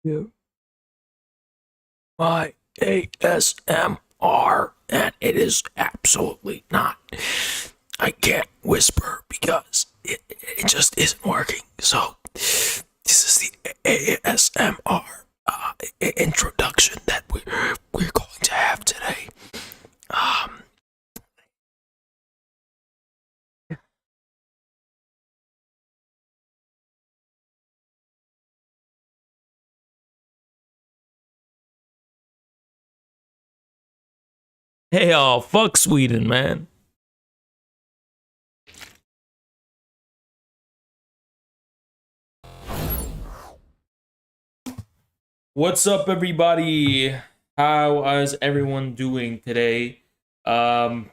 Yeah. My ASMR, and it is absolutely not. I can't whisper because it just isn't working. So, this is the ASMR introduction that we're going to have today. Um, hey, y'all, fuck Sweden, man. What's up, everybody? How is everyone doing today? Um,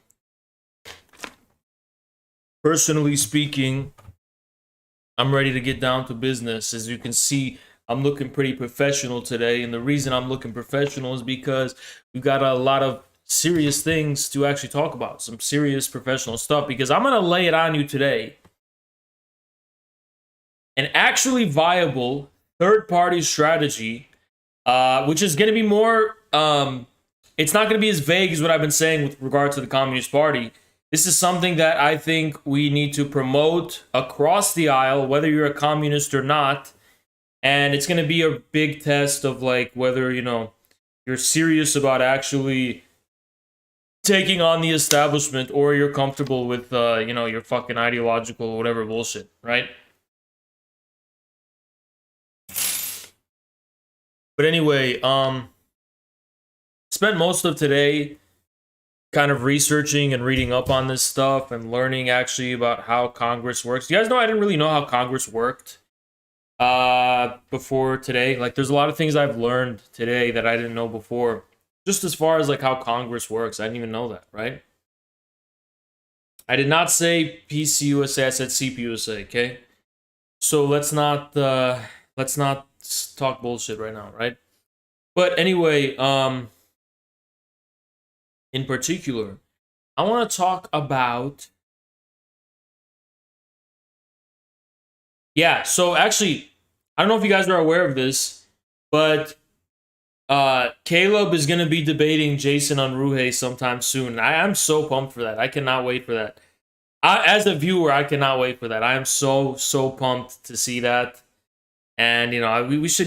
Personally speaking, I'm ready to get down to business. As you can see, I'm looking pretty professional today. And the reason I'm looking professional is because we've got a lot of serious things to actually talk about, some serious professional stuff, because I'm going to lay it on you today. An actually viable third-party strategy, which is going to be more, it's not going to be as vague as what I've been saying with regard to the Communist Party. This is something that I think we need to promote across the aisle, whether you're a communist or not. And it's going to be a big test of like whether, you're serious about actually taking on the establishment or you're comfortable with, your fucking ideological whatever bullshit, right? But anyway, spent most of today kind of researching and reading up on this stuff and learning actually about how Congress works. You guys know I didn't really know how Congress worked before today. Like there's a lot of things I've learned today that I didn't know before. Just as far as like how Congress works, I didn't even know that, right? I did not say PCUSA, I said CPUSA, okay? So let's not talk bullshit right now, right? But anyway, in particular, I want to talk about. Yeah, so actually, I don't know if you guys are aware of this, but Caleb is going to be debating Jason Unruhe sometime soon. I'm so pumped for that. I cannot wait for that. As a viewer, I cannot wait for that. I am so pumped to see that. And it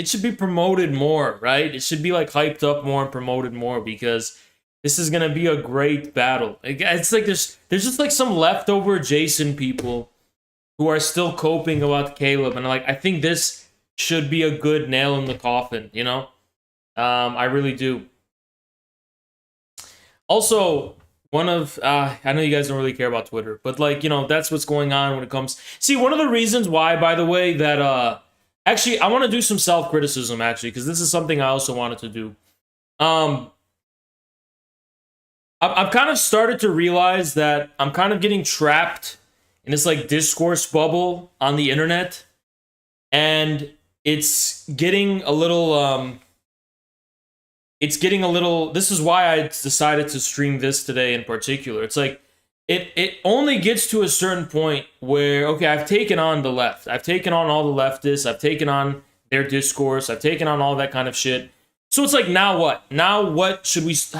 should be promoted more, right? It should be like hyped up more and promoted more because this is gonna be a great battle. It's like there's just like some leftover Jason people who are still coping about Caleb, and like I think this should be a good nail in the coffin. I really do. Also, I know you guys don't really care about Twitter, but like that's what's going on when it comes. See, one of the reasons why, by the way, that actually I want to do some self-criticism actually because this is something I also wanted to do. I've kind of started to realize that I'm kind of getting trapped in this like discourse bubble on the internet, and it's getting a little. This is why I decided to stream this today in particular. It's like it only gets to a certain point where okay, I've taken on the left. I've taken on all the leftists. I've taken on their discourse. I've taken on all that kind of shit. So it's like now what?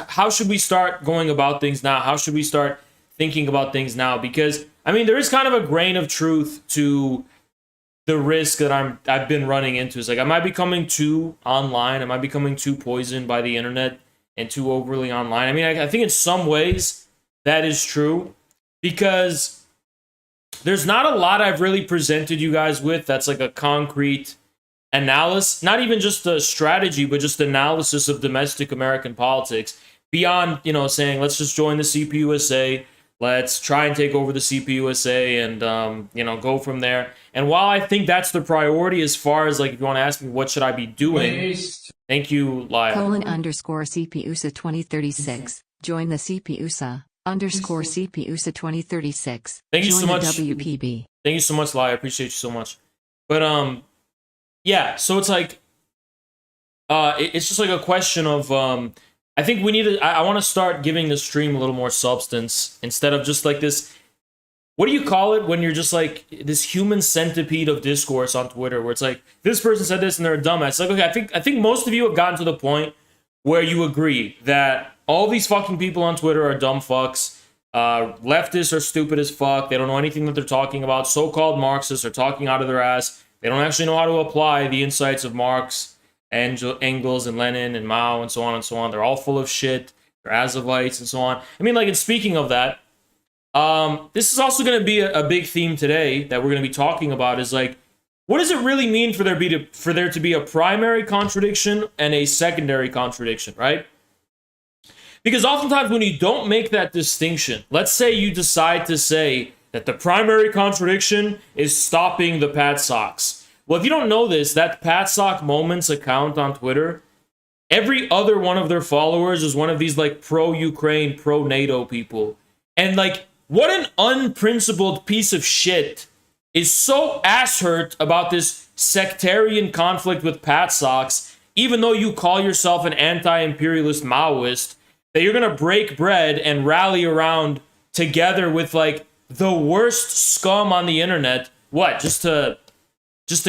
How should we start going about things now? How should we start thinking about things now? Because I mean there is kind of a grain of truth to the risk that I've been running into. Is like, am I becoming too online? Am I becoming too poisoned by the internet and too overly online? I mean, I think in some ways that is true because there's not a lot I've really presented you guys with that's like a concrete analysis, not even just a strategy, but just analysis of domestic American politics beyond, saying let's just join the CPUSA. Let's try and take over the CPUSA and, go from there. And while I think that's the priority as far as, like, if you want to ask me what should I be doing, thank you, Lyle. _CPUSA 2036. Join the CPUSA _CPUSA 2036. Thank you so much. WPB. Thank you so much, Lyle. I appreciate you so much. But, yeah, so it's like, it's just like a question of, I think we need to. I want to start giving the stream a little more substance instead of just like this. what do you call it when you're just like this human centipede of discourse on Twitter, where it's like this person said this and they're a dumbass. Like, okay, I think most of you have gotten to the point where you agree that all these fucking people on Twitter are dumb fucks. Leftists are stupid as fuck. They don't know anything that they're talking about. So-called Marxists are talking out of their ass. They don't actually know how to apply the insights of Marx, Engels, and Lenin, and Mao, and so on and so on. They're all full of shit. They're Azovites and so on. I mean, like, and speaking of that, this is also going to be a big theme today that we're going to be talking about is like, what does it really mean for there to be a primary contradiction and a secondary contradiction, right? Because oftentimes when you don't make that distinction, let's say you decide to say that the primary contradiction is stopping the PatSocs. Well, if you don't know this, that PatSoc Moments account on Twitter, every other one of their followers is one of these like pro-Ukraine, pro-NATO people. And like, what an unprincipled piece of shit is so ass hurt about this sectarian conflict with PatSocs, even though you call yourself an anti-imperialist Maoist, that you're gonna break bread and rally around together with like the worst scum on the internet. What? Just to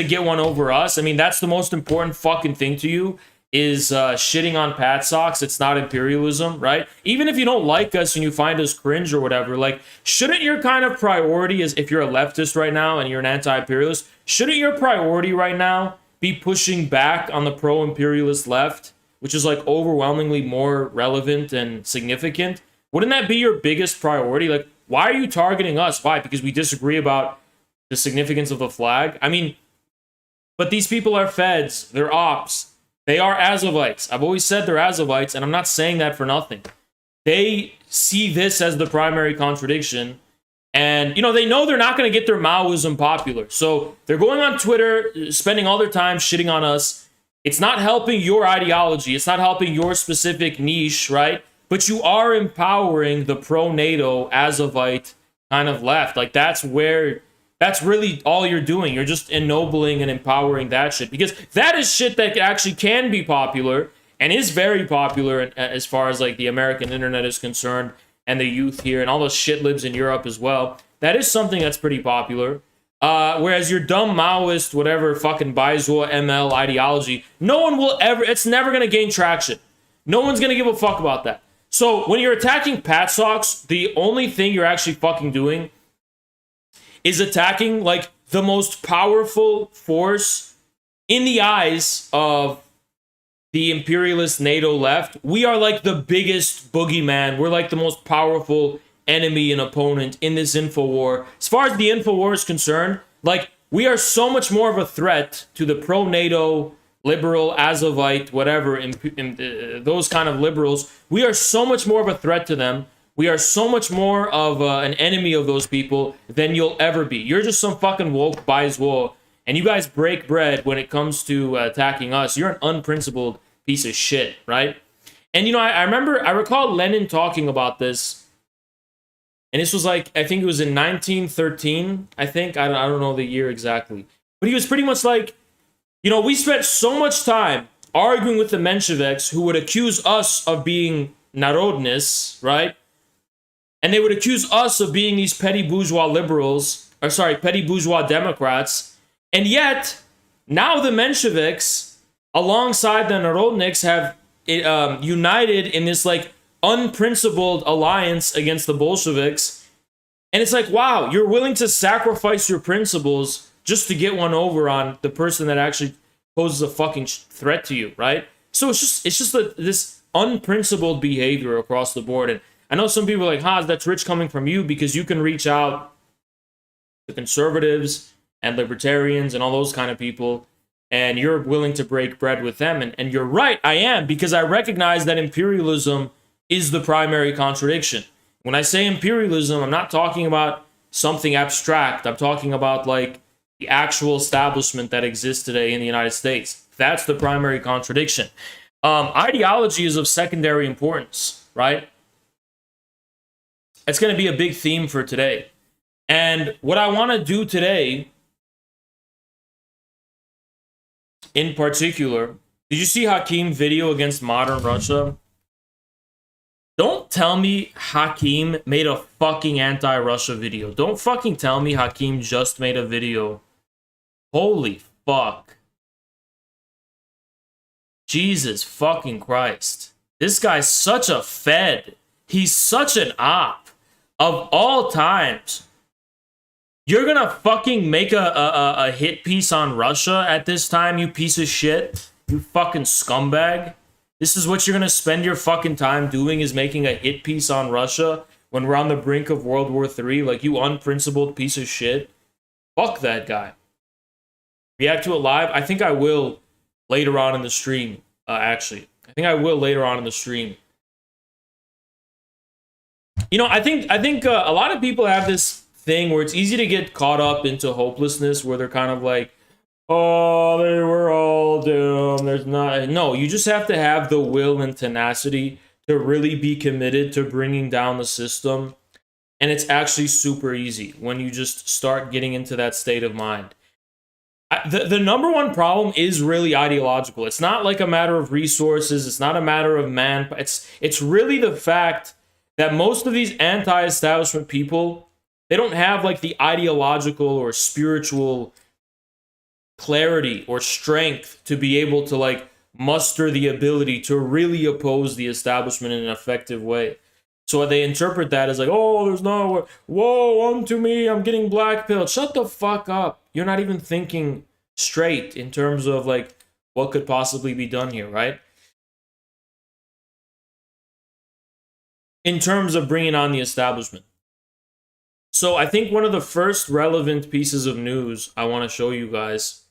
get one over us? I mean, that's the most important fucking thing to you, is shitting on PatSocs. It's not imperialism, right? Even if you don't like us and you find us cringe or whatever, like, shouldn't your kind of priority, is if you're a leftist right now and you're an anti-imperialist, shouldn't your priority right now be pushing back on the pro-imperialist left, which is like overwhelmingly more relevant and significant? Wouldn't that be your biggest priority? Like, why are you targeting us? Why? Because we disagree about the significance of the flag? I mean, but these people are feds, they're ops. They are Azovites. I've always said they're Azovites, and I'm not saying that for nothing. They see this as the primary contradiction, and, you know, they know they're not going to get their Maoism popular. So they're going on Twitter, spending all their time shitting on us. It's not helping your ideology. It's not helping your specific niche, right? But you are empowering the pro-NATO Azovite kind of left. Like, that's really all you're doing. You're just ennobling and empowering that shit. Because that is shit that actually can be popular and is very popular as far as like the American internet is concerned, and the youth here and all those shit libs in Europe as well. That is something that's pretty popular. Whereas your dumb Maoist, whatever fucking Baizua ML ideology, no one will ever, it's never going to gain traction. No one's going to give a fuck about that. So when you're attacking PatSocs, the only thing you're actually fucking doing is attacking like the most powerful force in the eyes of the imperialist NATO left. We are like the biggest boogeyman. We're like the most powerful enemy and opponent in this info war. As far as the info war is concerned, like, we are so much more of a threat to the pro-NATO, liberal, Azovite, whatever, those kind of liberals. We are so much more of a threat to them. We are so much more of an enemy of those people than you'll ever be. You're just some fucking woke Baizua, and you guys break bread when it comes to attacking us. You're an unprincipled piece of shit, right? And, you know, I recall Lenin talking about this, and this was like, I think it was in 1913, I think. I don't know the year exactly. But he was pretty much like, you know, we spent so much time arguing with the Mensheviks, who would accuse us of being narodnists, right? And they would accuse us of being these petty bourgeois liberals, petty bourgeois Democrats. And yet, now the Mensheviks, alongside the Narodniks, have united in this like unprincipled alliance against the Bolsheviks. And it's like, wow, you're willing to sacrifice your principles just to get one over on the person that actually poses a fucking threat to you, right? So it's just this unprincipled behavior across the board. And I know some people are like, Haas, that's rich coming from you, because you can reach out to conservatives and libertarians and all those kind of people, and you're willing to break bread with them. And you're right, I am, because I recognize that imperialism is the primary contradiction. When I say imperialism, I'm not talking about something abstract. I'm talking about like the actual establishment that exists today in the United States. That's the primary contradiction. Ideology is of secondary importance, right? It's going to be a big theme for today. And what I want to do today, in particular, did you see Hakim's video against modern Russia? Don't tell me Hakeem made a fucking anti-Russia video. Don't fucking tell me Hakeem just made a video. Holy fuck. Jesus fucking Christ. This guy's such a fed. He's such an op. Of all times. You're gonna fucking make a hit piece on Russia at this time, you piece of shit? You fucking scumbag? This is what you're gonna spend your fucking time doing, is making a hit piece on Russia when we're on the brink of World War III? Like, you unprincipled piece of shit. Fuck that guy. React to it live? I think I will later on in the stream, actually. I think I will later on in the stream. You know, I think a lot of people have this thing where it's easy to get caught up into hopelessness, where they're kind of like, oh, they were all doomed. There's not. No, you just have to have the will and tenacity to really be committed to bringing down the system. And it's actually super easy when you just start getting into that state of mind. The number one problem is really ideological. It's not like a matter of resources. It's not a matter of man. It's really the fact that most of these anti-establishment people, they don't have like the ideological or spiritual clarity or strength to be able to like muster the ability to really oppose the establishment in an effective way. So they interpret that as like, oh, there's no, whoa, unto me, I'm getting blackpilled. Shut the fuck up. You're not even thinking straight in terms of like what could possibly be done here, right? In terms of bringing on the establishment. So I think one of the first relevant pieces of news I want to show you guys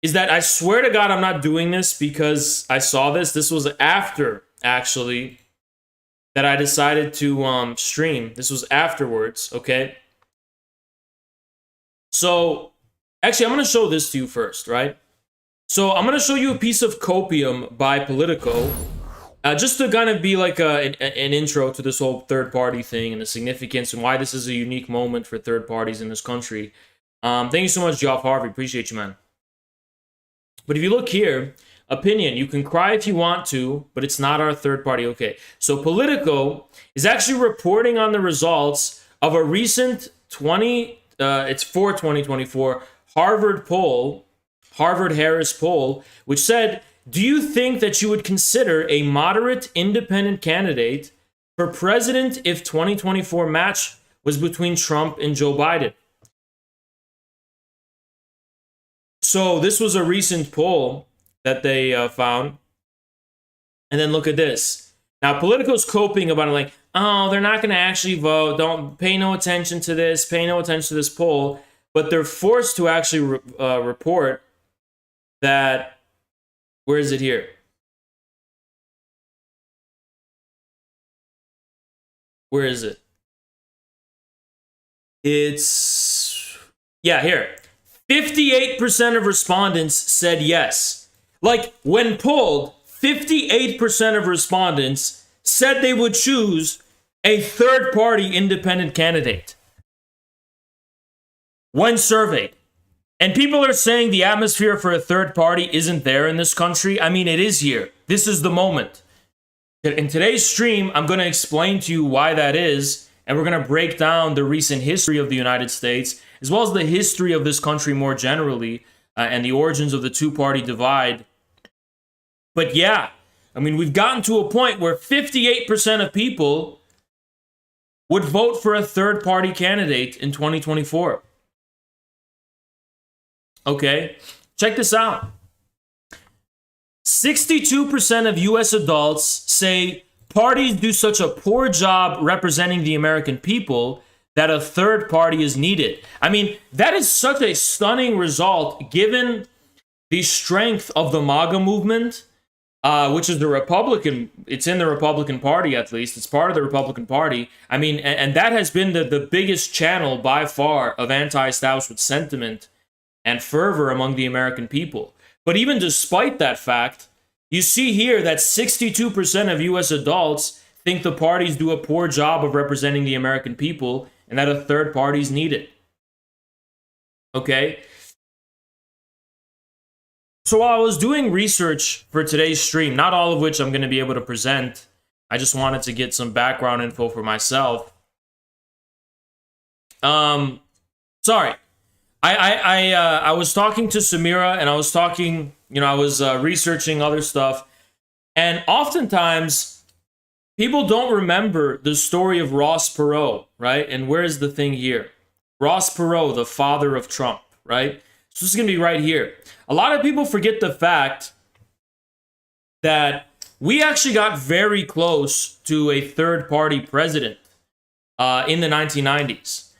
is that, I swear to God, I'm not doing this because I saw this. This was after, actually, that I decided to stream. This was afterwards, okay? So, actually, I'm going to show this to you first, right? So, I'm going to show you a piece of Copium by Politico, just to kind of be like an intro to this whole third-party thing and the significance and why this is a unique moment for third parties in this country. Thank you so much, Geoff Harvey. Appreciate you, man. But if you look here, opinion, you can cry if you want to, but it's not our third party. Okay, so Politico is actually reporting on the results of a recent 2024 Harvard poll, Harvard-Harris poll, which said, do you think that you would consider a moderate independent candidate for president if 2024 match was between Trump and Joe Biden? So this was a recent poll that they found. And then look at this. Now, Politico's coping about it like, oh, they're not going to actually vote. Don't pay no attention to this. Pay no attention to this poll. But they're forced to actually report that, where is it here? Where is it? It's, yeah, here. 58% of respondents said yes. Like, when polled, 58% of respondents said they would choose a third-party independent candidate when surveyed. And people are saying the atmosphere for a third party isn't there in this country. I mean, it is here. This is the moment. In today's stream, I'm going to explain to you why that is, and we're going to break down the recent history of the United States, as well as the history of this country more generally, and the origins of the two-party divide. But yeah, I mean, we've gotten to a point where 58% of people would vote for a third-party candidate in 2024. Okay, check this out. 62% of US adults say parties do such a poor job representing the American people that a third party is needed. I mean, that is such a stunning result given the strength of the MAGA movement, which is the Republican, it's in the Republican Party at least, it's part of the Republican Party. I mean, and that has been the biggest channel by far of anti-establishment sentiment and fervor among the American people. But even despite that fact, you see here that 62% of US adults think the parties do a poor job of representing the American people and that a third party is needed. Okay? So while I was doing research for today's stream, not all of which I'm going to be able to present, I just wanted to get some background info for myself. Sorry. I was talking to Samira, and I was talking, I was researching other stuff, and oftentimes people don't remember the story of Ross Perot, right? And where's the thing here? Ross Perot, the father of Trump, right? So this is going to be right here. A lot of people forget the fact that we actually got very close to a third-party president in the 1990s.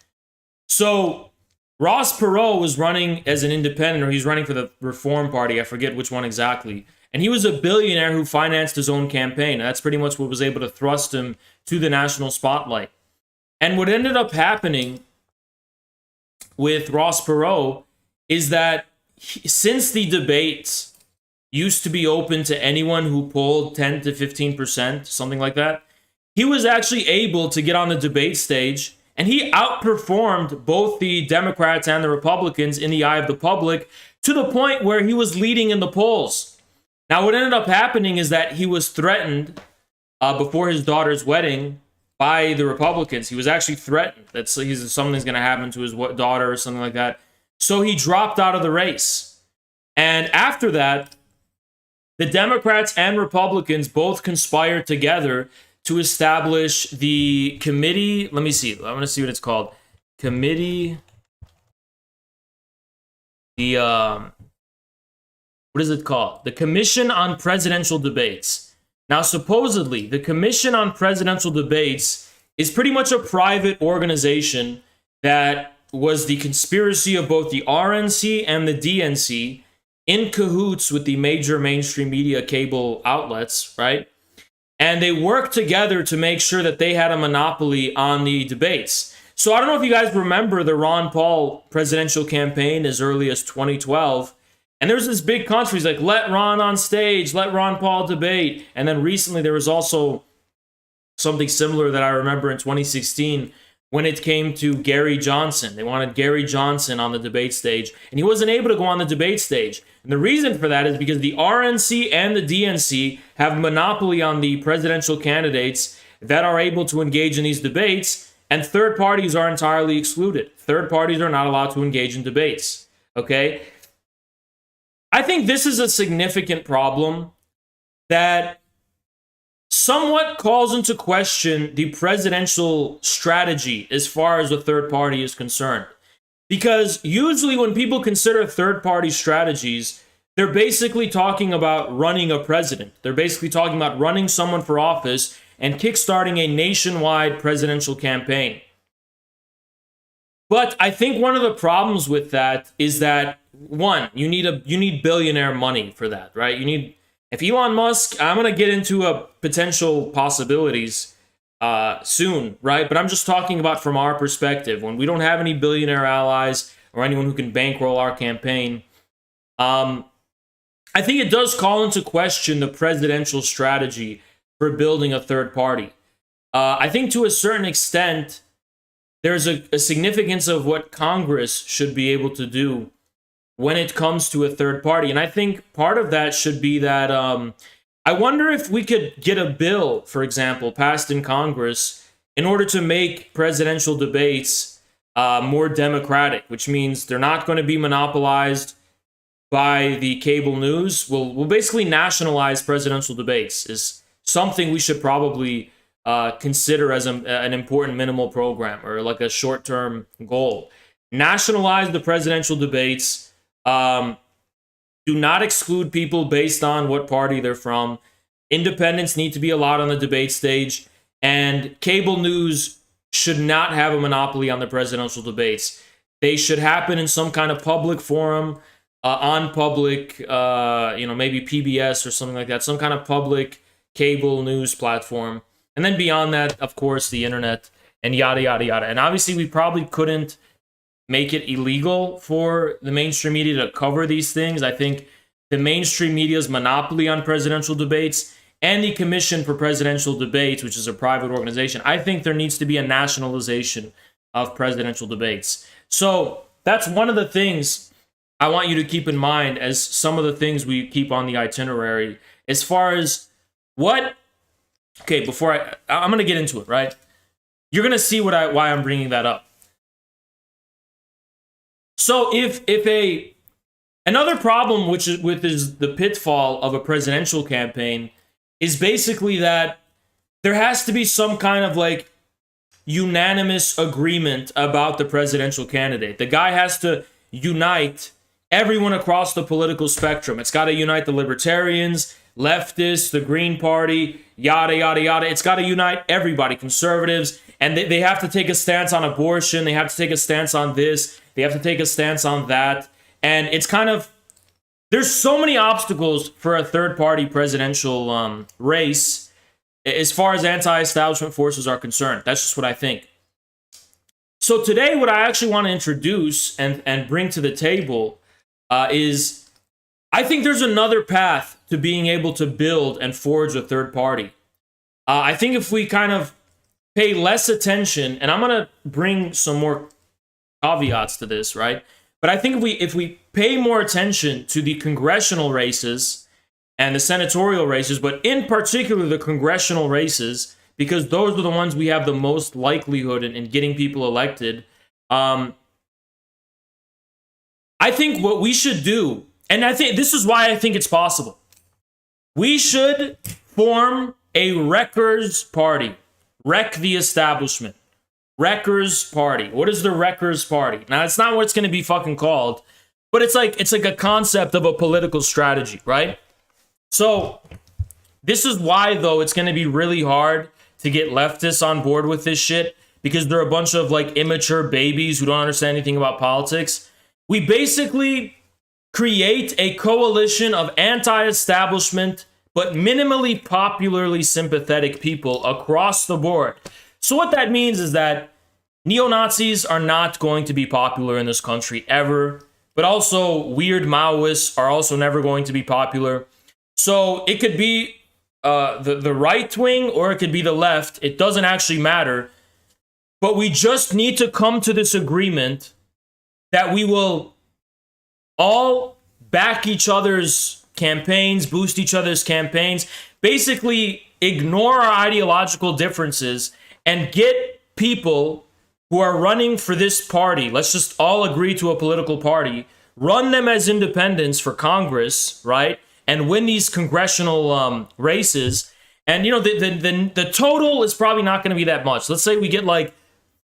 So Ross Perot was running as an independent, or he's running for the Reform Party. I forget which one exactly. And he was a billionaire who financed his own campaign. And that's pretty much what was able to thrust him to the national spotlight. And what ended up happening with Ross Perot is that since the debates used to be open to anyone who polled 10 to 15%, something like that, he was actually able to get on the debate stage, and he outperformed both the Democrats and the Republicans in the eye of the public to the point where he was leading in the polls. Now, what ended up happening is that he was threatened before his daughter's wedding by the Republicans. He was actually threatened that something's going to happen to his daughter or something like that. So he dropped out of the race. And after that, the Democrats and Republicans both conspired together to establish the committee. Let me see. I want to see what it's called. Committee. What is it called? The Commission on Presidential Debates. Now, supposedly, the Commission on Presidential Debates is pretty much a private organization that was the conspiracy of both the RNC and the DNC in cahoots with the major mainstream media cable outlets, right? And they worked together to make sure that they had a monopoly on the debates. So I don't know if you guys remember the Ron Paul presidential campaign as early as 2012. And there was this big controversy, like, let Ron on stage, let Ron Paul debate. And then recently there was also something similar that I remember in 2016 when it came to Gary Johnson. They wanted Gary Johnson on the debate stage, and he wasn't able to go on the debate stage. And the reason for that is because the RNC and the DNC have a monopoly on the presidential candidates that are able to engage in these debates, and third parties are entirely excluded. Third parties are not allowed to engage in debates, okay? I think this is a significant problem that somewhat calls into question the presidential strategy as far as a third party is concerned. Because usually when people consider third party strategies, they're basically talking about running a president. They're basically talking about running someone for office and kickstarting a nationwide presidential campaign. But I think one of the problems with that is that, one, you need billionaire money for that, right? If Elon Musk, I'm going to get into potential possibilities soon, right? But I'm just talking about from our perspective. When we don't have any billionaire allies or anyone who can bankroll our campaign, I think it does call into question the presidential strategy for building a third party. I think to a certain extent, there's a significance of what Congress should be able to do when it comes to a third party. And I think part of that should be that I wonder if we could get a bill, for example, passed in Congress in order to make presidential debates more democratic, which means they're not going to be monopolized by the cable news. We'll basically nationalize presidential debates is something we should probably consider as an important minimal program or like a short-term goal. Nationalize the presidential debates. Do not exclude people based on what party they're from. Independents need to be allowed on the debate stage, and cable news should not have a monopoly on the presidential debates. They should happen in some kind of public forum, on public, maybe PBS or something like that, some kind of public cable news platform. And then beyond that, of course, the internet and yada, yada, yada. And obviously, we probably couldn't make it illegal for the mainstream media to cover these things. I think the mainstream media's monopoly on presidential debates and the Commission for Presidential Debates, which is a private organization, I think there needs to be a nationalization of presidential debates. So that's one of the things I want you to keep in mind as some of the things we keep on the itinerary as far as what Okay, I'm gonna get into it, right? You're gonna see why I'm bringing that up. So if another problem which is the pitfall of a presidential campaign is basically that there has to be some kind of like unanimous agreement about the presidential candidate. The guy has to unite everyone across the political spectrum. It's got to unite the libertarians, leftists, the Green Party, yada, yada, yada. It's got to unite everybody, conservatives, and they have to take a stance on abortion. They have to take a stance on this. They have to take a stance on that. And it's kind of, there's so many obstacles for a third-party presidential race as far as anti-establishment forces are concerned. That's just what I think. So today, what I actually want to introduce and bring to the table is, I think there's another path to being able to build and forge a third party. I think if we kind of pay less attention, and I'm going to bring some more caveats to this, right? But I think if we pay more attention to the congressional races and the senatorial races, but in particular the congressional races, because those are the ones we have the most likelihood in getting people elected, I think what we should do, and I think this is why I think it's possible, we should form a wreckers party. Wreck the establishment. Wreckers party. What is the wreckers party? Now, it's not what it's going to be fucking called, but it's like a concept of a political strategy, right? So this is why, though, it's going to be really hard to get leftists on board with this shit, because they're a bunch of like immature babies who don't understand anything about politics. We basically create a coalition of anti-establishment but minimally popularly sympathetic people across the board. So what that means is that neo-Nazis are not going to be popular in this country ever, but also weird Maoists are also never going to be popular. So it could be the right wing or it could be the left. It doesn't actually matter. But we just need to come to this agreement that we will all back each other's campaigns, boost each other's campaigns, basically ignore our ideological differences and get people who are running for this party. Let's just all agree to a political party, run them as independents for Congress, right? And win these congressional races. And, you know, the total is probably not going to be that much. Let's say we get like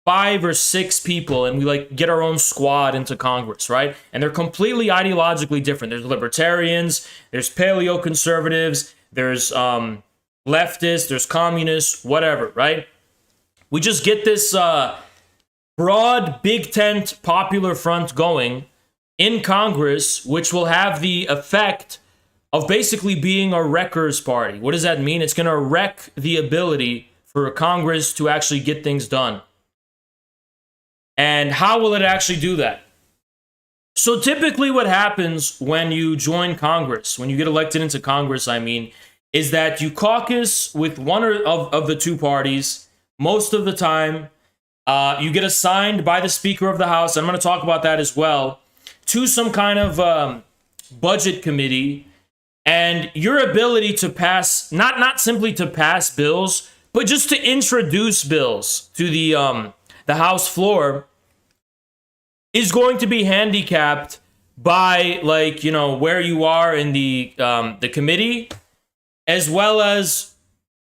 5 or 6 people and we like get our own squad into Congress, right? And they're completely ideologically different. There's libertarians, there's paleo conservatives, there's leftists, there's communists, whatever, right? We just get this broad big tent popular front going in Congress, which will have the effect of basically being a wreckers party. What does that mean? It's going to wreck the ability for Congress to actually get things done. And how will it actually do that? So typically what happens when you join Congress, when you get elected into Congress, I mean, is that you caucus with one of the two parties. Most of the time, you get assigned by the Speaker of the House, I'm going to talk about that as well, to some kind of budget committee. And your ability to pass, not simply to pass bills, but just to introduce bills to the House floor, is going to be handicapped by, like, you know, where you are in the committee, as well as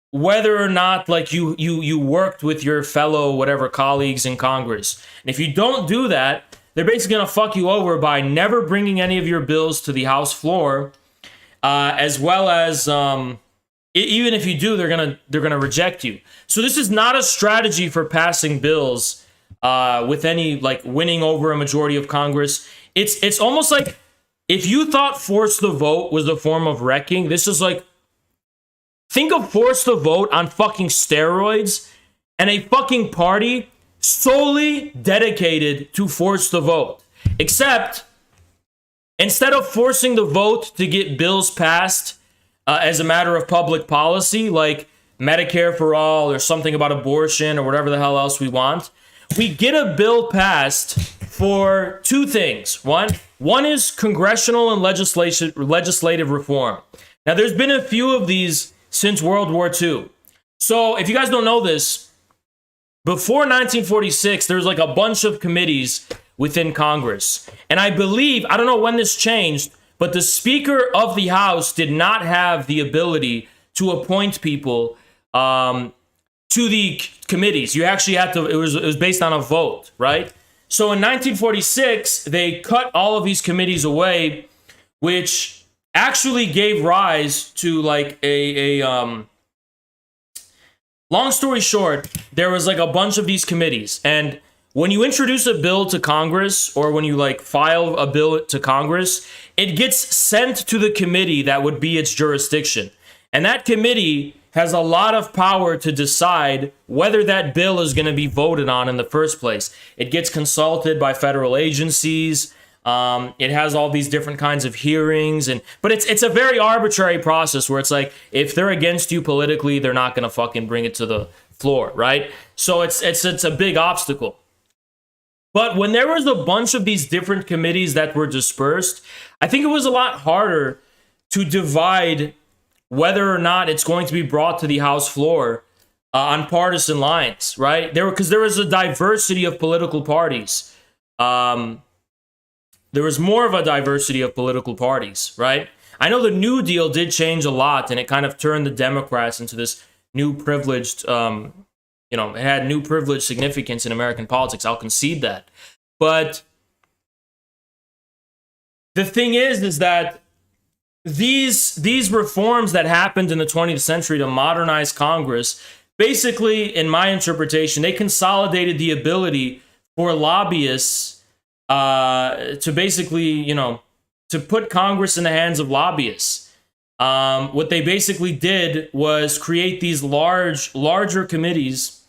whether or not, like, you worked with your fellow whatever colleagues in Congress. And if you don't do that, they're basically gonna fuck you over by never bringing any of your bills to the House floor, as well as even if you do, they're gonna reject you. So this is not a strategy for passing bills with any, like, winning over a majority of Congress. It's almost like if you thought force the vote was a form of wrecking, this is like, think of force the vote on fucking steroids and a fucking party solely dedicated to force the vote. Except instead of forcing the vote to get bills passed as a matter of public policy, like Medicare for all or something about abortion or whatever the hell else we want, we get a bill passed for two things. One is congressional and legislative reform. Now, there's been a few of these since World War II. So if you guys don't know this, before 1946, there's like a bunch of committees within Congress. And I believe, I don't know when this changed, but the Speaker of the House did not have the ability to appoint people to the committees. You actually had to, it was based on a vote, right? So in 1946, they cut all of these committees away, which actually gave rise to like long story short, there was like a bunch of these committees. And when you introduce a bill to Congress, or when you like file a bill to Congress, it gets sent to the committee that would be its jurisdiction. And that committee has a lot of power to decide whether that bill is going to be voted on in the first place. It gets consulted by federal agencies. It has all these different kinds of hearings, but it's a very arbitrary process where it's like, if they're against you politically, they're not going to fucking bring it to the floor, right? So it's a big obstacle. But when there was a bunch of these different committees that were dispersed, I think it was a lot harder to divide whether or not it's going to be brought to the House floor on partisan lines, right? Because there was a diversity of political parties. There was more of a diversity of political parties, right? I know the New Deal did change a lot, and it kind of turned the Democrats into this new privileged, it had new privileged significance in American politics. I'll concede that. But the thing is that these reforms that happened in the 20th century to modernize Congress, basically, in my interpretation, they consolidated the ability for lobbyists to basically, to put Congress in the hands of lobbyists. What they basically did was create these larger committees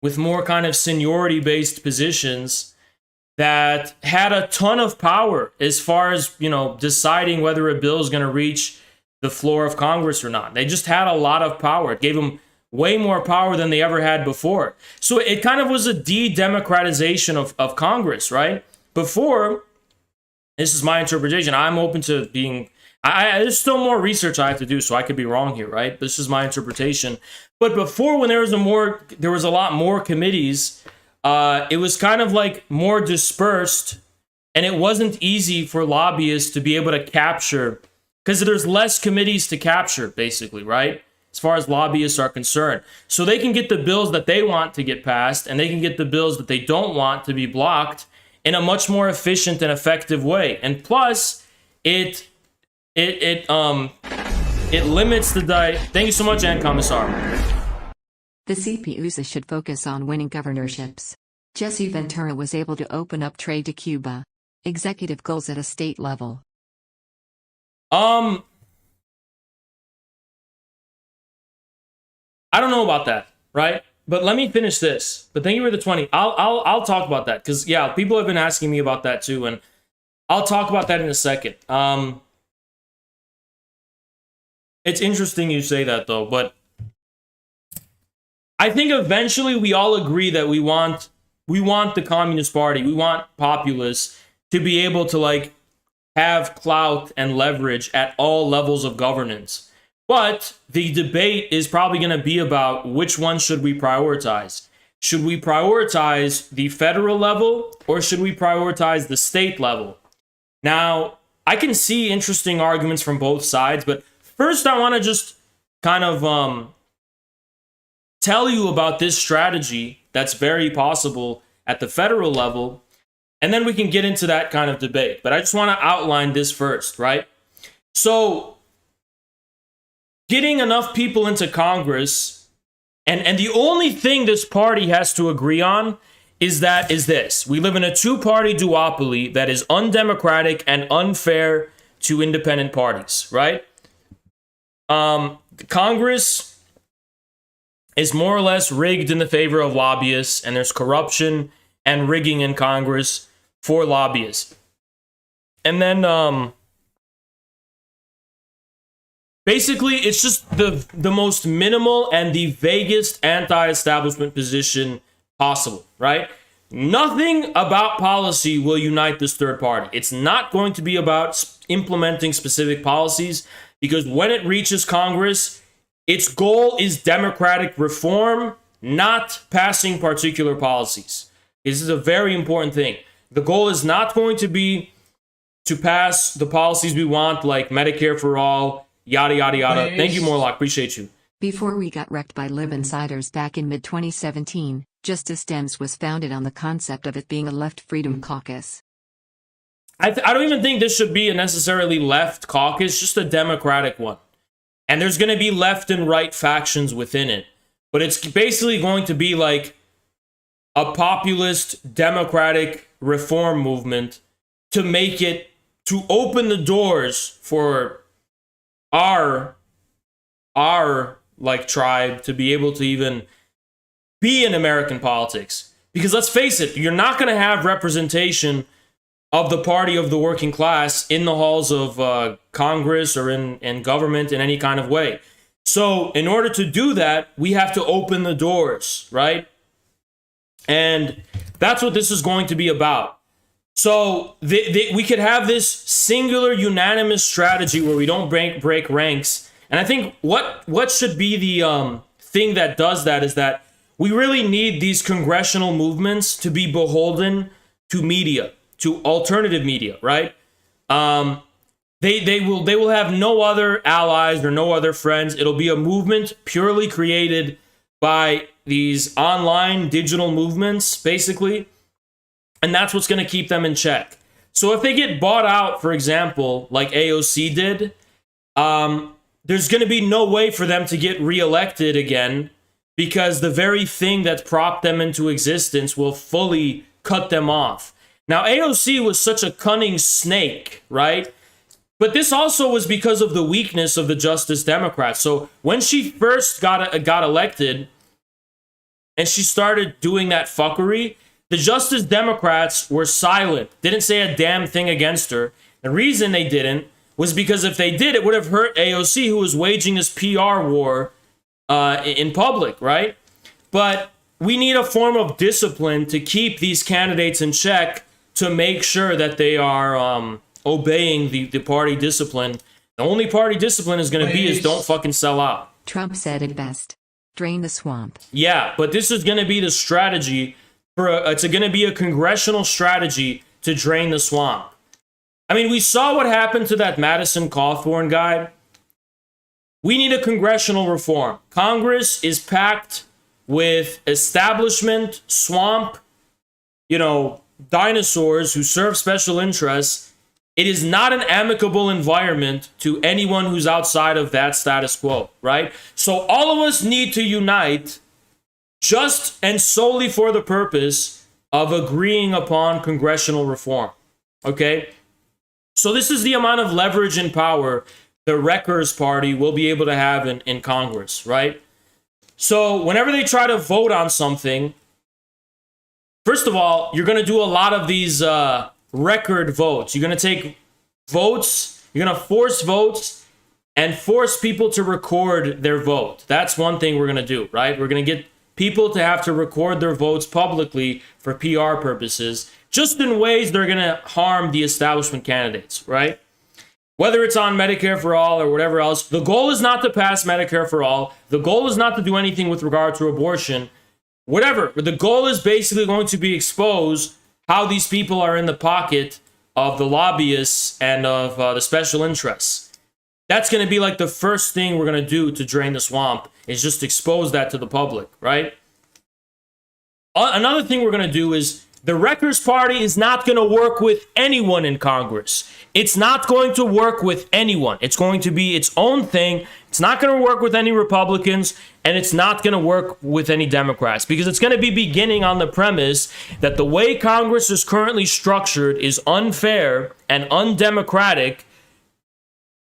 with more kind of seniority-based positions that had a ton of power as far as, deciding whether a bill is going to reach the floor of Congress or not. They just had a lot of power. It gave them way more power than they ever had before. So it kind of was a de-democratization of Congress, right? Before, this is my interpretation. I'm open to being... there's still more research I have to do, so I could be wrong here, right? This is my interpretation. But before, when there was a lot more committees, it was kind of like more dispersed, and it wasn't easy for lobbyists to be able to capture, because there's less committees to capture, basically, right? As far as lobbyists are concerned. So they can get the bills that they want to get passed, and they can get the bills that they don't want to be blocked in a much more efficient and effective way. And plus, it limits the Thank you so much, Ann Commissar. The CPUSA should focus on winning governorships. Jesse Ventura was able to open up trade to Cuba. Executive goals at a state level. I don't know about that, right? But let me finish this. But thank you for the 20. I'll talk about that, because yeah, people have been asking me about that too, and I'll talk about that in a second. It's interesting you say that though, but I think eventually we all agree that we want the Communist Party, we want populists to be able to like have clout and leverage at all levels of governance. But the debate is probably going to be about which one should we prioritize. Should we prioritize the federal level, or should we prioritize the state level? Now, I can see interesting arguments from both sides, but first I want to just kind of tell you about this strategy that's very possible at the federal level, and then we can get into that kind of debate. But I just want to outline this first, right? So, getting enough people into Congress, and the only thing this party has to agree on is this. We live in a two-party duopoly that is undemocratic and unfair to independent parties, right? Congress is more or less rigged in the favor of lobbyists, and there's corruption and rigging in Congress for lobbyists. And then, basically, it's just the most minimal and the vaguest anti-establishment position possible, right? Nothing about policy will unite this third party. It's not going to be about implementing specific policies, because when it reaches Congress, Its goal is democratic reform, not passing particular policies. This is a very important thing. The goal is not going to be to pass the policies we want, like Medicare for all, yada, yada, yada. Thank you, Morlock. Appreciate you. Before we got wrecked by Lib insiders back in mid-2017, Justice Dems was founded on the concept of it being a left freedom caucus. I don't even think this should be a necessarily left caucus, just a democratic one. And there's going to be left and right factions within it. But it's basically going to be like a populist democratic reform movement to make it, to open the doors for our like tribe to be able to even be in American politics. Because let's face it, you're not going to have representation of the party of the working class in the halls of Congress or in government in any kind of way. So in order to do that, we have to open the doors, right? And that's what this is going to be about. So we could have this singular unanimous strategy where we don't break ranks. And I think what should be the thing that does that is that we really need these congressional movements to be beholden to media, to alternative media, right? They will have no other allies or no other friends. It'll be a movement purely created by these online digital movements, basically. And that's what's going to keep them in check. So if they get bought out, for example, like AOC did, there's going to be no way for them to get reelected again, because the very thing that propped them into existence will fully cut them off. Now, AOC was such a cunning snake, right? But this also was because of the weakness of the Justice Democrats. So when she first got elected and she started doing that fuckery, the Justice Democrats were silent, didn't say a damn thing against her. The reason they didn't was because if they did, it would have hurt AOC, who was waging this PR war in public, right? But we need a form of discipline to keep these candidates in check, to make sure that they are obeying the party discipline. The only party discipline is going to be is don't fucking sell out. Trump said it best. Drain the swamp. Yeah, but this is going to be the strategy it's going to be a congressional strategy to drain the swamp. I mean, we saw what happened to that Madison Cawthorn guy. We need a congressional reform. Congress is packed with establishment, swamp, dinosaurs who serve special interests. It is not an amicable environment to anyone who's outside of that status quo, right? So all of us need to unite just and solely for the purpose of agreeing upon congressional reform, okay? So this is the amount of leverage and power the Wreckers Party will be able to have in Congress, right? So whenever they try to vote on something, first of all, you're going to do a lot of these record votes. You're going to take votes, you're going to force votes, and force people to record their vote. That's one thing we're going to do, right? We're going to get people to have to record their votes publicly for PR purposes, just in ways that are going to harm the establishment candidates, right? Whether it's on Medicare for all or whatever else, the goal is not to pass Medicare for all. The goal is not to do anything with regard to abortion. Whatever. But the goal is basically going to be expose how these people are in the pocket of the lobbyists and of the special interests. That's going to be like the first thing we're going to do to drain the swamp, is just expose that to the public, right? Another thing we're going to do is the Wreckers Party is not going to work with anyone in Congress. It's not going to work with anyone. It's going to be its own thing. It's not going to work with any Republicans, and it's not going to work with any Democrats, because it's going to be beginning on the premise that the way Congress is currently structured is unfair and undemocratic,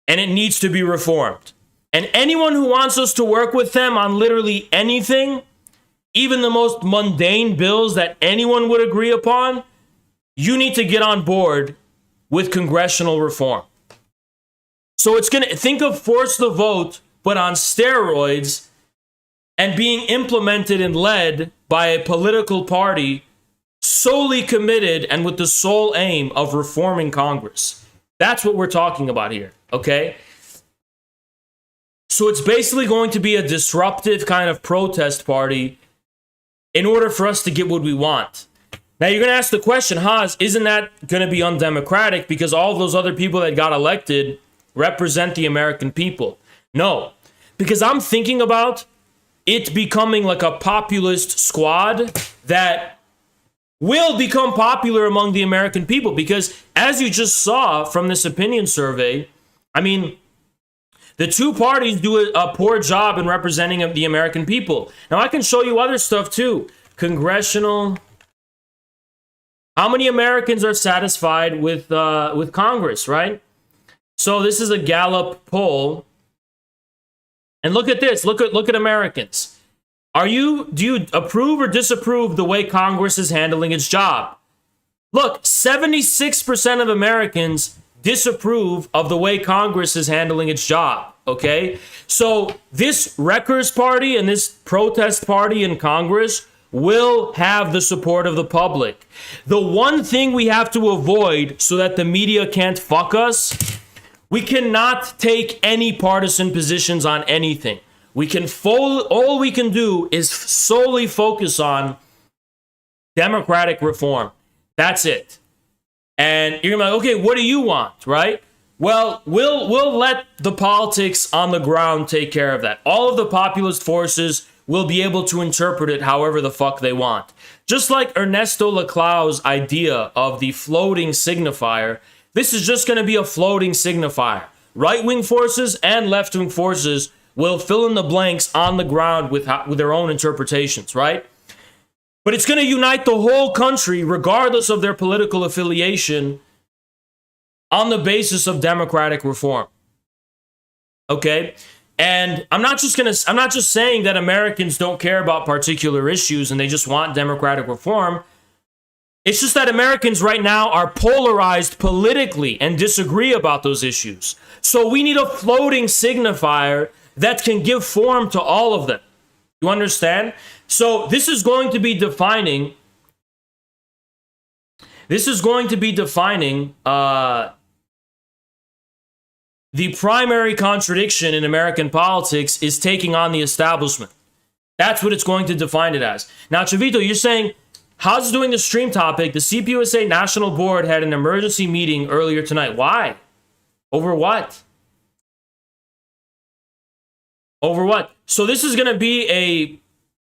and it needs to be reformed. And anyone who wants us to work with them on literally anything, even the most mundane bills that anyone would agree upon, you need to get on board with congressional reform. So it's going to think of force the vote, but on steroids, and being implemented and led by a political party solely committed and with the sole aim of reforming Congress. That's what we're talking about here, okay? So it's basically going to be a disruptive kind of protest party in order for us to get what we want. Now you're going to ask the question, Haas, isn't that going to be undemocratic because all of those other people that got elected represent the American people? No, because I'm thinking about it becoming like a populist squad that will become popular among the American people. Because as you just saw from this opinion survey, I mean, the two parties do a poor job in representing the American people. Now I can show you other stuff too. Congressional. How many Americans are satisfied with Congress, right? So this is a Gallup poll. And look at this. Look at Americans. Do you approve or disapprove the way Congress is handling its job? Look, 76% of Americans disapprove of the way Congress is handling its job, okay? So this Wreckers Party and this protest party in Congress will have the support of the public. The one thing we have to avoid so that the media can't fuck us, we cannot take any partisan positions on anything. All we can do is solely focus on democratic reform. That's it. And you're gonna be like, okay, what do you want, right? Well, we'll let the politics on the ground take care of that. All of the populist forces will be able to interpret it however the fuck they want. Just like Ernesto Laclau's idea of the floating signifier, this is just going to be a floating signifier. Right-wing forces and left-wing forces will fill in the blanks on the ground with their own interpretations, right? But it's going to unite the whole country, regardless of their political affiliation, on the basis of democratic reform. Okay? And I'm not just saying that Americans don't care about particular issues and they just want democratic reform. It's just that Americans right now are polarized politically and disagree about those issues. So we need a floating signifier that can give form to all of them. You understand? So this is going to be defining the primary contradiction in American politics is taking on the establishment. That's what it's going to define it as. Now, Chavito, you're saying, how's doing the stream topic? The CPUSA National Board had an emergency meeting earlier tonight. Why? Over what? Over what? So this is going to be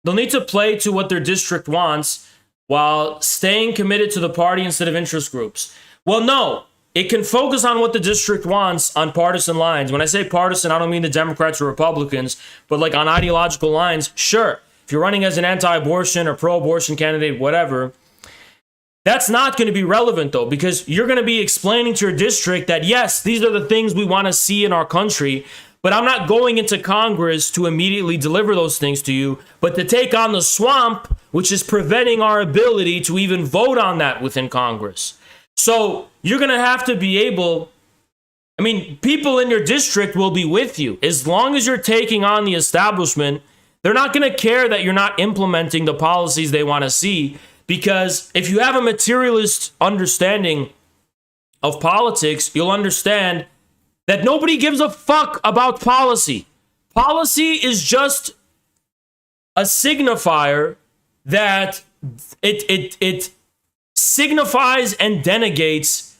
they'll need to play to what their district wants while staying committed to the party instead of interest groups. Well, no. It can focus on what the district wants on partisan lines. When I say partisan, I don't mean the Democrats or Republicans, but like on ideological lines, sure. If you're running as an anti-abortion or pro-abortion candidate, whatever, that's not going to be relevant though, because you're going to be explaining to your district that yes, these are the things we want to see in our country, but I'm not going into Congress to immediately deliver those things to you, but to take on the swamp, which is preventing our ability to even vote on that within Congress. So you're going to have to be able, people in your district will be with you. As long as you're taking on the establishment, they're not going to care that you're not implementing the policies they want to see. Because if you have a materialist understanding of politics, you'll understand that nobody gives a fuck about policy. Policy is just a signifier that it signifies and denegates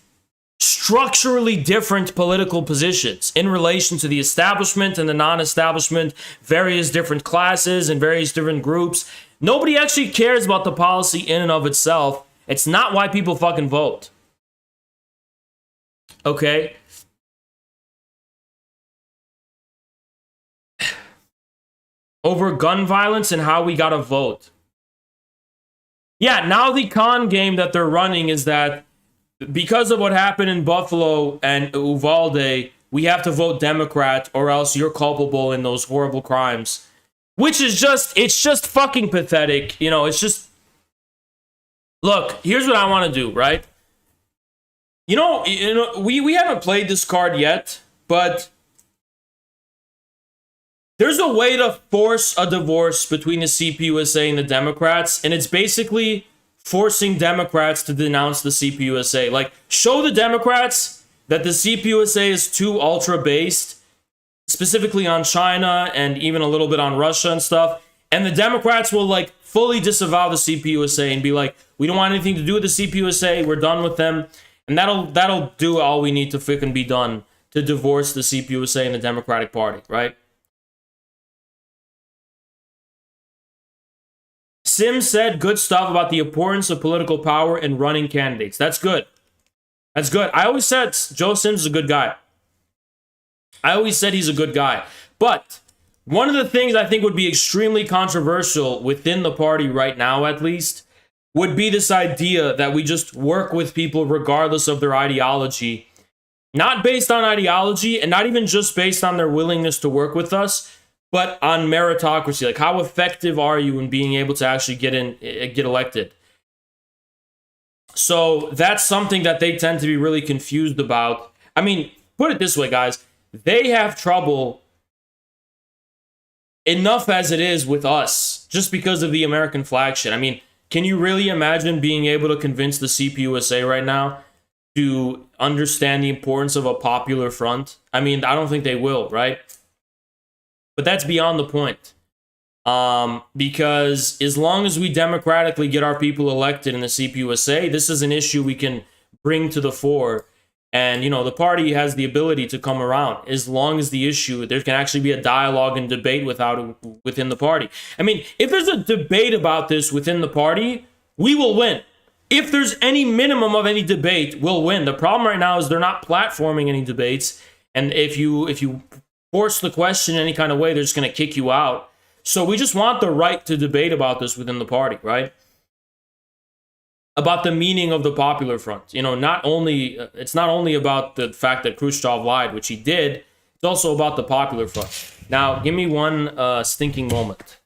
structurally different political positions in relation to the establishment and the non-establishment, various different classes and various different groups. Nobody actually cares about the policy in and of itself. It's not why people fucking vote. Okay? Over gun violence and how we gotta vote. Yeah, now the con game that they're running is that because of what happened in Buffalo and Uvalde, we have to vote Democrat or else you're culpable in those horrible crimes. Which is it's just fucking pathetic. You know, it's just, look, here's what I want to do, right? You know, we haven't played this card yet, but there's a way to force a divorce between the CPUSA and the Democrats, and it's basically forcing Democrats to denounce the CPUSA. Like, show the Democrats that the CPUSA is too ultra-based, specifically on China and even a little bit on Russia and stuff. And the Democrats will like fully disavow the CPUSA and be like, we don't want anything to do with the CPUSA. We're done with them. And that'll do all we need to freaking be done to divorce the CPUSA and the Democratic Party, right? Sim said good stuff about the importance of political power in running candidates. That's good. That's good. I always said Joe Sims is a good guy. I always said he's a good guy. But one of the things I think would be extremely controversial within the party right now, at least, would be this idea that we just work with people regardless of their ideology. Not based on ideology and not even just based on their willingness to work with us, but on meritocracy. Like, how effective are you in being able to actually get elected? So that's something that they tend to be really confused about. I mean, put it this way, guys. They have trouble enough as it is with us just because of the American flag shit. I mean, can you really imagine being able to convince the CPUSA right now to understand the importance of a popular front? I mean, I don't think they will, right? But that's beyond the point. Because as long as we democratically get our people elected in the CPUSA, this is an issue we can bring to the fore. And, you know, the party has the ability to come around as long as the issue, there can actually be a dialogue and debate within the party. I mean, if there's a debate about this within the party, we will win. If there's any minimum of any debate, we'll win. The problem right now is they're not platforming any debates. And if you force the question in any kind of way, they're just going to kick you out. So we just want the right to debate about this within the party, right? About the meaning of the Popular Front. You know, it's not only about the fact that Khrushchev lied, which he did, it's also about the Popular Front. Now, give me one stinking moment.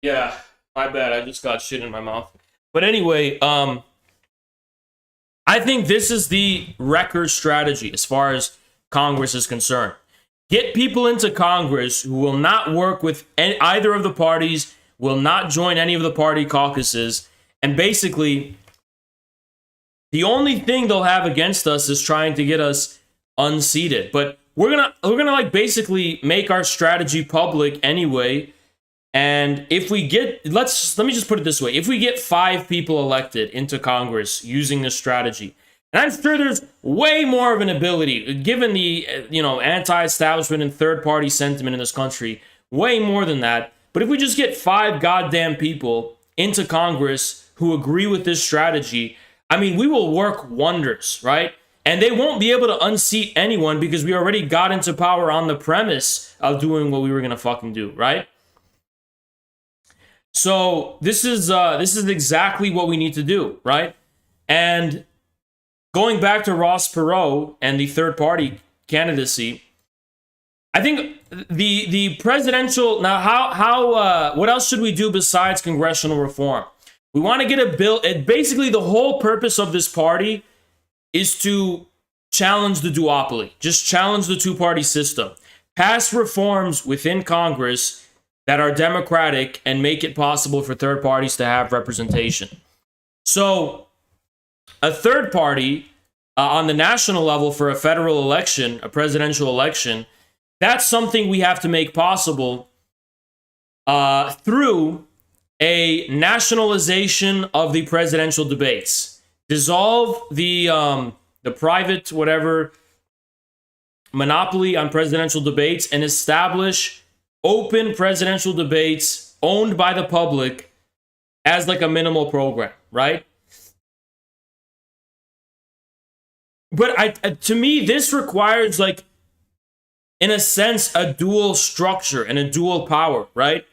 Yeah, my bad. I just got shit in my mouth. But anyway, I think this is the record strategy as far as Congress is concerned. Get people into Congress who will not work with either of the parties, will not join any of the party caucuses, and basically, the only thing they'll have against us is trying to get us unseated. But we're gonna like basically make our strategy public anyway. And if we get, let me just put it this way. If we get 5 people elected into Congress using this strategy, and I'm sure there's way more of an ability, given the, anti-establishment and third-party sentiment in this country, way more than that. But if we just get 5 goddamn people into Congress who agree with this strategy, I mean, we will work wonders, right? And they won't be able to unseat anyone because we already got into power on the premise of doing what we were going to fucking do, right? So this is exactly what we need to do, right? And going back to Ross Perot and the third party candidacy, I think the presidential, now how what else should we do besides congressional reform? We want to get a bill. Basically, the whole purpose of this party is to challenge the duopoly, just challenge the two-party system, pass reforms within Congress that are democratic and make it possible for third parties to have representation. So a third party on the national level for a federal election, a presidential election, that's something we have to make possible through a nationalization of the presidential debates. Dissolve the private, whatever, monopoly on presidential debates and establish open presidential debates owned by the public as like a minimal program, right? But to me, this requires like, in a sense, a dual structure and a dual power, right?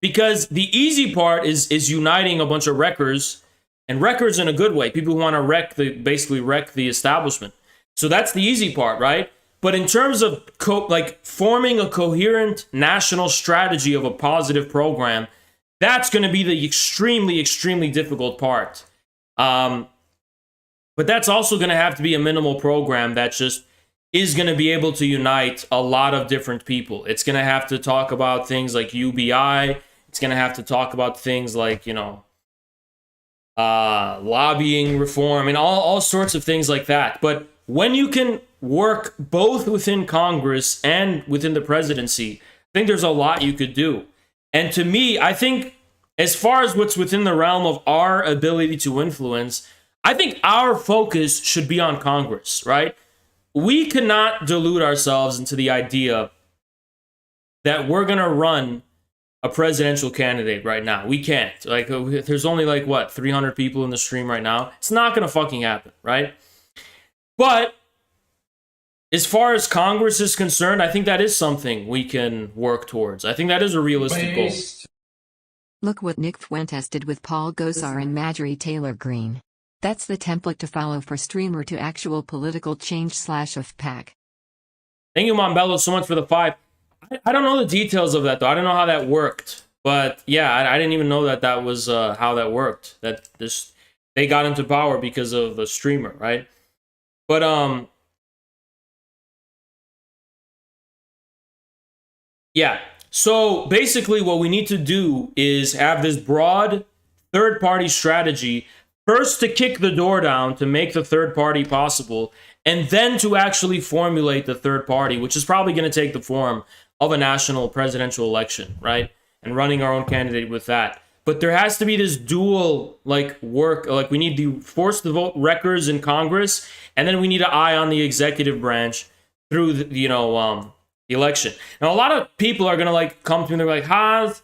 Because the easy part is uniting a bunch of wreckers, and wreckers in a good way, people who want to basically wreck the establishment. So that's the easy part, right? But in terms of forming a coherent national strategy of a positive program, that's going to be the extremely, extremely difficult part. But that's also going to have to be a minimal program that just is going to be able to unite a lot of different people. It's going to have to talk about things like UBI. It's going to have to talk about things like, lobbying reform and all sorts of things like that. But when you can work both within Congress and within the presidency, I think there's a lot you could do. And to me, I think as far as what's within the realm of our ability to influence, I think our focus should be on Congress, right? We cannot delude ourselves into the idea that we're going to run a presidential candidate right now. We can't. There's only 300 people in the stream right now. It's not going to fucking happen, right? But as far as Congress is concerned, I think that is something we can work towards. I think that is a realistic goal. Look what Nick Fuentes did with Paul Gosar and Marjorie Taylor Greene. That's the template to follow for streamer to actual political change /of pack. Thank you, Mombello, so much for the 5. I don't know the details of that, though. I don't know how that worked. But yeah, I didn't even know that was how that worked. That they got into power because of the streamer, right? But yeah. So basically what we need to do is have this broad third-party strategy, first to kick the door down to make the third party possible, and then to actually formulate the third party, which is probably going to take the form of a national presidential election, right? And running our own candidate with that. But there has to be this dual work. We need to force the vote records in Congress, and then we need an eye on the executive branch through the election. Now, a lot of people are gonna come to me and they're like, Haas,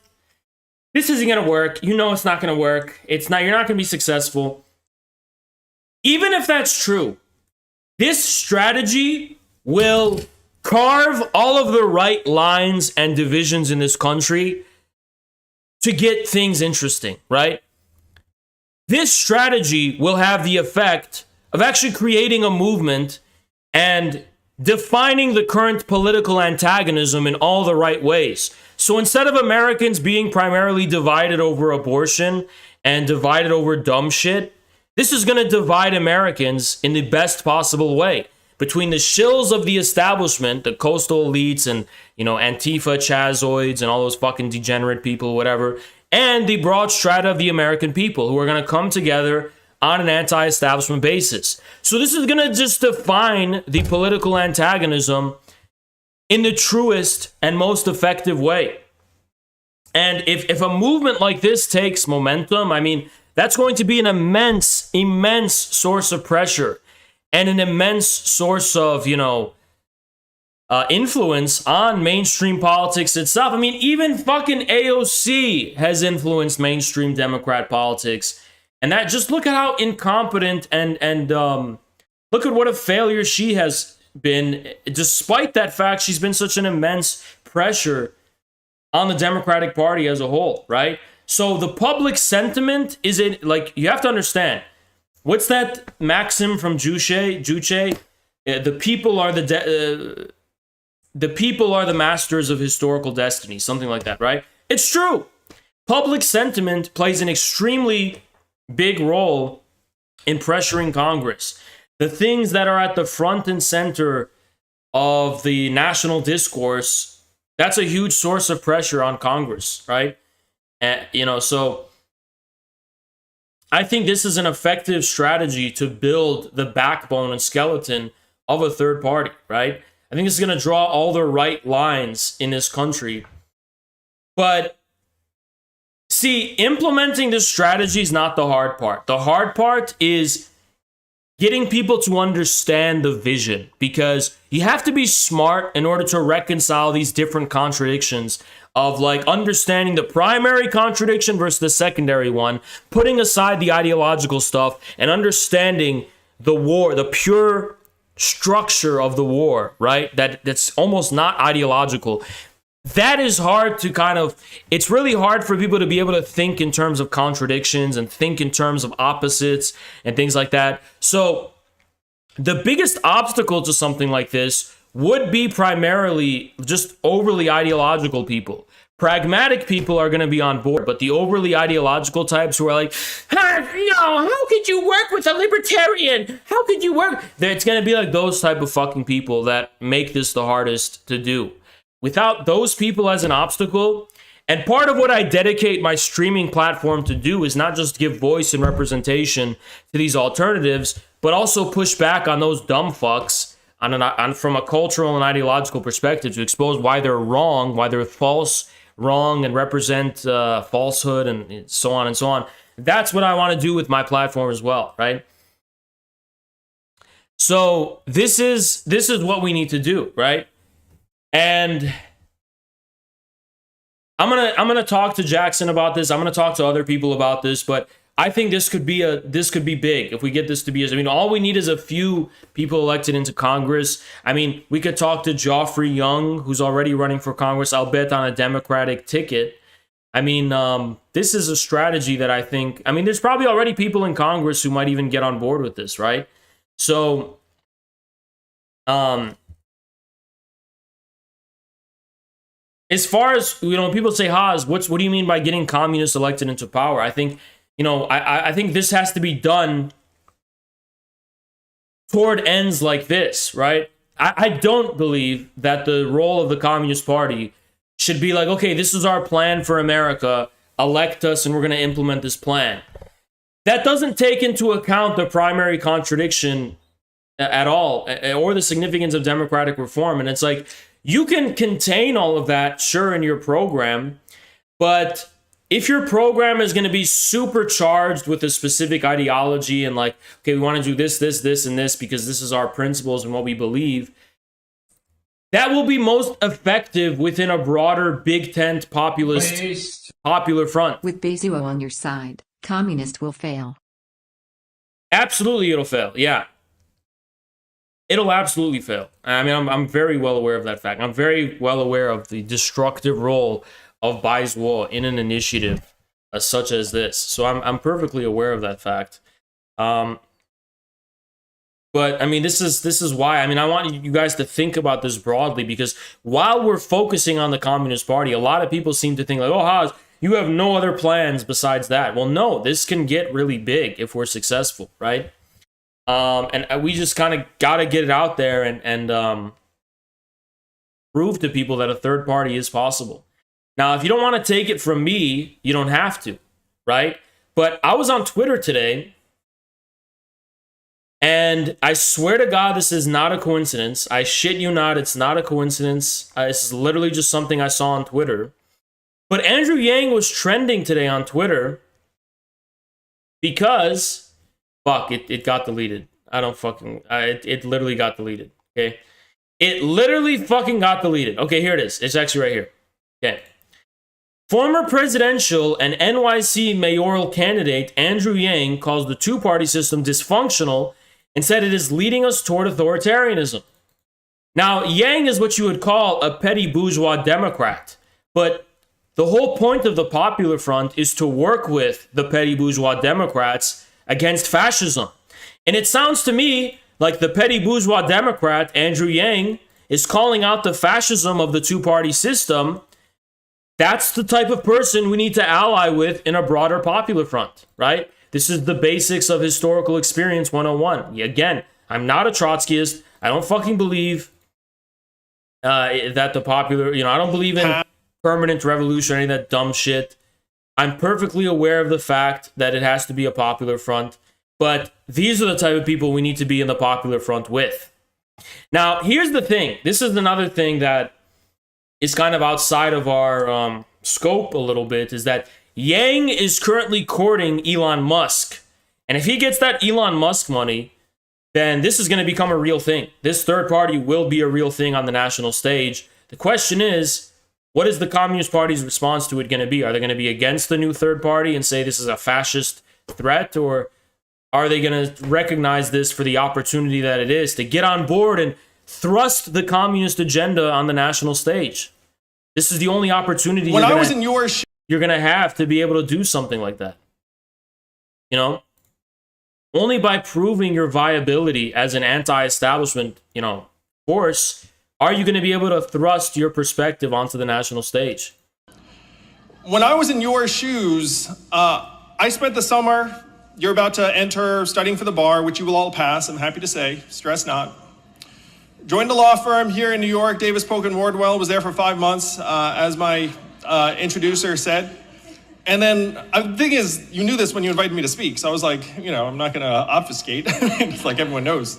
this isn't gonna work. It's not gonna work. You're not gonna be successful. Even if that's true, this strategy will carve all of the right lines and divisions in this country to get things interesting, right? This strategy will have the effect of actually creating a movement and defining the current political antagonism in all the right ways. So instead of Americans being primarily divided over abortion and divided over dumb shit, this is going to divide Americans in the best possible way between the shills of the establishment, the coastal elites and, Antifa, Chazoids, and all those fucking degenerate people, whatever, and the broad strata of the American people who are going to come together on an anti-establishment basis. So this is going to just define the political antagonism in the truest and most effective way. And if a movement like this takes momentum, that's going to be an immense, immense source of pressure and an immense source of, influence on mainstream politics itself. Even fucking AOC has influenced mainstream Democrat politics. And that, just look at how incompetent and look at what a failure she has been. Despite that fact, she's been such an immense pressure on the Democratic Party as a whole, right? So the public sentiment is you have to understand. What's that maxim from Juche? The people are the people are the masters of historical destiny, something like that, right? It's true. Public sentiment plays an extremely big role in pressuring Congress. The things that are at the front and center of the national discourse, that's a huge source of pressure on Congress, right? So I think this is an effective strategy to build the backbone and skeleton of a third party, right? I think this is going to draw all the right lines in this country. But see, implementing this strategy is not the hard part. The hard part is getting people to understand the vision, because you have to be smart in order to reconcile these different contradictions of understanding the primary contradiction versus the secondary one, putting aside the ideological stuff and understanding the war, the pure structure of the war, right? That's almost not ideological. That is hard to it's really hard for people to be able to think in terms of contradictions and think in terms of opposites and things like that. So the biggest obstacle to something like this would be primarily just overly ideological people. Pragmatic people are going to be on board, but the overly ideological types who are like, how could you work with a libertarian? How could you work? It's going to be like those type of fucking people that make this the hardest to do. Without those people as an obstacle, and part of what I dedicate my streaming platform to do is not just give voice and representation to these alternatives, but also push back on those dumb fucks from a cultural and ideological perspective to expose why they're wrong, why they're false, wrong, and represent falsehood, and so on and so on. That's what I want to do with my platform as well, right? So this is what we need to do, right? And I'm gonna talk to Jackson about this. I'm gonna talk to other people about this, but I think this could be big if we get this to be. I mean, all we need is a few people elected into Congress. I mean, we could talk to Joffrey Young, who's already running for Congress. I'll bet on a Democratic ticket. I mean, this is a strategy that I think. I mean, there's probably already people in Congress who might even get on board with this, right? So, as far as, people say, Haas, what do you mean by getting communists elected into power? I think, I think this has to be done toward ends like this, right? I don't believe that the role of the Communist Party should be like, okay, this is our plan for America, elect us and we're going to implement this plan. That doesn't take into account the primary contradiction at all, or the significance of democratic reform. And it's like, you can contain all of that, sure, in your program, but if your program is going to be supercharged with a specific ideology and like, okay, we want to do this, this, this, and this because this is our principles and what we believe, that will be most effective within a broader big tent populist popular front. With Bezuo on your side, communist will fail. Absolutely, it'll fail. Yeah. It'll absolutely fail. I mean, I'm very well aware of that fact. I'm very well aware of the destructive role of Bezuo in an initiative such as this. So I'm perfectly aware of that fact. But I mean, this is why. I mean, I want you guys to think about this broadly, because while we're focusing on the Communist Party, a lot of people seem to think like, oh, Haas, you have no other plans besides that. Well, no, this can get really big if we're successful, right? And we just kind of got to get it out there and prove to people that a third party is possible. Now, if you don't want to take it from me, you don't have to, right? But I was on Twitter today, and I swear to God, this is not a coincidence. I shit you not, it's not a coincidence. This is literally just something I saw on Twitter. But Andrew Yang was trending today on Twitter because... Fuck, it got deleted. It literally got deleted, okay? It literally fucking got deleted. Okay, here it is. It's actually right here. Okay. Former presidential and NYC mayoral candidate Andrew Yang calls the two-party system dysfunctional and said it is leading us toward authoritarianism. Now, Yang is what you would call a petty bourgeois Democrat, but the whole point of the Popular Front is to work with the petty bourgeois Democrats against fascism. And it sounds to me like the petty bourgeois Democrat, Andrew Yang, is calling out the fascism of the two-party system. That's the type of person we need to ally with in a broader Popular Front, right? This is the basics of historical experience 101. Again, I'm not a Trotskyist. I don't fucking believe that the popular, I don't believe in permanent revolution or any of that dumb shit. I'm perfectly aware of the fact that it has to be a Popular Front, but these are the type of people we need to be in the Popular Front with. Now, here's the thing. This is another thing that is kind of outside of our scope a little bit, is that Yang is currently courting Elon Musk. And if he gets that Elon Musk money, then this is going to become a real thing. This third party will be a real thing on the national stage. The question is, what is the Communist Party's response to it going to be? Are they going to be against the new third party and say this is a fascist threat? Or are they going to recognize this for the opportunity that it is to get on board and thrust the communist agenda on the national stage? This is the only opportunity you're going to have to be able to do something like that. Only by proving your viability as an anti-establishment, force are you going to be able to thrust your perspective onto the national stage? When I was in your shoes, I spent the summer you're about to enter studying for the bar, which you will all pass, I'm happy to say, stress not. Joined a law firm here in New York, Davis Polk & Wardwell, was there for 5 months, as my introducer said. And then the thing is, you knew this when you invited me to speak, so I was like, I'm not gonna obfuscate. It's like everyone knows.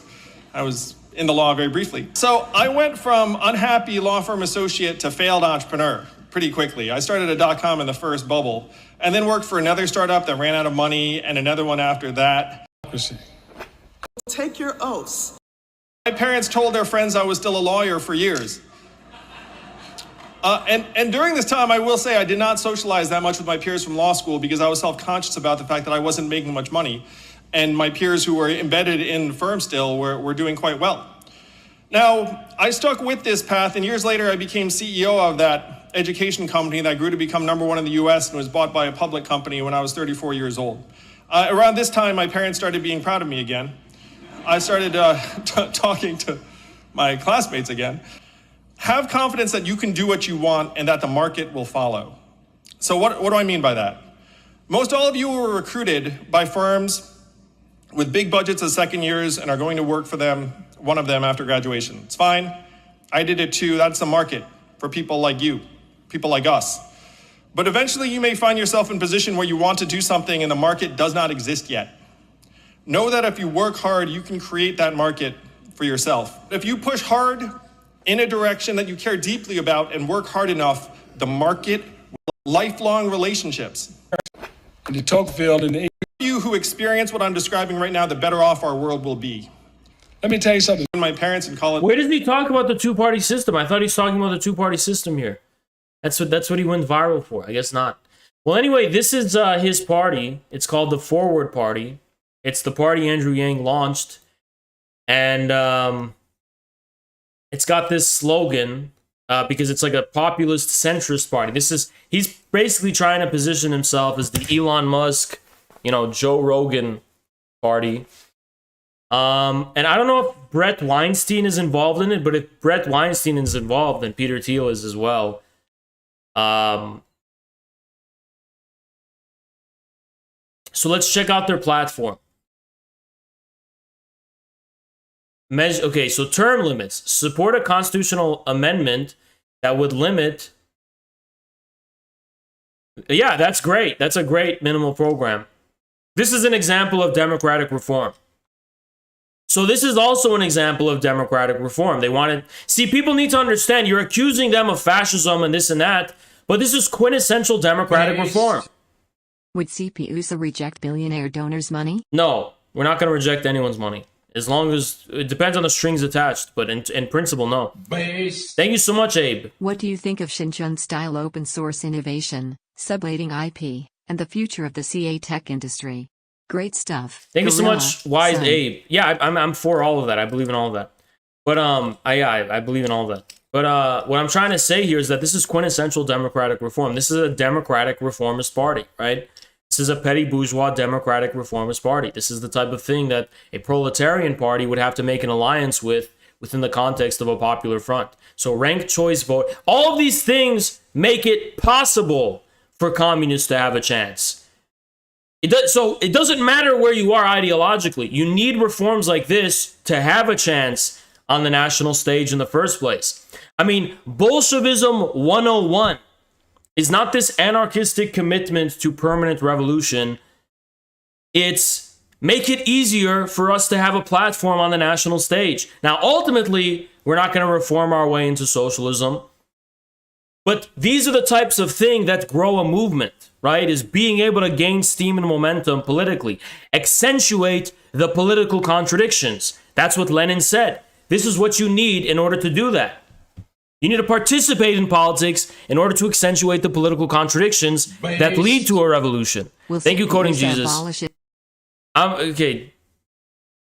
I was in the law very briefly. So I went from unhappy law firm associate to failed entrepreneur pretty quickly. I started a .com in the first bubble, and then worked for another startup that ran out of money, and another one after that. Take your oaths. My parents told their friends I was still a lawyer for years. And during this time, I will say I did not socialize that much with my peers from law school because I was self-conscious about the fact that I wasn't making much money. And my peers who were embedded in the firm still were doing quite well. Now, I stuck with this path, and years later, I became CEO of that education company that grew to become #1 in the US and was bought by a public company when I was 34 years old. Around this time, my parents started being proud of me again. I started talking to my classmates again. Have confidence that you can do what you want and that the market will follow. So what do I mean by that? Most all of you were recruited by firms with big budgets as second years and are going to work for them, one of them after graduation. It's fine. I did it too. That's the market for people like you, people like us. But eventually you may find yourself in a position where you want to do something and the market does not exist yet. Know that if you work hard, you can create that market for yourself. If you push hard in a direction that you care deeply about and work hard enough, the market will lifelong relationships. In the talk field, in the you who experience what I'm describing right now, the better off our world will be. let me tell you something. My parents in college. Where does he talk about the two-party system? I thought he's talking about the two-party system here. That's what he went viral for. I guess not. Well, anyway, this is his party. It's called the Forward Party. It's the party Andrew Yang launched, and it's got this slogan because it's like a populist centrist party. He's basically trying to position himself as the Elon Musk, Joe Rogan party. And I don't know if Brett Weinstein is involved in it, but if Brett Weinstein is involved, then Peter Thiel is as well. So let's check out their platform. Okay, so term limits. Support a constitutional amendment that would limit... Yeah, that's great. That's a great minimal program. This is an example of democratic reform. So this is also an example of democratic reform. They wanted... See, people need to understand, you're accusing them of fascism and this and that, but this is quintessential democratic reform. Would CPUSA reject billionaire donors' money? No, we're not going to reject anyone's money. As long as... It depends on the strings attached, but in principle, no. Thank you so much, Abe. What do you think of Xinjiang-style open source innovation, subletting IP, and the future of the CA tech industry? Great stuff. Thank you so much, Wise Abe. Yeah, I'm for all of that. I believe in all of that. But I believe in all of that. But what I'm trying to say here is that this is quintessential democratic reform. This is a democratic reformist party, right? This is a petty bourgeois democratic reformist party. This is the type of thing that a proletarian party would have to make an alliance with within the context of a popular front. So ranked choice vote. All of these things make it possible for communists to have a chance. So it doesn't matter where you are ideologically. You need reforms like this to have a chance on the national stage in the first place. I mean, Bolshevism 101 is not this anarchistic commitment to permanent revolution. It's make it easier for us to have a platform on the national stage. Now, ultimately, we're not going to reform our way into socialism. But these are the types of things that grow a movement, right? Is being able to gain steam and momentum politically. Accentuate the political contradictions. That's what Lenin said. This is what you need in order to do that. You need to participate in politics in order to accentuate the political contradictions that lead to a revolution. Thank you, Coding Jesus. Okay.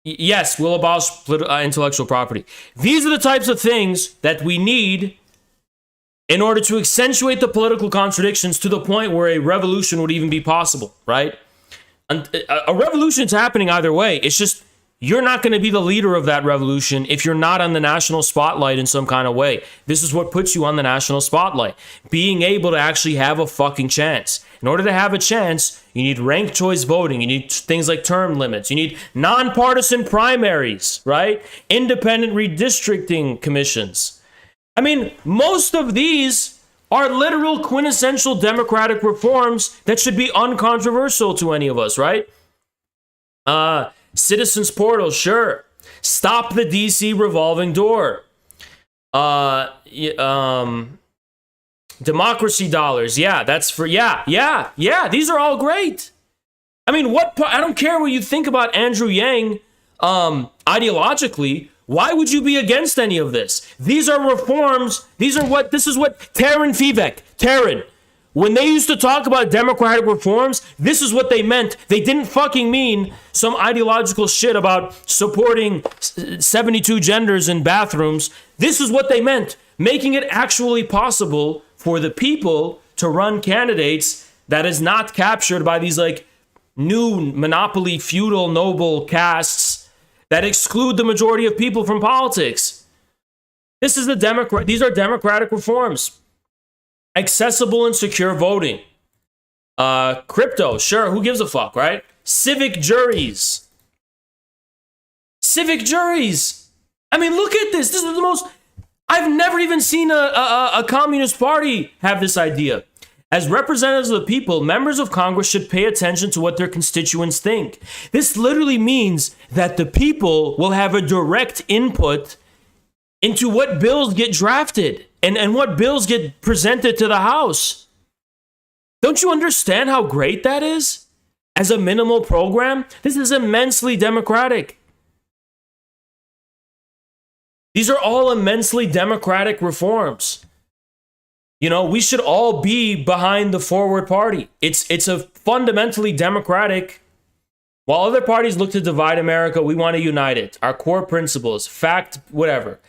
Yes, we'll abolish intellectual property. These are the types of things that we need in order to accentuate the political contradictions to the point where a revolution would even be possible, right? And a revolution is happening either way. It's just you're not going to be the leader of that revolution if you're not on the national spotlight in some kind of way. This is what puts you on the national spotlight. Being able to actually have a fucking chance. In order to have a chance, you need ranked choice voting. You need things like term limits. You need nonpartisan primaries, right? Independent redistricting commissions. I mean, most of these are literal quintessential democratic reforms that should be uncontroversial to any of us, right? Citizens portal, sure. Stop the DC revolving door. Democracy dollars, yeah, that's for, yeah. These are all great. I mean, I don't care what you think about Andrew Yang ideologically. Why would you be against any of this? These are reforms. This is what Taryn, when they used to talk about democratic reforms, this is what they meant. They didn't fucking mean some ideological shit about supporting 72 genders in bathrooms. This is what they meant, making it actually possible for the people to run candidates that is not captured by these like new monopoly feudal noble castes that exclude the majority of people from politics. These are democratic reforms. Accessible and secure voting. Crypto, sure, who gives a fuck, right? Civic juries. I mean, look at this. This is the most... I've never even seen a communist party have this idea. As representatives of the people, members of Congress should pay attention to what their constituents think. This literally means that the people will have a direct input into what bills get drafted and what bills get presented to the House. Don't you understand how great that is? As a minimal program, this is immensely democratic. These are all immensely democratic reforms. You know, we should all be behind the Forward Party. It's a fundamentally democratic. While other parties look to divide America, we want to unite it. Our core principles, fact, whatever.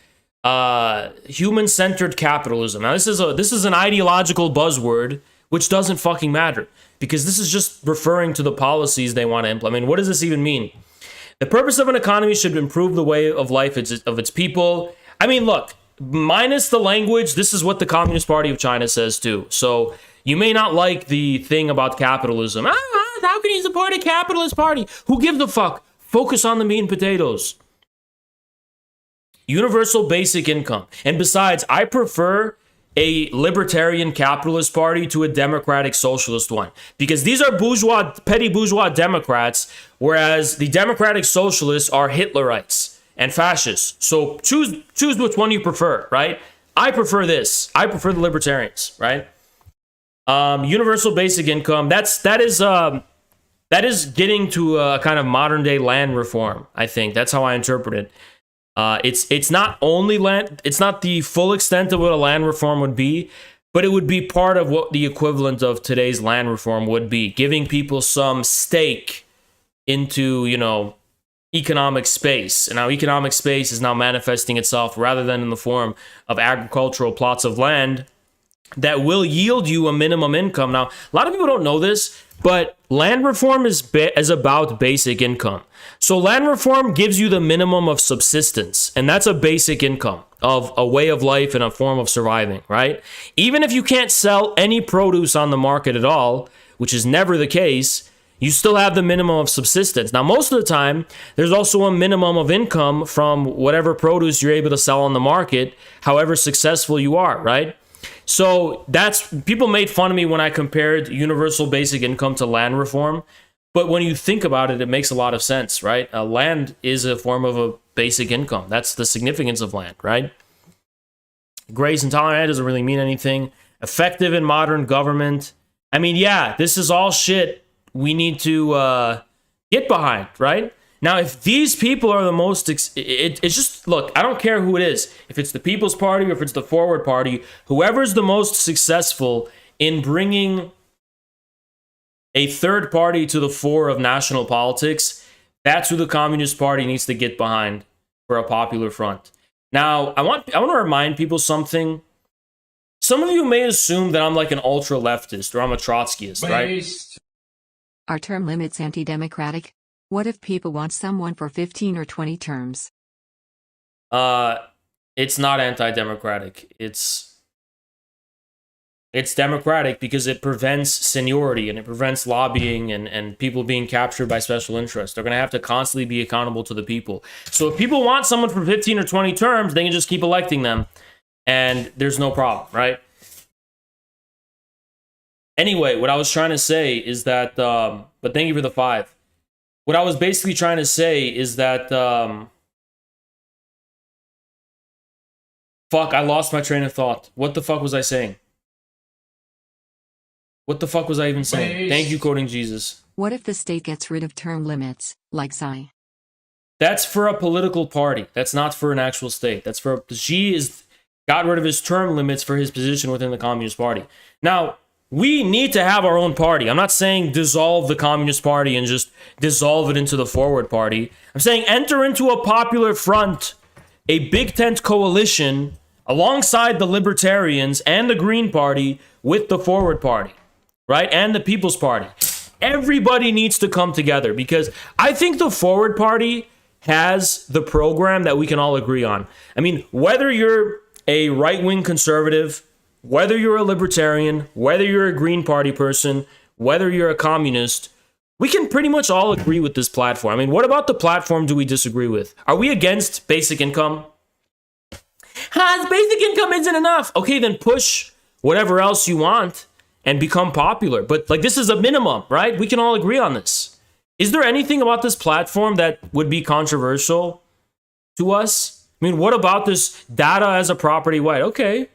Human-centered capitalism. Now, this is an ideological buzzword, which doesn't fucking matter, because this is just referring to the policies they want to implement. I mean, what does this even mean? The purpose of an economy should improve the way of life of its people. I mean, look, minus the language, this is what the Communist Party of China says too. So you may not like the thing about capitalism. How can you support a capitalist party? Who gives a fuck? Focus on the meat and potatoes. Universal basic income. And besides, I prefer a libertarian capitalist party to a democratic socialist one, because these are petty bourgeois Democrats, whereas the democratic socialists are Hitlerites and fascists. So choose which one you prefer, right? I prefer this. I prefer the libertarians, right? Universal basic income. That is getting to a kind of modern day land reform. I think that's how I interpret it. It's not only land. It's not the full extent of what a land reform would be, but it would be part of what the equivalent of today's land reform would be, giving people some stake into, economic space. And how economic space is now manifesting itself rather than in the form of agricultural plots of land that will yield you a minimum income. Now, a lot of people don't know this, but land reform is about basic income. So land reform gives you the minimum of subsistence, and that's a basic income of a way of life and a form of surviving, right? Even if you can't sell any produce on the market at all, which is never the case, you still have the minimum of subsistence. Now, most of the time, there's also a minimum of income from whatever produce you're able to sell on the market, however successful you are, right? So people made fun of me when I compared universal basic income to land reform. But when you think about it, it makes a lot of sense, right? Land is a form of a basic income. That's the significance of land, right? Grace and tolerant doesn't really mean anything. Effective in modern government. I mean, yeah, this is all shit we need to get behind, right? Now, if these people are the most, it's just, look, I don't care who it is. If it's the People's Party or if it's the Forward Party, whoever's the most successful in bringing a third party to the fore of national politics, that's who the Communist Party needs to get behind for a popular front. Now, I want to remind people something. Some of you may assume that I'm like an ultra-leftist or I'm a Trotskyist, right? Are term limits anti-democratic? What if people want someone for 15 or 20 terms? It's not anti-democratic. It's democratic because it prevents seniority and it prevents lobbying and people being captured by special interests. They're going to have to constantly be accountable to the people. So if people want someone for 15 or 20 terms, they can just keep electing them and there's no problem, right? Anyway, what I was trying to say is that, but thank you for the 5. What I was basically trying to say is that, fuck, I lost my train of thought. What the fuck was I saying? What the fuck was I even saying? Thank you, Coding Jesus. What if the state gets rid of term limits, like Xi? That's for a political party. That's not for an actual state. That's for Xi is got rid of his term limits for his position within the Communist Party. Now, we need to have our own party. I'm not saying dissolve the Communist Party and just dissolve it into the Forward Party. I'm saying enter into a popular front, a big tent coalition alongside the Libertarians and the Green Party with the Forward Party, right? And the People's Party. Everybody needs to come together because I think the Forward Party has the program that we can all agree on. I mean, whether you're a right-wing conservative, whether you're a libertarian, whether you're a Green Party person, whether you're a communist, we can pretty much all agree with this platform. I mean, what about the platform do we disagree with? Are we against basic income? Basic income isn't enough. Okay, then push whatever else you want and become popular. But like, this is a minimum, right? We can all agree on this. Is there anything about this platform that would be controversial to us? I mean, what about this data as a property right? Okay.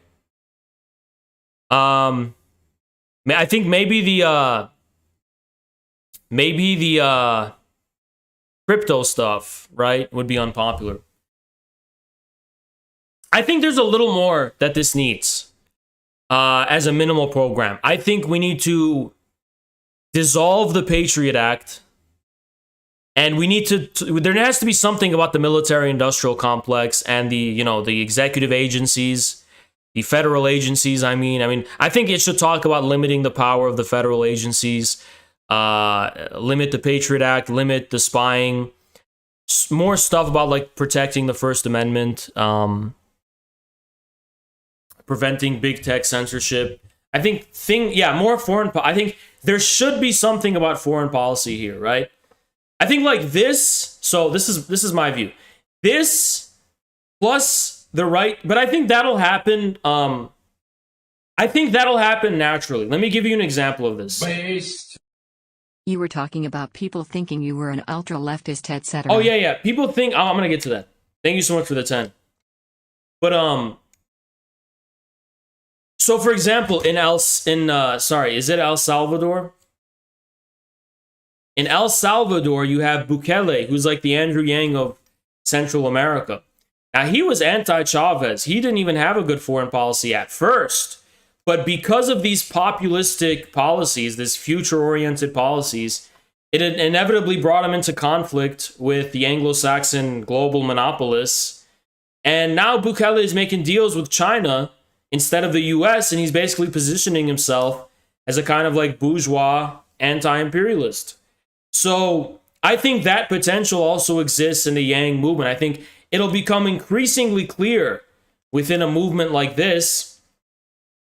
I think maybe the crypto stuff, right, would be unpopular. I think there's a little more that this needs as a minimal program. I think we need to dissolve the Patriot Act, and we need to there has to be something about the military-industrial complex and the executive agencies. The federal agencies, I mean, I think it should talk about limiting the power of the federal agencies, limit the Patriot Act, limit the spying, more stuff about like protecting the First Amendment, preventing big tech censorship. I think more foreign. I think there should be something about foreign policy here, right? I think like this. So this is my view. This plus the right, but I think that'll happen. I think that'll happen naturally. Let me give you an example of this. You were talking about people thinking you were an ultra-leftist, etc. Oh yeah. People think. Oh, I'm gonna get to that. Thank you so much for the 10. But so for example, is it El Salvador? In El Salvador, you have Bukele, who's like the Andrew Yang of Central America. Now, he was anti-Chavez. He didn't even have a good foreign policy at first. But because of these populistic policies, these future-oriented policies, it inevitably brought him into conflict with the Anglo-Saxon global monopolists. And now Bukele is making deals with China instead of the US, and he's basically positioning himself as a kind of like bourgeois anti-imperialist. So I think that potential also exists in the Yang movement. I think it'll become increasingly clear within a movement like this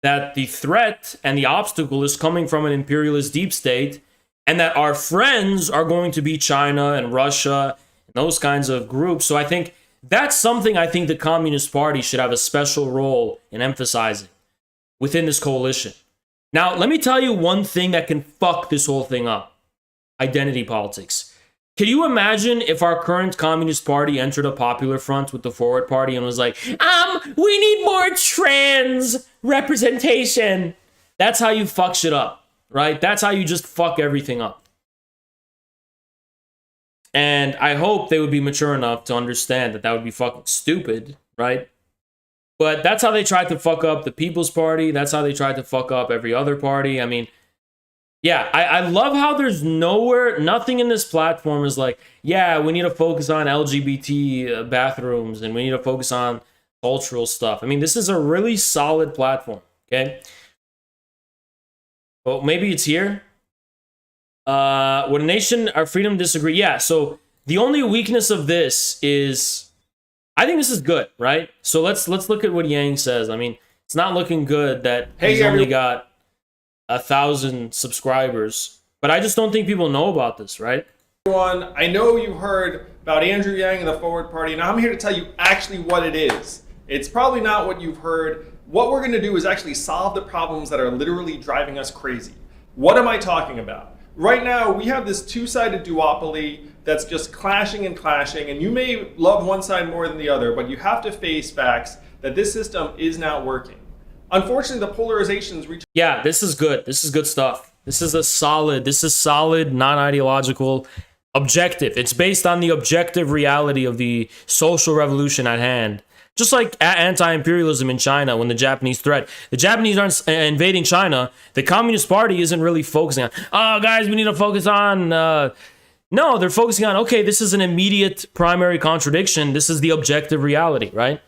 that the threat and the obstacle is coming from an imperialist deep state, and that our friends are going to be China and Russia and those kinds of groups. So I think that's something I think the Communist Party should have a special role in emphasizing within this coalition. Now, let me tell you one thing that can fuck this whole thing up. Identity politics. Can you imagine if our current Communist Party entered a popular front with the Forward Party and was like, we need more trans representation? That's how you fuck shit up, right? That's how you just fuck everything up. And I hope they would be mature enough to understand that that would be fucking stupid, right? But that's how they tried to fuck up the People's Party. That's how they tried to fuck up every other party. I mean, yeah, I love how there's nothing in this platform is like, yeah, we need to focus on LGBT bathrooms and we need to focus on cultural stuff. I mean, this is a really solid platform, okay? Well, maybe it's here. Would a nation or freedom disagree? Yeah. So the only weakness of this is, I think this is good, right? So let's look at what Yang says. I mean, it's not looking good that he's only got 1,000 subscribers, but I just don't think people know about this, right? Everyone, I know you've heard about Andrew Yang and the Forward Party, and I'm here to tell you actually what it is. It's probably not what you've heard. What we're going to do is actually solve the problems that are literally driving us crazy. What am I talking about? Right now, we have this two-sided duopoly that's just clashing and clashing, and you may love one side more than the other, but you have to face facts that this system is not working. Unfortunately, the polarizations reach. Yeah, this is good. This is good stuff. This is solid, non-ideological, objective. It's based on the objective reality of the social revolution at hand. Just like anti-imperialism in China when the Japanese aren't invading China, the Communist Party isn't really focusing on, oh, guys, we need to focus on... No, they're focusing on, okay, this is an immediate primary contradiction. This is the objective reality, right?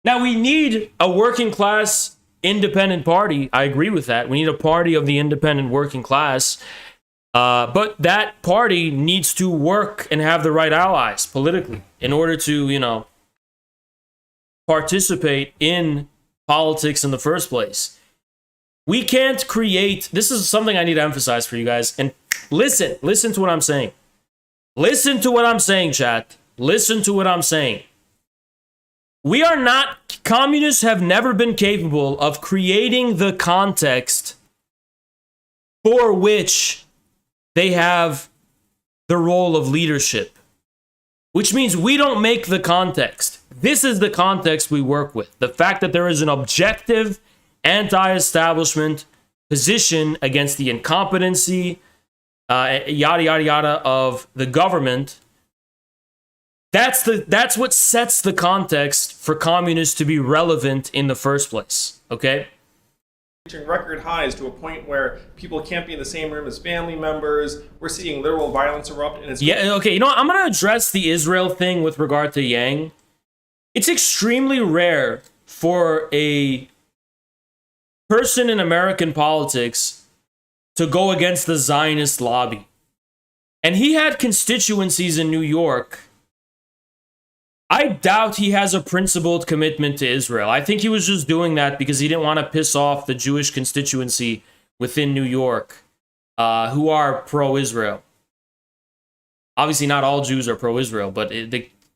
Now, we need a working class independent party. I agree with that. We need a party of the independent working class. But that party needs to work and have the right allies politically in order to, participate in politics in the first place. We can't create, this is something I need to emphasize for you guys. And listen to what I'm saying. Listen to what I'm saying, chat. Listen to what I'm saying. Communists have never been capable of creating the context for which they have the role of leadership, which means we don't make the context. This is the context we work with. The fact that there is an objective anti-establishment position against the incompetency, yada, yada, yada, of the government. That's what sets the context for communists to be relevant in the first place, okay? Reaching record highs to a point where people can't be in the same room as family members. We're seeing literal violence erupt. And it's okay, I'm going to address the Israel thing with regard to Yang. It's extremely rare for a person in American politics to go against the Zionist lobby. And he had constituencies in New York. I doubt he has a principled commitment to Israel. I think he was just doing that because he didn't want to piss off the Jewish constituency within New York, who are pro-Israel. Obviously, not all Jews are pro-Israel, but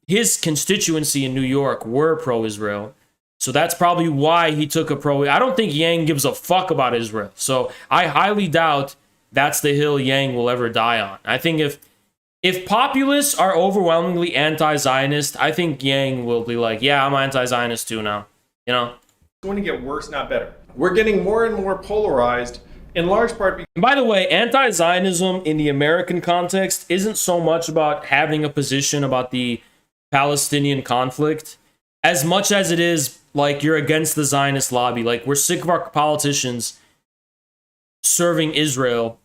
his constituency in New York were pro-Israel. So that's probably why he took a pro... I don't think Yang gives a fuck about Israel. So I highly doubt that's the hill Yang will ever die on. I think if populists are overwhelmingly anti-Zionist, I think Yang will be like, yeah, I'm anti-Zionist too now. It's going to get worse, not better. We're getting more and more polarized, in large part because... And by the way, anti-Zionism in the American context isn't so much about having a position about the Palestinian conflict, as much as it is like you're against the Zionist lobby. Like, we're sick of our politicians serving Israel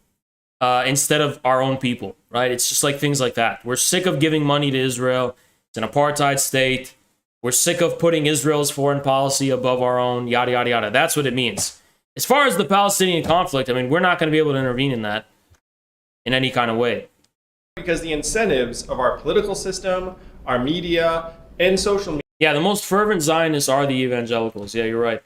instead of our own people, right? It's just like things like that. We're sick of giving money to Israel. It's an apartheid state. We're sick of putting Israel's foreign policy above our own, yada, yada, yada. That's what it means. As far as the Palestinian conflict, I mean, we're not going to be able to intervene in that in any kind of way. Because the incentives of our political system, our media, and social media... Yeah, the most fervent Zionists are the evangelicals. Yeah, you're right.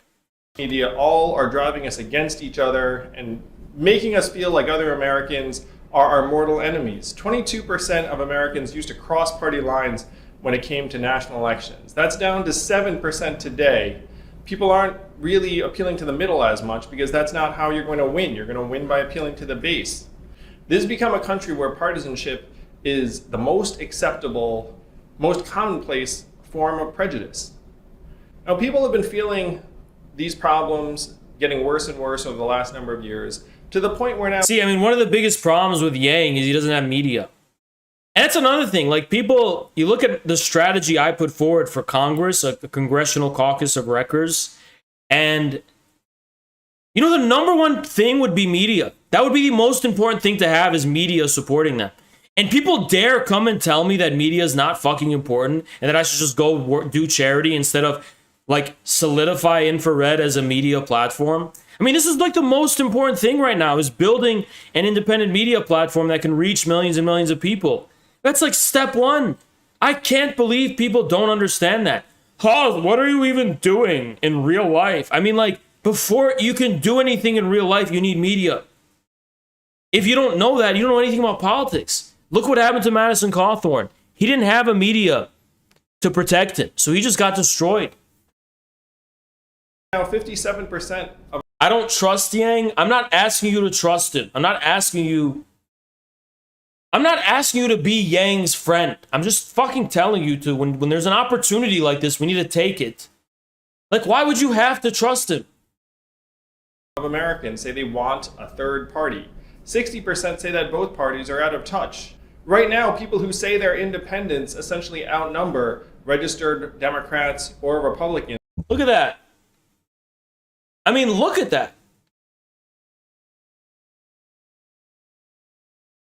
Media all are driving us against each other and making us feel like other Americans are our mortal enemies. 22% of Americans used to cross party lines when it came to national elections. That's down to 7% today. People aren't really appealing to the middle as much because that's not how you're going to win. You're going to win by appealing to the base. This has become a country where partisanship is the most acceptable, most commonplace form of prejudice. Now, people have been feeling these problems getting worse and worse over the last number of years, to the point where now... See, I mean, one of the biggest problems with Yang is he doesn't have media. And that's another thing. Like, people, you look at the strategy I put forward for Congress, a congressional caucus of records, and, the number one thing would be media. That would be the most important thing to have, is media supporting that. And people dare come and tell me that media is not fucking important and that I should just go do charity instead of like solidify infrared as a media platform. I mean, this is like the most important thing right now, is building an independent media platform that can reach millions and millions of people. That's like step one. I can't believe people don't understand that. Huh, what are you even doing in real life? I mean, like, before you can do anything in real life, you need media. If you don't know that, you don't know anything about politics. Look what happened to Madison Cawthorn. He didn't have a media to protect him, so he just got destroyed. Now 57% of I don't trust Yang. I'm not asking you to trust him. I'm not asking you to be Yang's friend. I'm just fucking telling you to, when there's an opportunity like this, we need to take it. Like, why would you have to trust him? Americans say they want a third party. 60% say that both parties are out of touch. Right now, people who say they're independents essentially outnumber registered Democrats or Republicans. Look at that. I mean, look at that.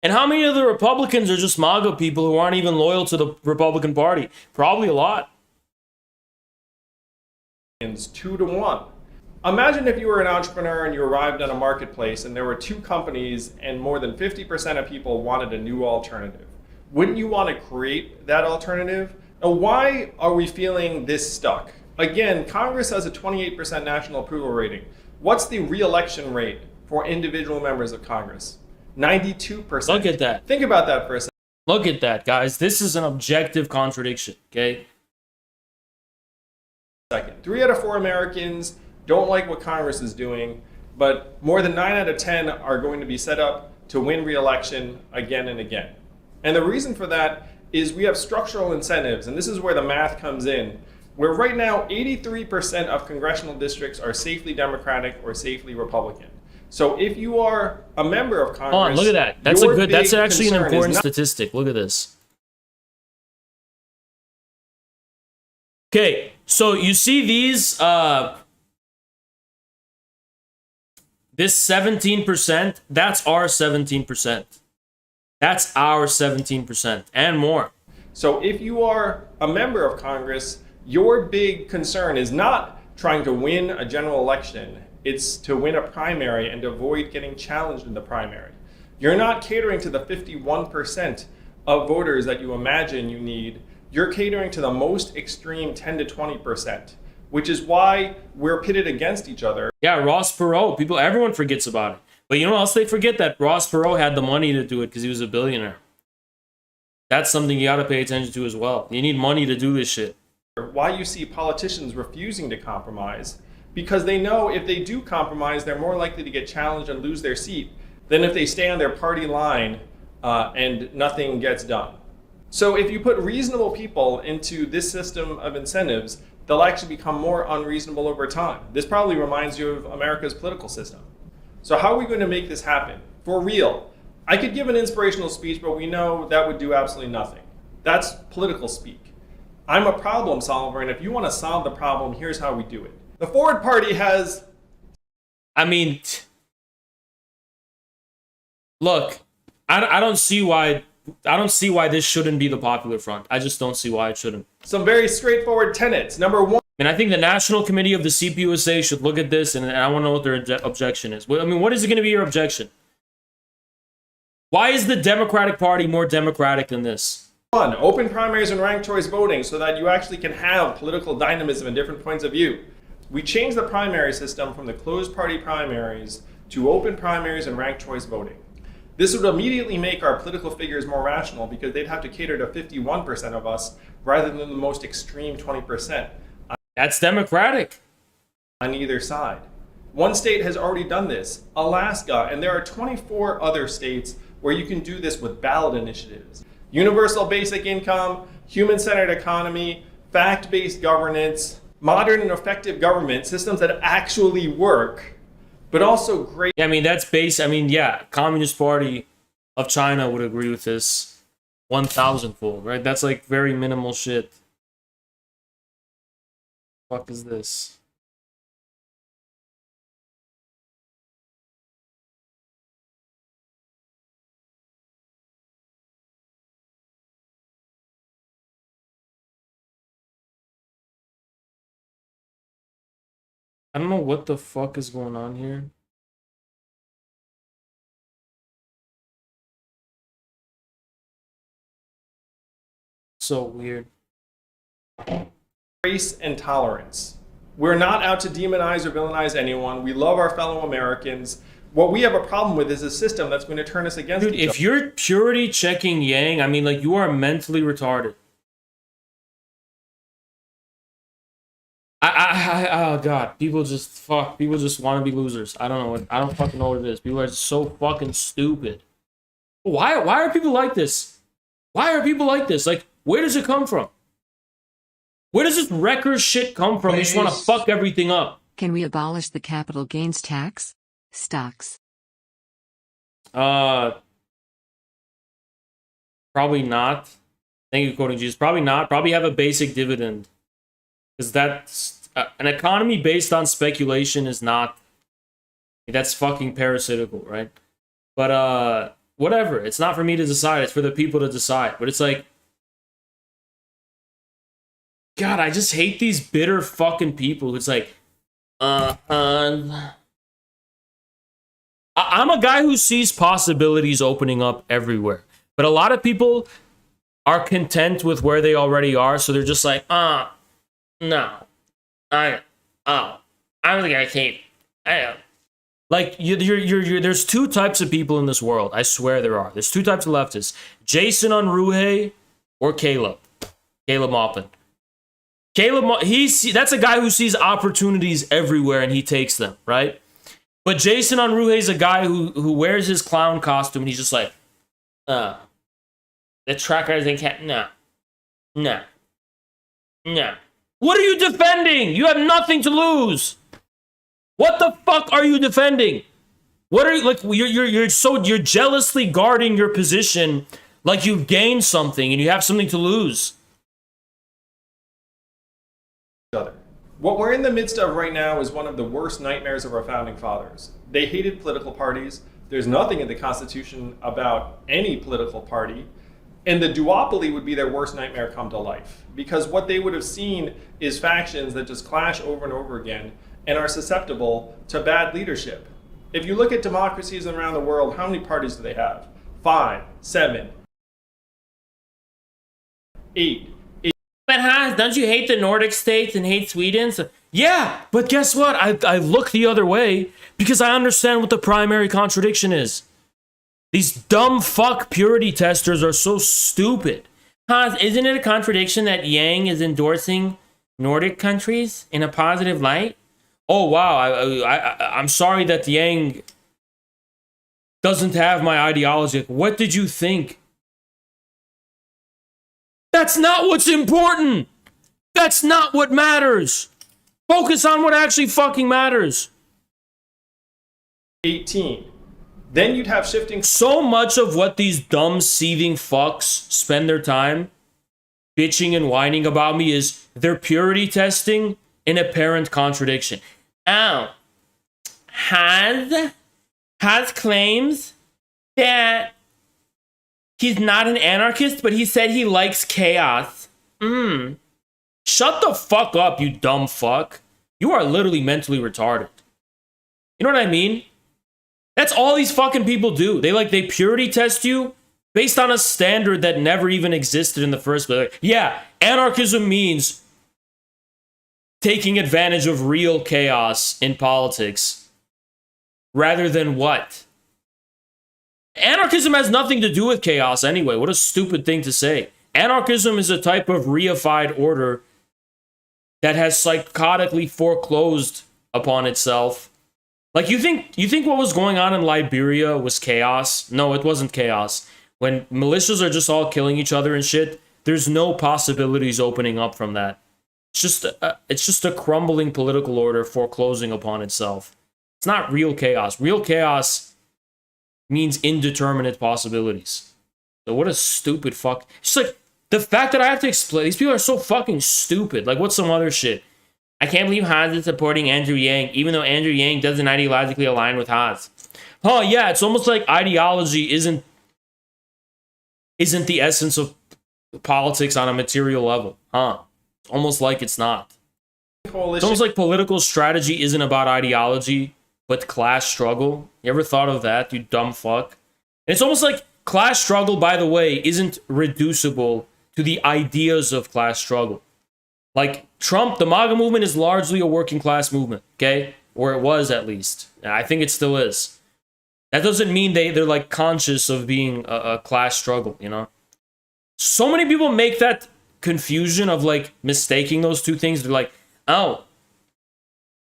And how many of the Republicans are just MAGA people who aren't even loyal to the Republican Party? Probably a lot. 2-1. Imagine if you were an entrepreneur and you arrived at a marketplace and there were two companies and more than 50% of people wanted a new alternative. Wouldn't you want to create that alternative? Now, why are we feeling this stuck? Again, Congress has a 28% national approval rating. What's the re-election rate for individual members of Congress? 92%. Look at that. Think about that for a second. Look at that, guys. This is an objective contradiction, okay? 3 out of 4 Americans don't like what Congress is doing, but more than 9 out of 10 are going to be set up to win re-election again and again. And the reason for that is we have structural incentives, and this is where the math comes in, where right now 83% of congressional districts are safely Democratic or safely Republican. So if you are a member of Congress, hold on, look at that. That's actually an important statistic. Look at this. Okay, so you see these this 17%, that's our 17%. That's our 17% and more. So if you are a member of Congress, your big concern is not trying to win a general election. It's to win a primary and avoid getting challenged in the primary. You're not catering to the 51% of voters that you imagine you need. You're catering to the most extreme 10 to 20%, which is why we're pitted against each other. Yeah, Ross Perot. Everyone forgets about it. But you know what else they forget? That Ross Perot had the money to do it because he was a billionaire. That's something you got to pay attention to as well. You need money to do this shit. Why you see politicians refusing to compromise, because they know if they do compromise, they're more likely to get challenged and lose their seat than if they stay on their party line and nothing gets done. So if you put reasonable people into this system of incentives, they'll actually become more unreasonable over time. This probably reminds you of America's political system. So how are we going to make this happen? For real. I could give an inspirational speech, but we know that would do absolutely nothing. That's political speak. I'm a problem solver, and if you want to solve the problem, here's how we do it. The Forward Party has... I mean, look, I don't see why this shouldn't be the Popular Front. I just don't see why it shouldn't. Some very straightforward tenets. Number one. And I think the National Committee of the CPUSA should look at this, and I want to know what their objection is. I mean, what is going to be your objection? Why is the Democratic Party more democratic than this? 1. Open primaries and ranked choice voting so that you actually can have political dynamism and different points of view. We changed the primary system from the closed party primaries to open primaries and ranked choice voting. This would immediately make our political figures more rational because they'd have to cater to 51% of us rather than the most extreme 20%. That's democratic. On either side. One state has already done this, Alaska, and there are 24 other states where you can do this with ballot initiatives. Universal basic income, human-centered economy, fact-based governance, modern and effective government, systems that actually work, but also great. Yeah, I mean, that's base. I mean, yeah, Communist Party of China would agree with this 1,000-fold, right? That's like very minimal shit. Fuck is this? I don't know what the fuck is going on here. So weird. Grace and tolerance. We're not out to demonize or villainize anyone. We love our fellow Americans. What we have a problem with is a system that's going to turn us against Dude, each other. if you're purity checking Yang, I mean, like, you are mentally retarded. Oh god, people just want to be losers. I don't fucking know what it is. People are just so fucking stupid. Why are people like this? Why are people like this? Like, where does it come from? Where does this wrecker shit come from? They just want to fuck everything up. Can we abolish the capital gains tax? Stocks. Probably not. Thank you, Coding Jesus. Probably not. Probably have a basic dividend. Because that's an economy based on speculation is not. That's fucking parasitical, right? But whatever. It's not for me to decide. It's for the people to decide. But it's like, God, I just hate these bitter fucking people. It's like, I'm a guy who sees possibilities opening up everywhere. But a lot of people are content with where they already are, so they're just like, no. I don't think I can. Like, there's two types of people in this world. I swear there are. There's two types of leftists. Jason Unruhe or Caleb. Caleb Maupin. That's a guy who sees opportunities everywhere and he takes them, right? But Jason Unruhe is a guy who wears his clown costume and he's just like, the trackers and can't, no. What are you defending? You have nothing to lose. What the fuck are you defending? What are you, like, you're jealously guarding your position like you've gained something and you have something to lose. Other. What we're in the midst of right now is one of the worst nightmares of our founding fathers. They hated political parties. There's nothing in the Constitution about any political party. And the duopoly would be their worst nightmare come to life. Because what they would have seen is factions that just clash over and over again and are susceptible to bad leadership. If you look at democracies around the world, how many parties do they have? 5, 7, 8. But Hans, don't you hate the Nordic states and hate Sweden? So, yeah, but guess what? I look the other way because I understand what the primary contradiction is. These dumb fuck purity testers are so stupid. Hans, isn't it a contradiction that Yang is endorsing Nordic countries in a positive light? Oh, wow. I'm sorry that Yang doesn't have my ideology. What did you think? That's not what's important. That's not what matters. Focus on what actually fucking matters. 18. Then you'd have shifting. So much of what these dumb, seething fucks spend their time bitching and whining about me is their purity testing an apparent contradiction. Oh, has claims that he's not an anarchist, but he said he likes chaos. Shut the fuck up, you dumb fuck. You are literally mentally retarded. You know what I mean? That's all these fucking people do. They purity test you based on a standard that never even existed in the first place. Yeah, anarchism means taking advantage of real chaos in politics rather than what? Anarchism has nothing to do with chaos anyway. What a stupid thing to say. Anarchism is a type of reified order that has psychotically foreclosed upon itself. Like, you think what was going on in Liberia was chaos? No, it wasn't chaos. When militias are just all killing each other and shit, there's no possibilities opening up from that. It's just a crumbling political order foreclosing upon itself. It's not real chaos. Real chaos means indeterminate possibilities. So what a stupid fuck. It's like, the fact that I have to explain, these people are so fucking stupid. Like, what's some other shit? I can't believe Haas is supporting Andrew Yang, even though Andrew Yang doesn't ideologically align with Haas. Oh, yeah, it's almost like ideology isn't the essence of politics on a material level. Huh? It's almost like it's not. It's almost like political strategy isn't about ideology, but class struggle. You ever thought of that, you dumb fuck? And it's almost like class struggle, by the way, isn't reducible to the ideas of class struggle. Like Trump, the MAGA movement is largely a working class movement, okay? Or it was at least. I think it still is. That doesn't mean they're like conscious of being a class struggle, you know? So many people make that confusion of like mistaking those two things. They're like, oh,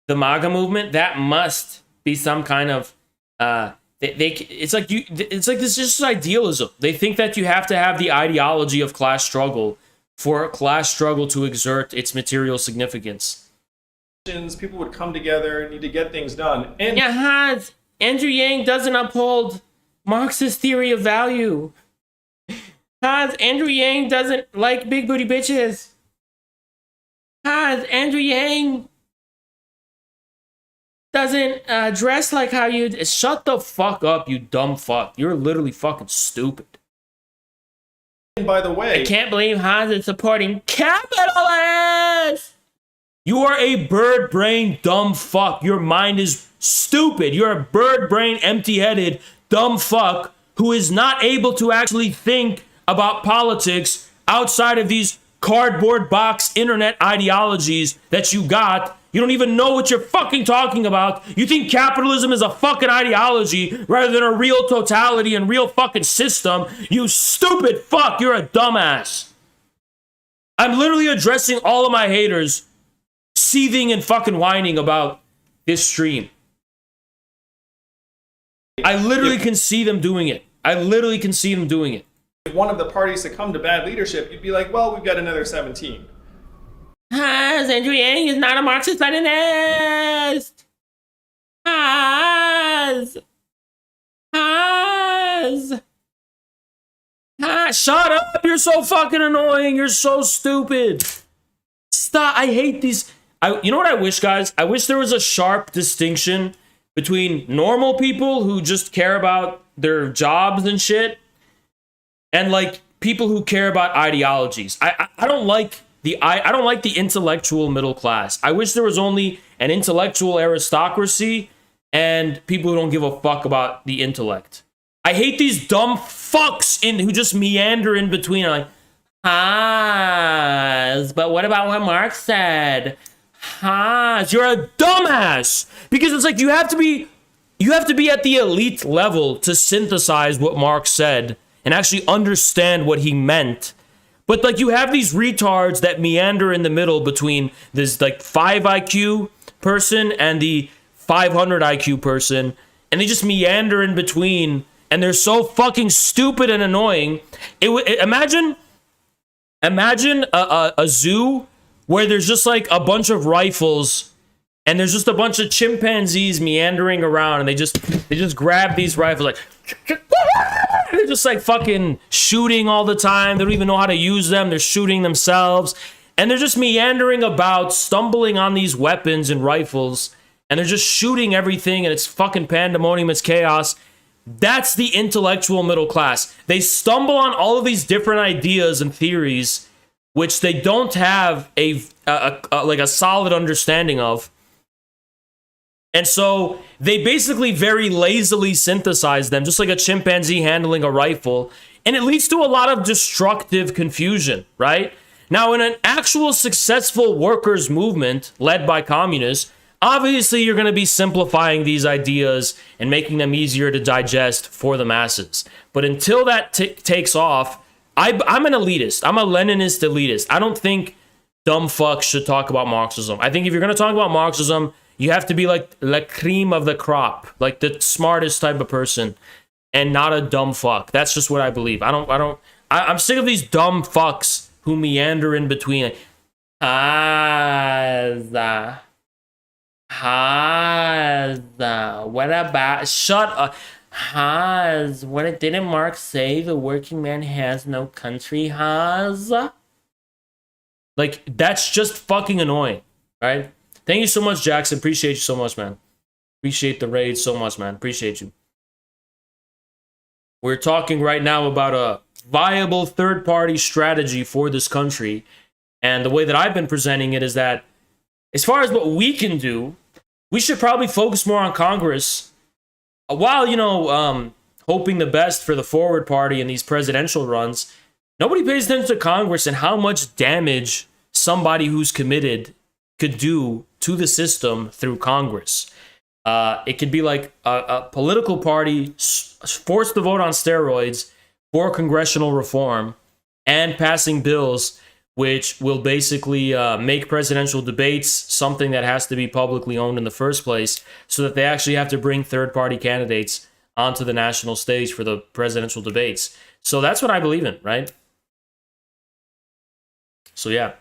the MAGA movement, that must be some kind of it's like this is just idealism. They think that you have to have the ideology of class struggle for a class struggle to exert its material significance. People would come together and need to get things done. And yeah, Hans, Andrew Yang doesn't uphold Marxist theory of value. Hans, Andrew Yang doesn't like big booty bitches. Hans, Andrew Yang doesn't dress like how you... Shut the fuck up, you dumb fuck. You're literally fucking stupid. by the way, I can't believe Hans is supporting capitalists! You are a bird brain dumb fuck. Your mind is stupid. You're a bird brain empty-headed dumb fuck who is not able to actually think about politics outside of these cardboard box internet ideologies that you got. You don't even know what you're fucking talking about. You think capitalism is a fucking ideology rather than a real totality and real fucking system. You stupid fuck. You're a dumbass. I'm literally addressing all of my haters seething and fucking whining about this stream. I literally can see them doing it. I literally can see them doing it. if one of the parties succumbed to bad leadership, you'd be like, well, we've got another 17. Andrew Yang is not a Marxist-Leninist. Shut up! You're so fucking annoying. You're so stupid. Stop! I hate these. You know what I wish, guys? I wish there was a sharp distinction between normal people who just care about their jobs and shit, and like people who care about ideologies. I don't like I don't like the intellectual middle class. I wish there was only an intellectual aristocracy and people who don't give a fuck about the intellect. I hate these dumb fucks who just meander in between. Like, but what about what Marx said? You're a dumbass. Because it's like you have to be at the elite level to synthesize what Marx said and actually understand what he meant. But like you have these retards that meander in the middle between this like 5 IQ person and the 500 IQ person, and they just meander in between, and they're so fucking stupid and annoying. Imagine a zoo where there's just like a bunch of rifles and there's just a bunch of chimpanzees meandering around, and they just grab these rifles like they're just like fucking shooting all the time. They don't even know how to use them. They're shooting themselves, and they're just meandering about, stumbling on these weapons and rifles, and they're just shooting everything, and it's fucking pandemonium, it's chaos. That's the intellectual middle class. They stumble on all of these different ideas and theories which they don't have a solid understanding of. And so they basically very lazily synthesize them, just like a chimpanzee handling a rifle. And it leads to a lot of destructive confusion, right? Now, in an actual successful workers' movement led by communists, obviously you're going to be simplifying these ideas and making them easier to digest for the masses. But until that takes off, I'm an elitist. I'm a Leninist elitist. I don't think dumb fucks should talk about Marxism. I think if you're going to talk about Marxism, you have to be like la cream of the crop, like the smartest type of person, and not a dumb fuck. That's just what I believe. I'm sick of these dumb fucks who meander in between. Like, what about, shut up. Didn't Marx say the working man has no country? Like, that's just fucking annoying, right? Thank you so much, Jackson. Appreciate you so much, man. Appreciate the raid so much, man. Appreciate you. We're talking right now about a viable third-party strategy for this country. And the way that I've been presenting it is that as far as what we can do, we should probably focus more on Congress while, hoping the best for the forward party in these presidential runs. Nobody pays attention to Congress and how much damage somebody who's committed could do to the system through Congress. It could be like a political party forced to vote on steroids for congressional reform and passing bills which will basically make presidential debates something that has to be publicly owned in the first place, so that they actually have to bring third-party candidates onto the national stage for the presidential debates. So that's what I believe in, right? So yeah.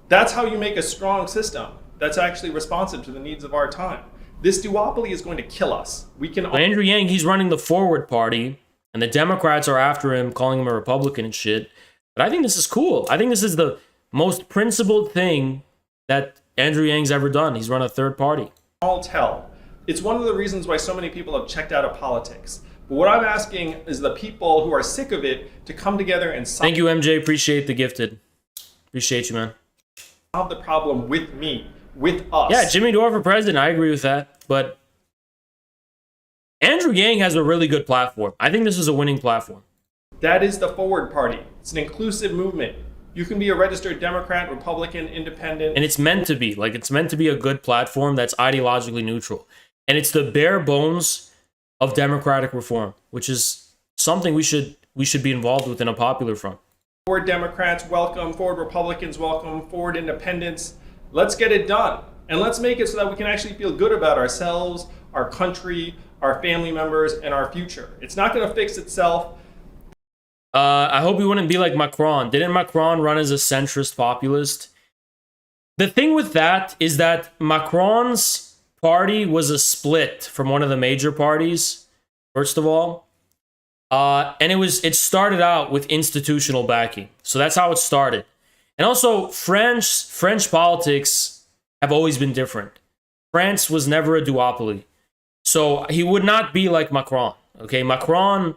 That's how you make a strong system that's actually responsive to the needs of our time. This duopoly is going to kill us. We can. So Andrew Yang, he's running the Forward Party, and the Democrats are after him, calling him a Republican and shit. But I think this is cool. I think this is the most principled thing that Andrew Yang's ever done. He's run a third party. All tell. It's one of the reasons why so many people have checked out of politics. But what I'm asking is the people who are sick of it to come together and Thank you, MJ. Appreciate the gifted. Appreciate you, man. Solve the problem with me, with us. Yeah, Jimmy Dore for president. I agree with that. But Andrew Yang has a really good platform. I think this is a winning platform. That is the Forward Party. It's an inclusive movement. You can be a registered Democrat, Republican, Independent. And it's meant to be. Like, it's meant to be a good platform that's ideologically neutral. And it's the bare bones of democratic reform, which is something we should be involved with in a popular front. Forward Democrats, welcome. Forward Republicans, welcome. Forward Independents. Let's get it done. And let's make it so that we can actually feel good about ourselves, our country, our family members, and our future. It's not going to fix itself. I hope he wouldn't be like Macron. Didn't Macron run as a centrist populist? The thing with that is that Macron's party was a split from one of the major parties, first of all. And it started out with institutional backing. So that's how it started. And also, French politics have always been different. France was never a duopoly. So he would not be like Macron. Okay, Macron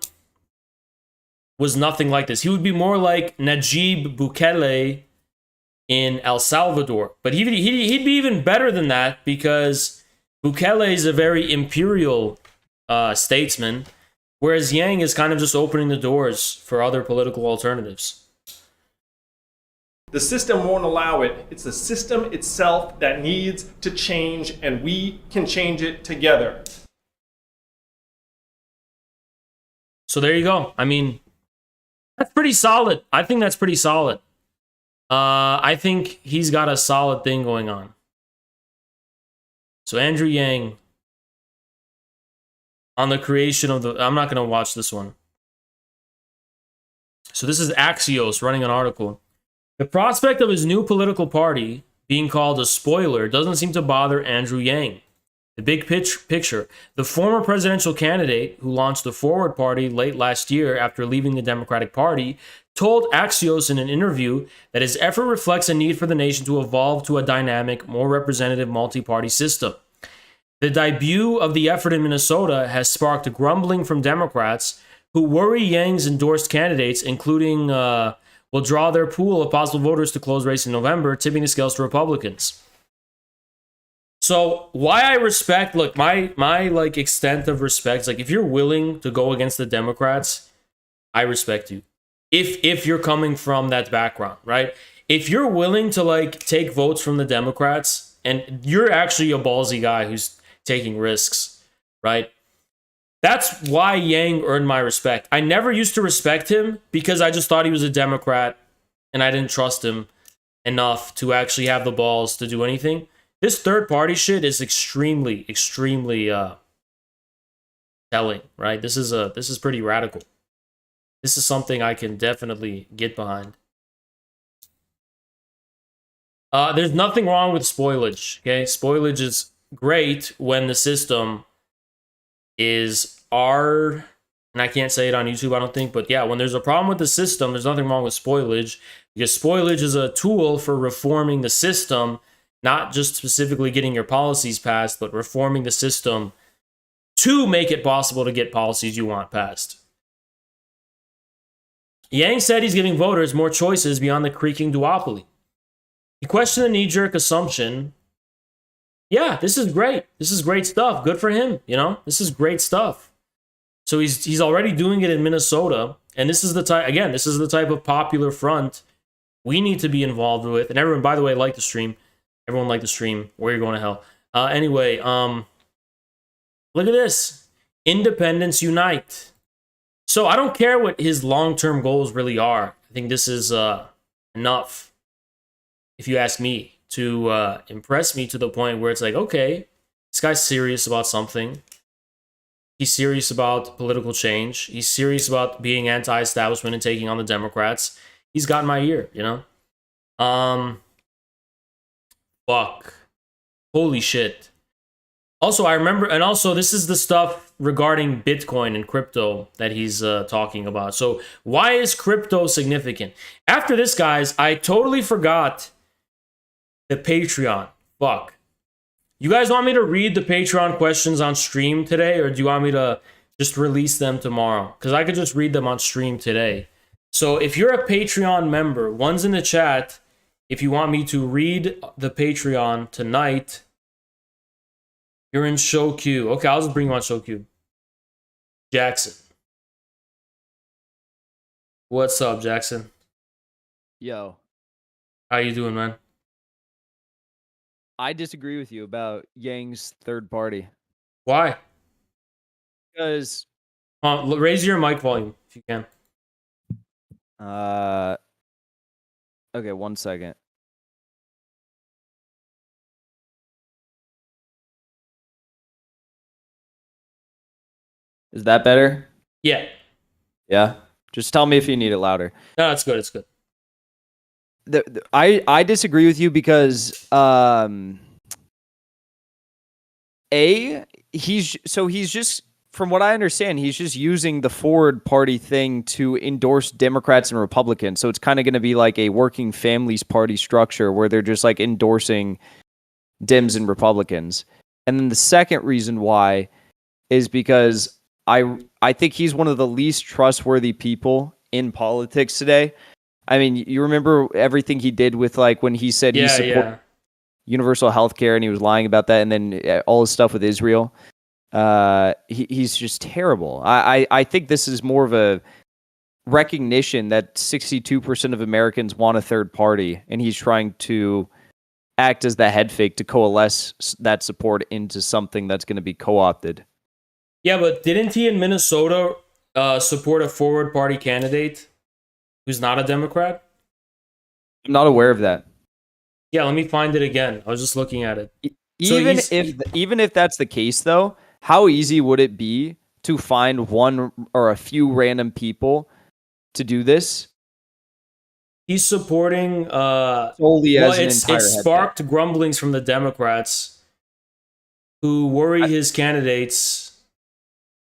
was nothing like this. He would be more like Najib Bukele in El Salvador. But he'd be even better than that, because Bukele is a very imperial statesman, whereas Yang is kind of just opening the doors for other political alternatives. The system won't allow it. It's the system itself that needs to change, and we can change it together. So there you go. I mean, that's pretty solid. I think that's pretty solid. I think he's got a solid thing going on. So Andrew Yang on the creation of the... I'm not going to watch this one. So this is Axios running an article. The prospect of his new political party being called a spoiler doesn't seem to bother Andrew Yang. The big picture. The former presidential candidate, who launched the Forward Party late last year after leaving the Democratic Party, told Axios in an interview that his effort reflects a need for the nation to evolve to a dynamic, more representative multi-party system. The debut of the effort in Minnesota has sparked grumbling from Democrats who worry Yang's endorsed candidates, including, will draw their pool of possible voters to close race in November, tipping the scales to Republicans. So why I respect, look, my like extent of respect is, like, if you're willing to go against the Democrats, I respect you. If you're coming from that background, right? If you're willing to like take votes from the Democrats, and you're actually a ballsy guy who's taking risks, right? That's why Yang earned my respect. I never used to respect him because I just thought he was a Democrat and I didn't trust him enough to actually have the balls to do anything. This third party shit is extremely telling, right? This is pretty radical. This is something I can definitely get behind. There's nothing wrong with spoilage, okay? Spoilage is great when the system is and I can't say it on YouTube, I don't think, but yeah, when there's a problem with the system, there's nothing wrong with spoilage, because spoilage is a tool for reforming the system, not just specifically getting your policies passed, but reforming the system to make it possible to get policies you want passed. Yang said he's giving voters more choices beyond the creaking duopoly. He questioned the knee-jerk assumption. Yeah, this is great. This is great stuff. Good for him. You know, this is great stuff. So he's already doing it in Minnesota, and this is the type. Again, this is the type of popular front we need to be involved with. And everyone, by the way, like the stream. Everyone like the stream. Where you're going to hell. Anyway, look at this. Independents unite. So I don't care what his long-term goals really are. I think this is enough, if you ask me, to impress me to the point where it's like, okay, this guy's serious about something. He's serious about political change. He's serious about being anti-establishment and taking on the Democrats. He's got my ear, you know? Fuck. Holy shit. Also, I remember, and also this is the stuff regarding Bitcoin and crypto that he's talking about. So why is crypto significant? After this, guys, I totally forgot the Patreon. Fuck. You guys want me to read the Patreon questions on stream today, or do you want me to just release them tomorrow? Because I could just read them on stream today. So if you're a Patreon member, one's in the chat. If you want me to read the Patreon tonight, you're in show queue. Okay, I'll just bring you on show queue. Jackson. What's up, Jackson? Yo, How you doing, man? I disagree with you about Yang's third party Why? because Raise your mic volume if you can. okay, 1 second. Is that better? Yeah. Yeah. Just tell me if you need it louder. No, it's good. It's good. I disagree with you because he's just, from what I understand, he's just using the forward party thing to endorse Democrats and Republicans. So it's kind of going to be like a working families party structure where they're just like endorsing Dems and Republicans. And then the second reason why is because I think he's one of the least trustworthy people in politics today. I mean, you remember everything he did with, like, when he said he supported universal health care and he was lying about that, and then all his stuff with Israel. He's just terrible. I think this is more of a recognition that 62% of Americans want a third party, and he's trying to act as the head fake to coalesce that support into something that's going to be co-opted. Yeah, but didn't he in Minnesota support a forward party candidate who's not a Democrat? I'm not aware of that. Yeah, let me find it again. I was just looking at it. Even if that's the case, though, how easy would it be to find one or a few random people to do this? He's supporting solely as an entire it sparked grumblings from the Democrats who worry his candidates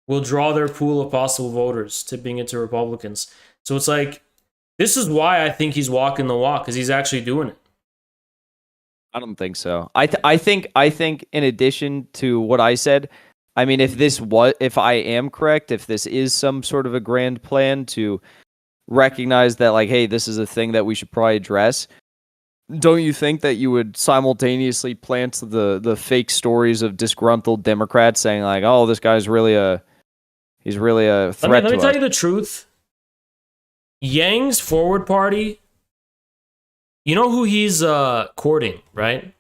will draw their pool of possible voters, tipping it to Republicans. So it's like, this is why I think he's walking the walk, because he's actually doing it. I don't think so. I think in addition to what I said, I mean, if I am correct, if this is some sort of a grand plan to recognize that, like, hey, this is a thing that we should probably address, don't you think that you would simultaneously plant the fake stories of disgruntled Democrats saying, like, oh, this guy's really a threat? Let me tell you the truth. Yang's forward party, you know who he's courting, right?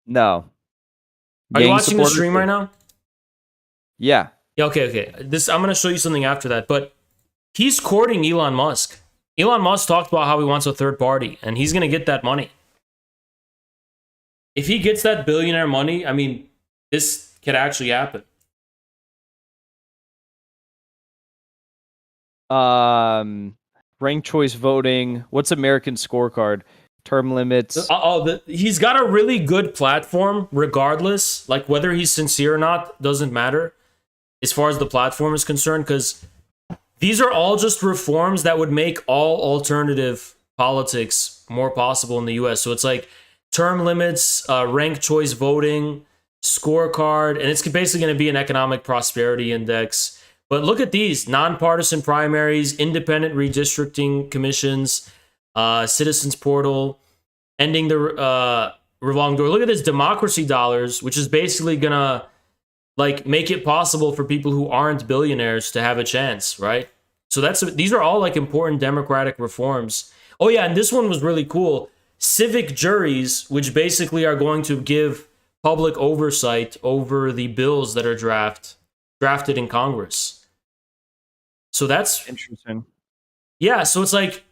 No. Are you watching the stream right now? Yeah. Yeah, okay. I'm going to show you something after that, but he's courting Elon Musk. Elon Musk talked about how he wants a third party, and he's going to get that money. If he gets that billionaire money, I mean, this could actually happen. Ranked choice voting. What's American scorecard? Term limits. He's got a really good platform, regardless. Like, whether he's sincere or not doesn't matter as far as the platform is concerned, because these are all just reforms that would make all alternative politics more possible in the US. So it's like term limits, ranked choice voting, scorecard, and it's basically going to be an economic prosperity index. But look at these: nonpartisan primaries, independent redistricting commissions, citizens portal, ending the revolving door. Look at this democracy dollars, which is basically gonna like make it possible for people who aren't billionaires to have a chance, right? So these are all like important democratic reforms. Oh yeah, and this one was really cool. Civic juries, which basically are going to give public oversight over the bills that are drafted in Congress. So that's Interesting. yeah. So it's like,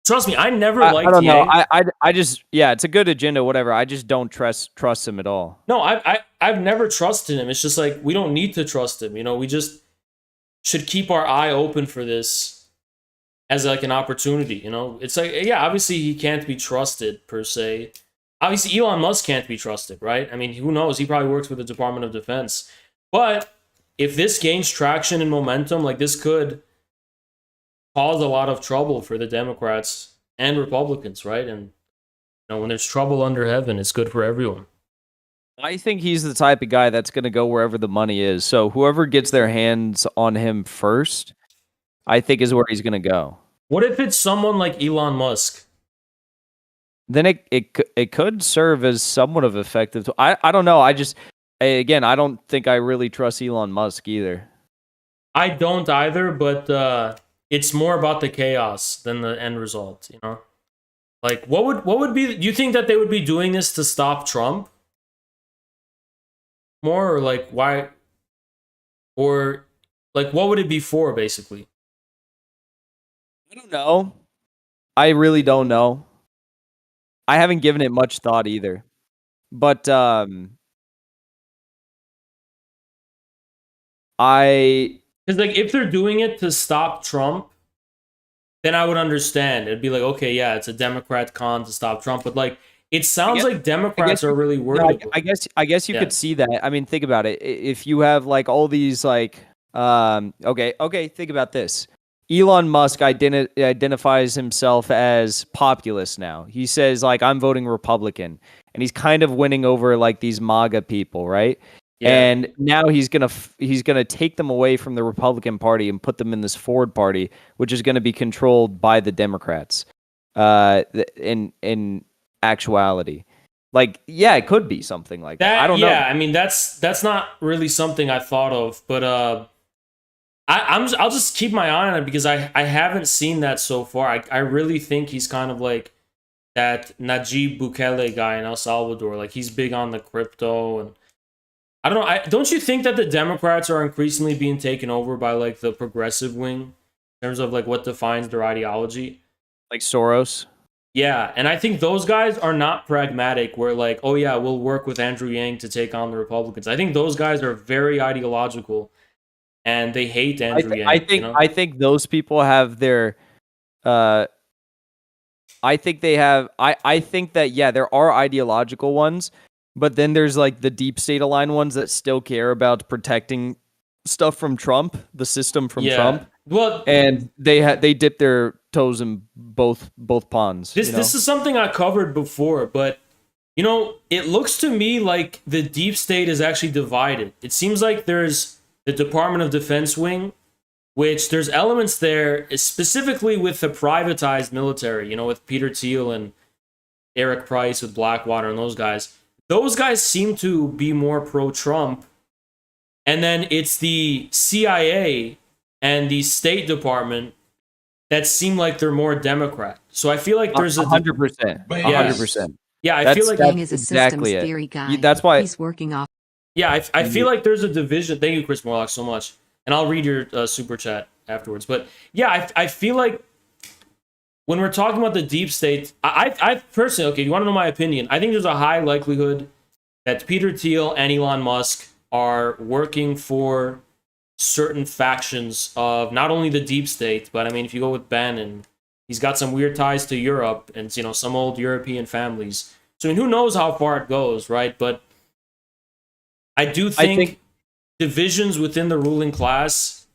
trust me, I never I liked don't know. Yang. I just it's a good agenda, whatever. I just don't trust him at all. No, I've never trusted him. It's just like we don't need to trust him. You know, we just should keep our eye open for this as like an opportunity. You know, it's like yeah, obviously he can't be trusted per se. Obviously Elon Musk can't be trusted, right? I mean, who knows? He probably works with the Department of Defense. But if this gains traction and momentum, like this could cause a lot of trouble for the Democrats and Republicans, right? And you know, when there's trouble under heaven, it's good for everyone. I think he's the type of guy that's going to go wherever the money is. So whoever gets their hands on him first, I think is where he's going to go. What if it's someone like Elon Musk? Then it could serve as somewhat of effective. I don't know. I don't think I really trust Elon Musk either. I don't either, but it's more about the chaos than the end result, you know? Like what would be do you think that they would be doing this to stop Trump? More or like why or like what would it be for basically? I don't know. I really don't know. I haven't given it much thought either. But I Cuz like if they're doing it to stop Trump, then I would understand. It'd be like, okay, yeah, it's a Democrat con to stop Trump, but like it sounds like Democrats are really worried. I guess you could see that. I mean, think about it. If you have like all these like okay, think about this. Elon Musk identifies himself as populist now. He says like I'm voting Republican, and he's kind of winning over like these MAGA people, right? Yeah. And now he's gonna take them away from the Republican Party and put them in this Ford Party, which is going to be controlled by the Democrats. In actuality, like yeah, it could be something like that. I don't know. Yeah, I mean that's not really something I thought of, but I'll just keep my eye on it because I haven't seen that so far. I really think he's kind of like that Najib Bukele guy in El Salvador. Like he's big on the crypto and I don't know. Don't you think that the Democrats are increasingly being taken over by like the progressive wing in terms of like what defines their ideology? Like Soros. Yeah, and I think those guys are not pragmatic where like, oh yeah, we'll work with Andrew Yang to take on the Republicans. I think those guys are very ideological and they hate Andrew Yang. I think those people have their I think that yeah, there are ideological ones, but then there's like the deep state aligned ones that still care about protecting stuff from Trump, the system from Trump. Well, and they dip their toes in both ponds. This is something I covered before, but you know, it looks to me like the deep state is actually divided. It seems like there's the Department of Defense wing, which there's elements there, specifically with the privatized military, you know, with Peter Thiel and Eric Price with Blackwater and those guys. Those guys seem to be more pro-Trump. And then it's the CIA and the State Department that seem like they're more Democrat. So I feel like there's 100%. 100%. Yeah, I feel like Yang is a systems theory guy. That's why he's working off. Yeah, I feel like there's a division. Thank you, Chris Morlock, so much. And I'll read your super chat afterwards. But yeah, I feel like when we're talking about the deep state, I personally, okay, you want to know my opinion? I think there's a high likelihood that Peter Thiel and Elon Musk are working for certain factions of not only the deep state, but I mean, if you go with Ben, and he's got some weird ties to Europe and, you know, some old European families. So, I mean, who knows how far it goes, right? But I think divisions within the ruling class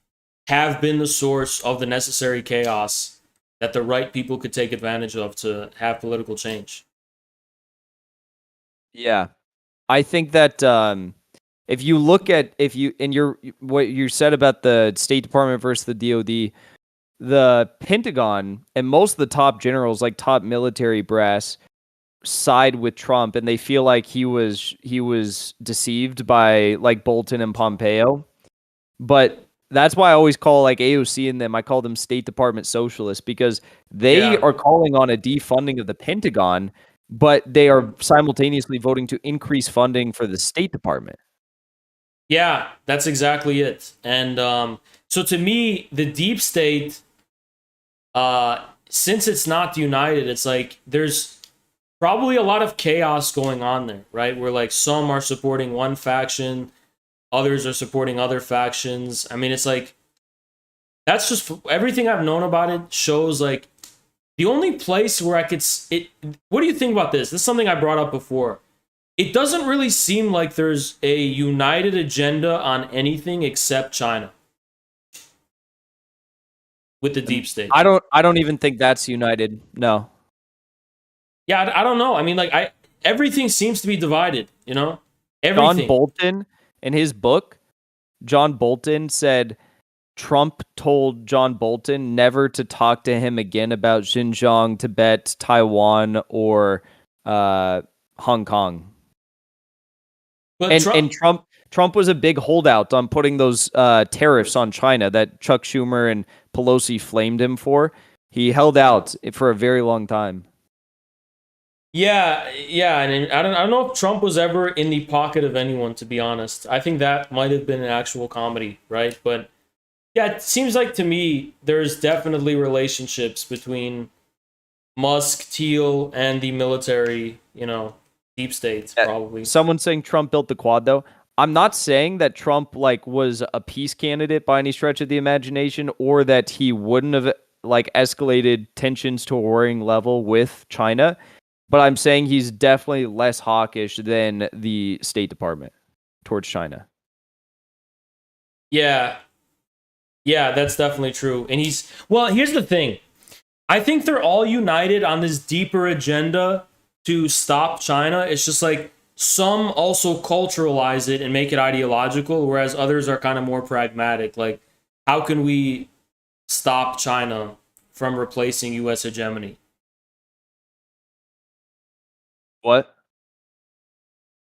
have been the source of the necessary chaos that the right people could take advantage of to have political change. Yeah. I think that if you look at what you said about the State Department versus the DoD, the Pentagon and most of the top generals, like top military brass, side with Trump, and they feel like he was deceived by like Bolton and Pompeo. But that's why I always call like AOC and them, I call them State Department socialists, because they Yeah. are calling on a defunding of the Pentagon, but they are simultaneously voting to increase funding for the State Department. Yeah, that's exactly it. And so to me, the deep state, since it's not united, it's like there's probably a lot of chaos going on there, right? Where like some are supporting one faction, others are supporting other factions. I mean, it's like that's just everything I've known about it shows like the only place where I could it. What do you think about this? This is something I brought up before. It doesn't really seem like there's a united agenda on anything except China with the deep state. I don't even think that's united. No. Yeah, I don't know. I mean, like everything seems to be divided, you know? Everything. John Bolton, in his book, John Bolton said Trump told John Bolton never to talk to him again about Xinjiang, Tibet, Taiwan, or Hong Kong. But And Trump was a big holdout on putting those tariffs on China that Chuck Schumer and Pelosi flamed him for. He held out for a very long time. yeah, and I don't know if Trump was ever in the pocket of anyone, to be honest. I think that might have been an actual comedy, right? But yeah, it seems like to me there's definitely relationships between Musk, Thiel, and the military, deep states, probably. Someone saying Trump built the Quad, though. I'm not saying that Trump was a peace candidate by any stretch of the imagination, or that he wouldn't have escalated tensions to a worrying level with China. But I'm saying he's definitely less hawkish than the State Department towards China. Yeah, that's definitely true. And here's the thing. I think they're all united on this deeper agenda to stop China. It's just like some also culturalize it and make it ideological, whereas others are kind of more pragmatic. Like, how can we stop China from replacing U.S. hegemony? What?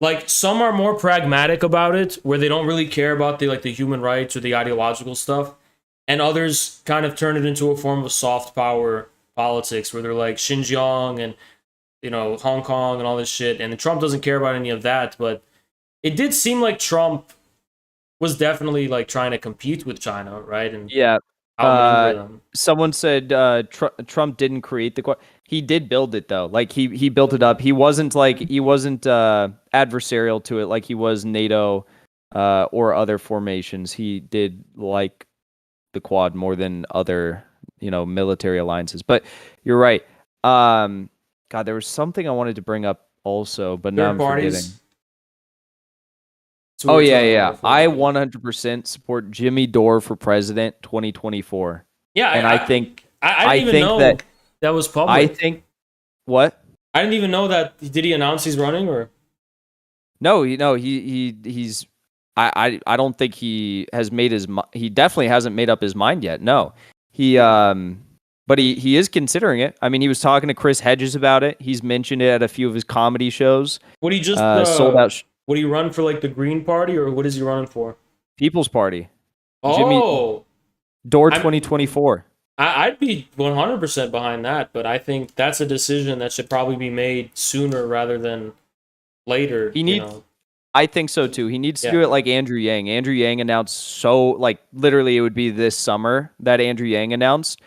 Like, some are more pragmatic about it, where they don't really care about the human rights or the ideological stuff, and others kind of turn it into a form of soft power politics, where they're like Xinjiang and Hong Kong and all this shit. And Trump doesn't care about any of that, but it did seem like Trump was definitely like trying to compete with China, right? And yeah. outmaneuver them. Someone said Trump didn't create the Quad. He did build it though. Like he built it up. He wasn't adversarial to it like he was NATO or other formations. He did like the Quad more than other military alliances. But you're right. God, there was something I wanted to bring up also, but now I'm forgetting. Oh yeah. I 100% support Jimmy Dore for president 2024. Yeah, and I think I didn't even know that was public. I think what? I didn't even know that. Did he announce he's running or? No, he's. I don't think he has made his. He definitely hasn't made up his mind yet. No, but he is considering it. I mean, he was talking to Chris Hedges about it. He's mentioned it at a few of his comedy shows. Would he just sold out? Would he run for the Green Party, or what is he running for? People's Party. Oh, Jimmy Dore 2024. I'd be 100% behind that, but I think that's a decision that should probably be made sooner rather than later. He needs. I think so too. He needs to do it like Andrew Yang. Andrew Yang announced literally it would be this summer that Andrew Yang announced,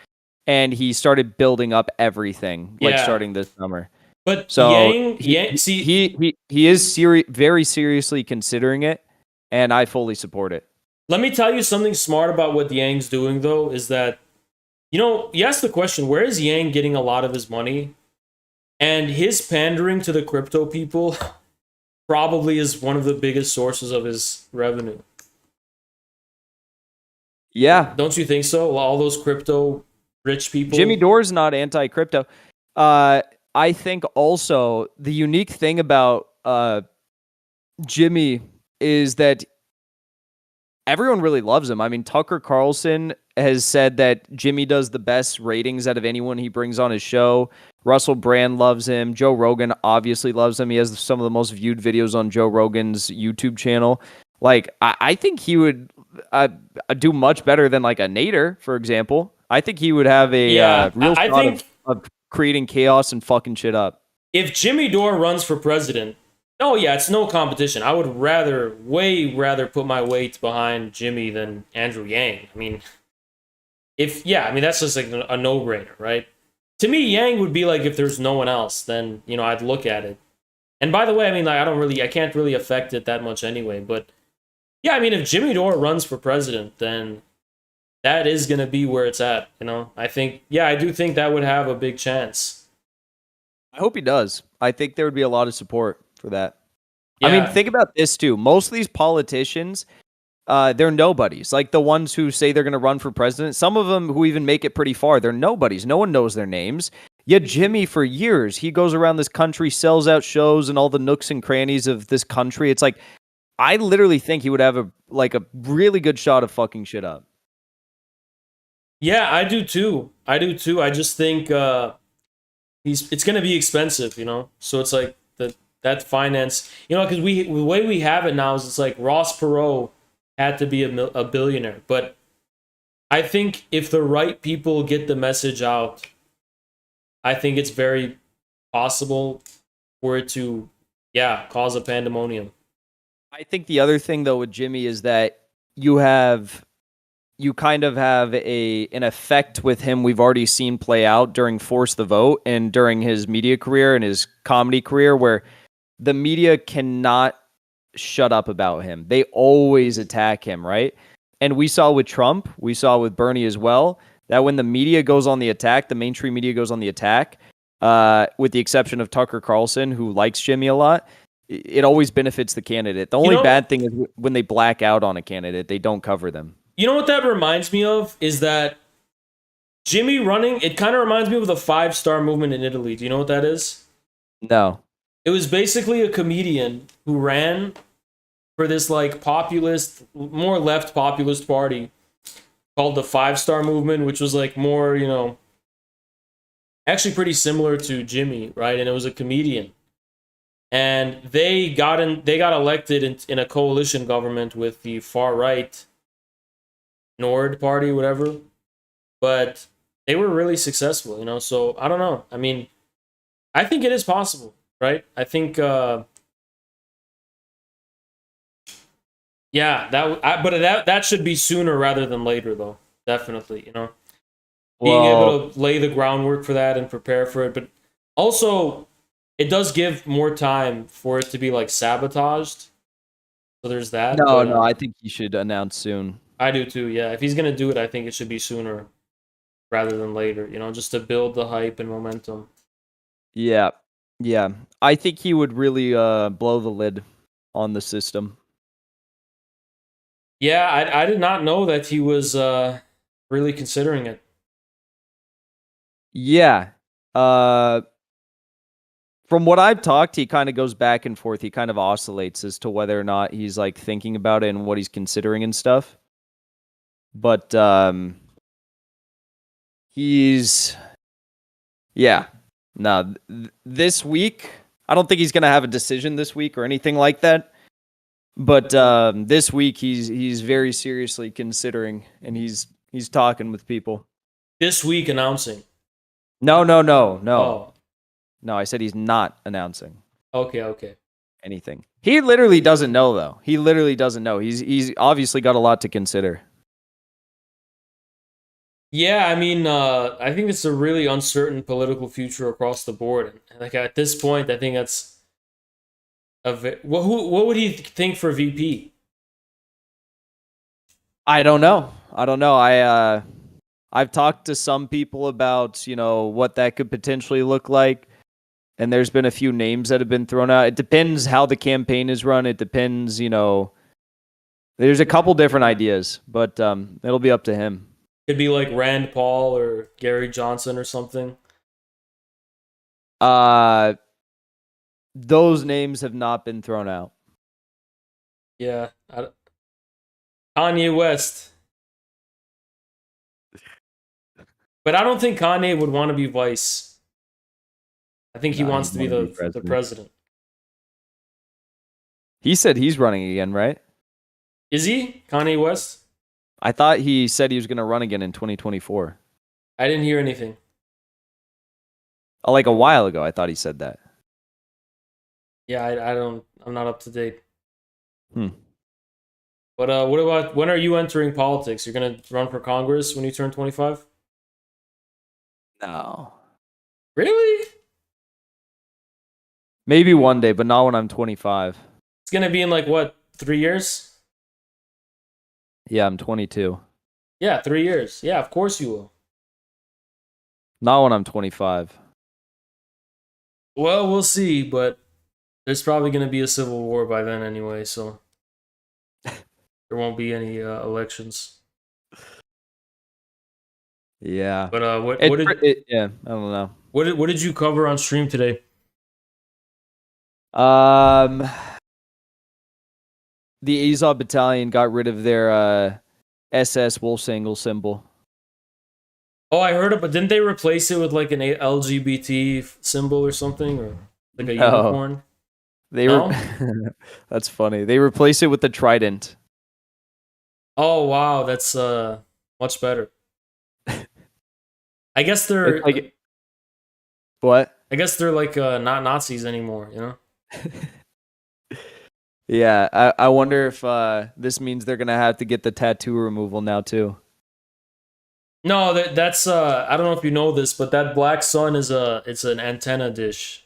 and he started building up everything starting this summer. But so Yang, he is very seriously considering it, and I fully support it. Let me tell you something smart about what Yang's doing though, is that you asked the question, where is Yang getting a lot of his money? And his pandering to the crypto people probably is one of the biggest sources of his revenue. Yeah. Don't you think so? All those crypto rich people. Jimmy Dore's not anti-crypto. I think also the unique thing about Jimmy is that everyone really loves him. I mean, Tucker Carlson has said that Jimmy does the best ratings out of anyone he brings on his show. Russell Brand loves him. Joe Rogan obviously loves him. He has some of the most viewed videos on Joe Rogan's YouTube channel. Like, I think he would do much better than like a Nader, for example. I think he would have a real I shot think of creating chaos and fucking shit up. if Jimmy Dore runs for president, oh yeah, it's no competition. I would way rather put my weight behind Jimmy than Andrew Yang. I mean, that's just like a no-brainer, right? To me, Yang would be like if there's no one else, then I'd look at it. And by the way, I mean, like I can't really affect it that much anyway. But yeah, I mean, if Jimmy Dore runs for president, then that is gonna be where it's at. I think, I do think that would have a big chance. I hope he does. I think there would be a lot of support for that. Yeah. I mean, think about this too. Most of these politicians, they're nobodies. Like the ones who say they're going to run for president, some of them who even make it pretty far, they're nobodies. No one knows their names. Yet Jimmy, for years, he goes around this country, sells out shows and all the nooks and crannies of this country. It's like, I literally think he would have a really good shot of fucking shit up. Yeah, I do too. I just think it's going to be expensive, So it's like that finance, because the way we have it now is it's like Ross Perot had to be a billionaire, but I think if the right people get the message out, I think it's very possible for it to, cause a pandemonium. I think the other thing though with Jimmy is that you kind of have an effect with him we've already seen play out during Force the Vote and during his media career and his comedy career, where the media cannot shut up about him. They always attack him, right? And we saw with Trump, we saw with Bernie as well, that when the media goes on the attack, the mainstream media goes on the attack, with the exception of Tucker Carlson, who likes Jimmy a lot, it always benefits the candidate. The only bad thing is when they black out on a candidate, they don't cover them. You know what that reminds me of is that Jimmy running, it kind of reminds me of the 5-star movement in Italy. Do you know what that is? No. It was basically a comedian who ran for this like populist, more left populist party called the 5-star movement, which was like more, actually pretty similar to Jimmy, right? And it was a comedian. And they got elected in a coalition government with the far right Nord party, whatever. But they were really successful, So I don't know. I mean, I think it is possible, right? I think, but that should be sooner rather than later, though. Definitely, being able to lay the groundwork for that and prepare for it. But also, it does give more time for it to be like sabotaged. So there's that. No, I think he should announce soon. I do too, yeah. If he's going to do it, I think it should be sooner rather than later, just to build the hype and momentum. Yeah. I think he would really blow the lid on the system. Yeah, I did not know that he was really considering it. Yeah. From what I've talked, he kind of goes back and forth. He kind of oscillates as to whether or not he's like thinking about it and what he's considering and stuff. But this week, I don't think he's going to have a decision this week or anything like that. But this week, he's very seriously considering, and he's talking with people. This week announcing. No. Oh. No, I said he's not announcing. Okay. Anything. He literally doesn't know, though. He literally doesn't know. He's obviously got a lot to consider. Yeah, I mean, I think it's a really uncertain political future across the board. And like at this point, I think that's what would he think for VP? I don't know. I've talked to some people about, what that could potentially look like. And there's been a few names that have been thrown out. It depends how the campaign is run. It depends, there's a couple different ideas, but it'll be up to him. Could be like Rand Paul or Gary Johnson or something. Those names have not been thrown out. Yeah. Kanye West. But I don't think Kanye would want to be vice. I think he Nah, wants he'd to be wanna the president. He said he's running again, right? Is he? Kanye West? I thought he said he was going to run again in 2024. I didn't hear anything. Like a while ago, I thought he said that. Yeah, I'm not up to date. Hmm. But what about, when are you entering politics? You're gonna run for Congress when you turn 25? No. Really? Maybe one day, but not when I'm 25. It's gonna be in like what, 3 years? Yeah, I'm 22. Yeah, 3 years. Yeah, of course you will. Not when I'm 25. Well, we'll see, but there's probably gonna be a civil war by then anyway, so there won't be any elections. Yeah. But yeah, I don't know. what did you cover on stream today? The Azov Battalion got rid of their SS Wolfsangle symbol. Oh, I heard it, but didn't they replace it with like an LGBT symbol or something, or like a unicorn? They No? were. That's funny. They replaced it with the trident. Oh wow, that's much better. I guess they're It's like what? I guess they're like not Nazis anymore, you know? Yeah, I wonder if this means they're gonna have to get the tattoo removal now too. No, that's I don't know if you know this, but that black sun is it's an antenna dish.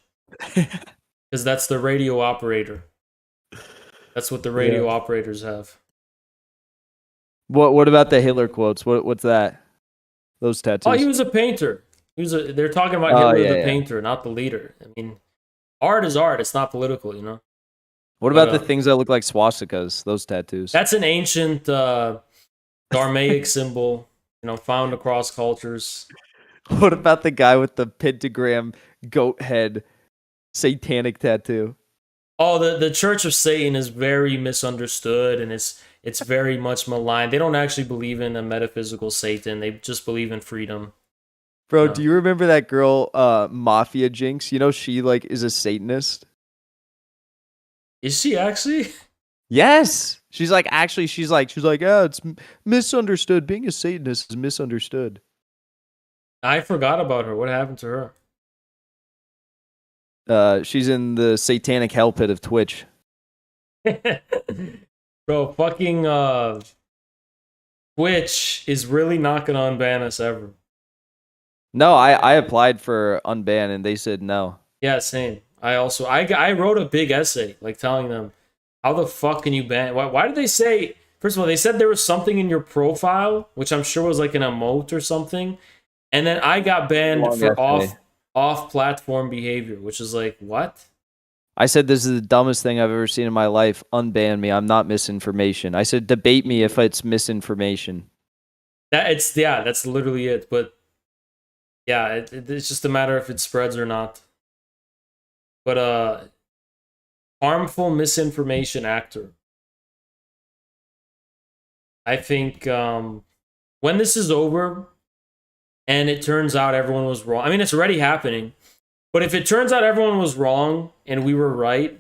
Because that's the radio operator. That's what the radio operators have. What about the Hitler quotes? What's that? Those tattoos. Oh, he was a painter. They're talking about Hitler the painter, not the leader. I mean, art is art. It's not political, you know? What about the things that look like swastikas? Those tattoos. That's an ancient Dharmaic symbol, you know, found across cultures. What about the guy with the pentagram goat head satanic tattoo? Oh, the Church of Satan is very misunderstood, and it's very much maligned. They don't actually believe in a metaphysical Satan. They just believe in freedom. Bro, do you remember that girl, Mafia Jinx? You know, she like is a Satanist. Is she actually? Yes. She's like, yeah, it's misunderstood. Being a Satanist is misunderstood. I forgot about her. What happened to her? She's in the satanic hell pit of Twitch. Bro, fucking Twitch is really not gonna unban us ever. No, I applied for unban and they said no. Yeah, same. I wrote a big essay like telling them, how the fuck can you ban? Why did they say? First of all, they said there was something in your profile, which I'm sure was like an emote or something, and then I got banned for off-platform behavior, which is like, what? I said this is the dumbest thing I've ever seen in my life. Unban me. I'm not misinformation. I said debate me if it's misinformation. That's literally it. But yeah, it's just a matter if it spreads or not. But harmful misinformation actor. I think when this is over and it turns out everyone was wrong. I mean, it's already happening. But if it turns out everyone was wrong and we were right,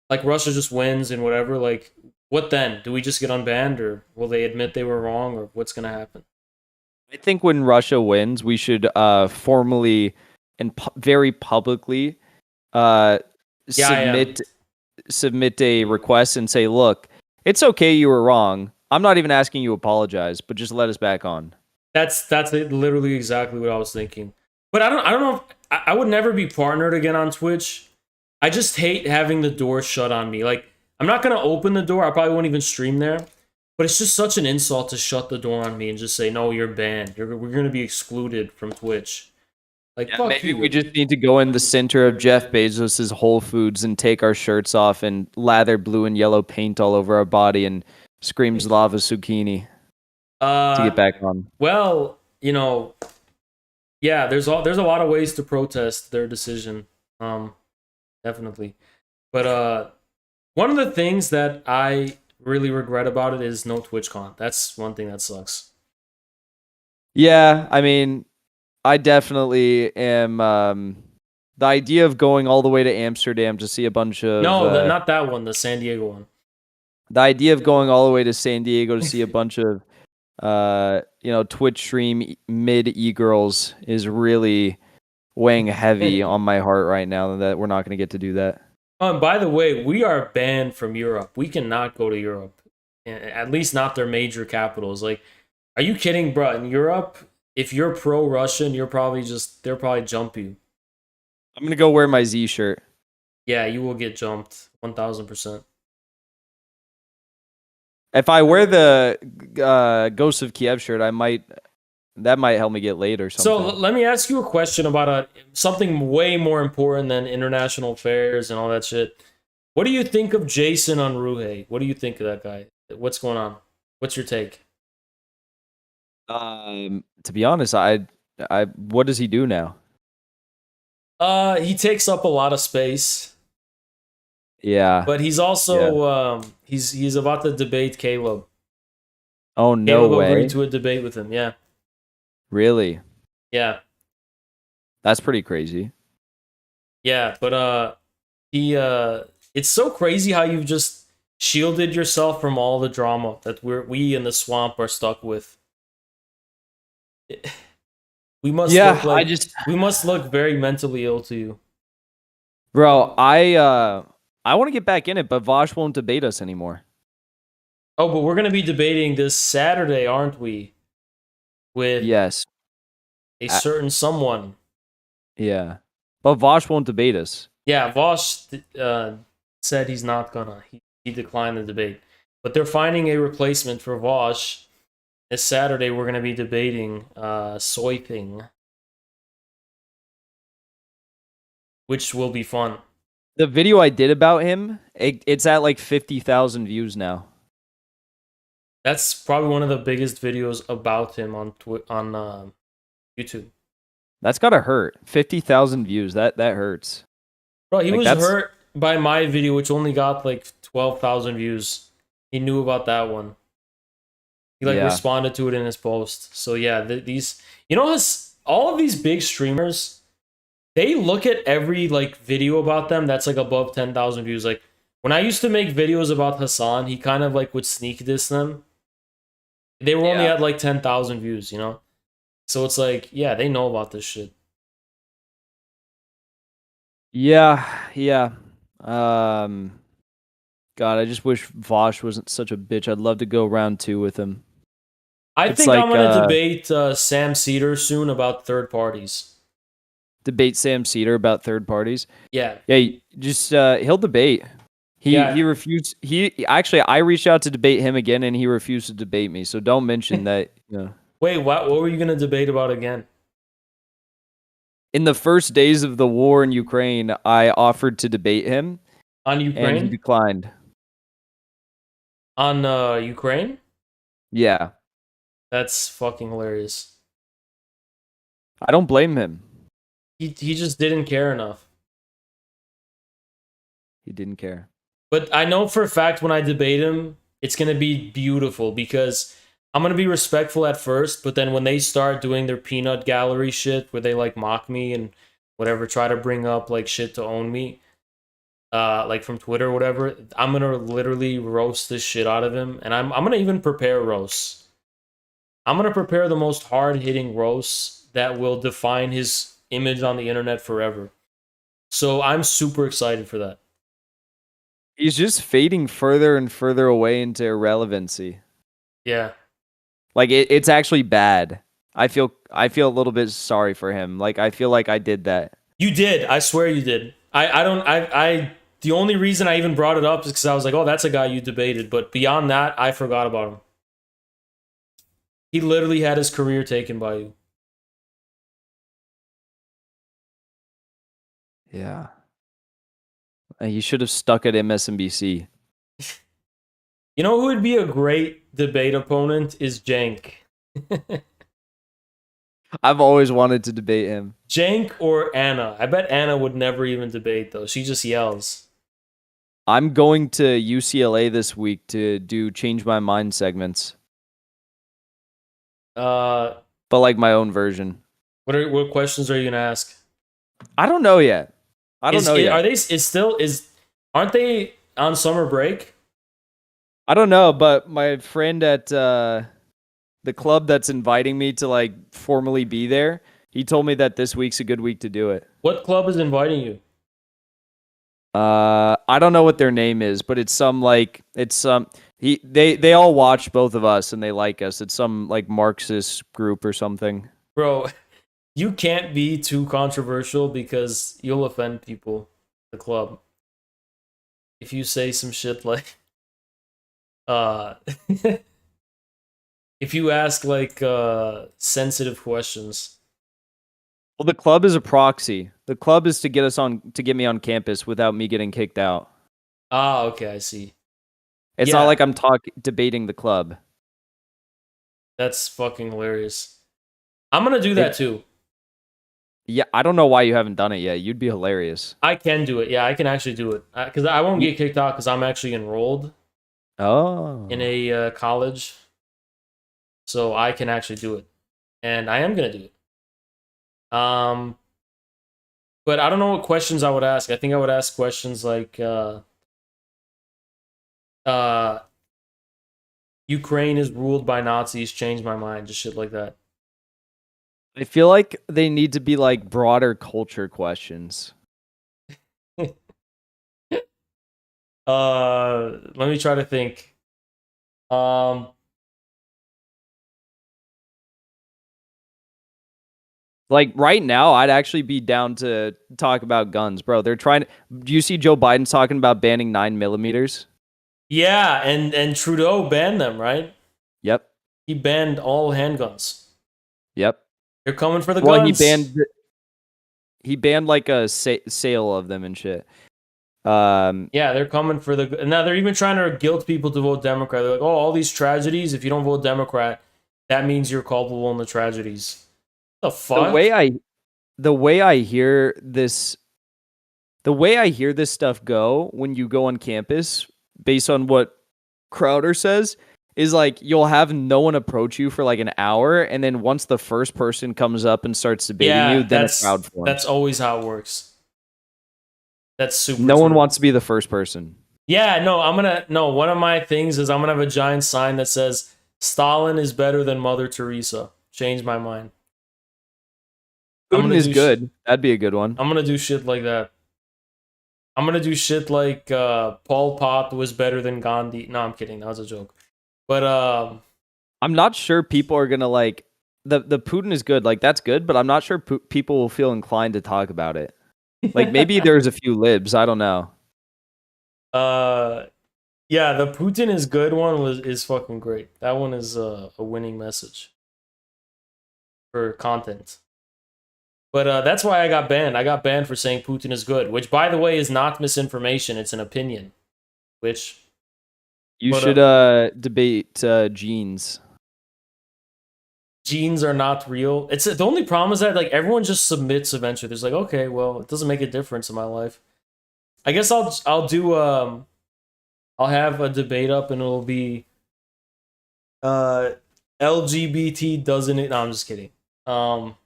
like Russia just wins and whatever, like, what then? Do we just get unbanned, or will they admit they were wrong, or what's going to happen? I think when Russia wins, we should formally and very publicly submit a request and say, look, it's okay you were wrong. I'm not even asking you to apologize, but just let us back on. That's literally exactly what I was thinking. But I don't know if I would never be partnered again on Twitch. I just hate having the door shut on me. Like, I'm not going to open the door. I probably won't even stream there. But it's just such an insult to shut the door on me and just say, no, you're banned. We're going to be excluded from Twitch. Like, fuck maybe you. We just need to go in the center of Jeff Bezos' Whole Foods and take our shirts off and lather blue and yellow paint all over our body and scream Slava Zucchini to get back on. Well, you know, yeah, there's a lot of ways to protest their decision. Definitely. But one of the things that I really regret about it is no TwitchCon. That's one thing that sucks. Yeah, I mean, I definitely am. The idea of going all the way to Amsterdam to see a bunch of No, not that one. The San Diego one. the idea of going all the way to San Diego to see a bunch of Twitch stream mid e-girls is really weighing heavy on my heart right now that we're not going to get to do that. And by the way, we are banned from Europe. We cannot go to Europe, at least not their major capitals. Like, are you kidding, bro? In Europe, if you're pro-Russian, they'll probably jump you. I'm going to go wear my Z shirt. Yeah, you will get jumped 1,000%. If I wear the Ghost of Kiev shirt, that might help me get laid or something. So let me ask you a question about something way more important than international affairs and all that shit. What do you think of Jason Unruhe? What do you think of that guy? What's going on? What's your take? To be honest, I what does he do now? He takes up a lot of space. Yeah. But he's also he's about to debate Caleb. Oh no Caleb way. agreed to a debate with him. Yeah. Really? Yeah. That's pretty crazy. Yeah, but it's so crazy how you've just shielded yourself from all the drama that we in the swamp are stuck with. We must we must look very mentally ill to you. Bro, I want to get back in it, but Vosh won't debate us anymore. Oh, but we're going to be debating this Saturday, aren't we? With yes, a certain someone. Yeah. But Vosh won't debate us. Yeah, Vosh said he's not gonna. He declined the debate. But they're finding a replacement for Vosh. This Saturday, we're going to be debating Soy Thing, which will be fun. The video I did about him, it's at like 50,000 views now. That's probably one of the biggest videos about him on YouTube. That's gotta hurt. 50,000 views. That hurts. Bro, he was hurt by my video, which only got like 12,000 views. He knew about that one. He responded to it in his post. So yeah, all of these big streamers, they look at every like video about them that's like above 10,000 views. Like when I used to make videos about Hassan, he kind of like would sneak diss them. They were only at like 10,000 views, you know? So it's like, yeah, they know about this shit. Yeah. God, I just wish Vosh wasn't such a bitch. I'd love to go round 2 with him. I think I'm going to debate Sam Cedar soon about third parties. Debate Sam Cedar about third parties? Yeah. Yeah, just he'll debate. He refused. I reached out to debate him again, and he refused to debate me. So don't mention that. Wait, what were you gonna debate about again? In the first days of the war in Ukraine, I offered to debate him on Ukraine, and he declined. On Ukraine? Yeah, that's fucking hilarious. I don't blame him. He just didn't care enough. He didn't care. But I know for a fact when I debate him, it's going to be beautiful because I'm going to be respectful at first, but then when they start doing their peanut gallery shit where they like mock me and whatever, try to bring up like shit to own me, like from Twitter or whatever, I'm going to literally roast this shit out of him. And I'm going to even prepare roasts. I'm going to prepare the most hard-hitting roasts that will define his image on the internet forever. So I'm super excited for that. He's just fading further and further away into irrelevancy. Yeah. Like it's actually bad. I feel a little bit sorry for him. Like I feel like I did that. You did. I swear you did. The only reason I even brought it up is because I was like, oh, that's a guy you debated. But beyond that, I forgot about him. He literally had his career taken by you. Yeah. You should have stuck at MSNBC. You know who would be a great debate opponent is Jank. I've always wanted to debate him. Jank or Anna. I bet Anna would never even debate, though. She just yells. I'm going to UCLA this week to do Change My Mind segments. Are but like my own version. What questions are you gonna ask? I don't know yet. I don't know yet. Are they aren't they on summer break? I don't know, but my friend at the club that's inviting me to like formally be there, he told me that this week's a good week to do it. What club is inviting you? I don't know what their name is, but it's some they all watch both of us and they like us. It's some like Marxist group or something. Bro, you can't be too controversial because you'll offend people. The club. If you say some shit like, if you ask like sensitive questions. Well, the club is a proxy. The club is to get me on campus without me getting kicked out. Ah, okay, I see. It's not like I'm debating the club. That's fucking hilarious. I'm gonna do that too. Yeah, I don't know why you haven't done it yet. You'd be hilarious. I can do it. Yeah, I can actually do it because I won't get kicked out because I'm actually enrolled. In a college, so I can actually do it, and I am gonna do it. But I don't know what questions I would ask. I think I would ask questions like, Ukraine is ruled by Nazis. Change my mind. Just shit like that. I feel like they need to be like broader culture questions. Let me try to think. Like right now, I'd actually be down to talk about guns, bro. They're trying to. Do you see Joe Biden talking about banning 9mm? Yeah, and Trudeau banned them, right? Yep. He banned all handguns. Yep. They're coming for the Well, guns. he banned like a sale of them and shit. Yeah, they're coming for the. Now they're even trying to guilt people to vote Democrat. They're like, oh, all these tragedies. If you don't vote Democrat, that means you're culpable in the tragedies. The fuck? The way I hear this stuff go when you go on campus, based on what Crowder says, is like you'll have no one approach you for like an hour, and then once the first person comes up and starts debating you, then a crowd forms. That's always how it works. That's super. No one wants to be the first person. Yeah, no, one of my things is I'm gonna have a giant sign that says Stalin is better than Mother Teresa. Change my mind. Putin is good. That'd be a good one. I'm gonna do shit like that. I'm gonna do shit like Pol Pot was better than Gandhi. No, I'm kidding. That was a joke. But I'm not sure people are gonna like the Putin is good. Like that's good, but I'm not sure people will feel inclined to talk about it. Like maybe there's a few libs. I don't know. Yeah, the Putin is good one is fucking great. That one is a winning message for content. But that's why I got banned. I got banned for saying Putin is good, which, by the way, is not misinformation. It's an opinion. Which you should debate genes. Genes are not real. It's the only problem is that like everyone just submits eventually. There's like, okay, well, it doesn't make a difference in my life. I guess I'll do I'll have a debate up and it'll be LGBT doesn't it? No, I'm just kidding. I'll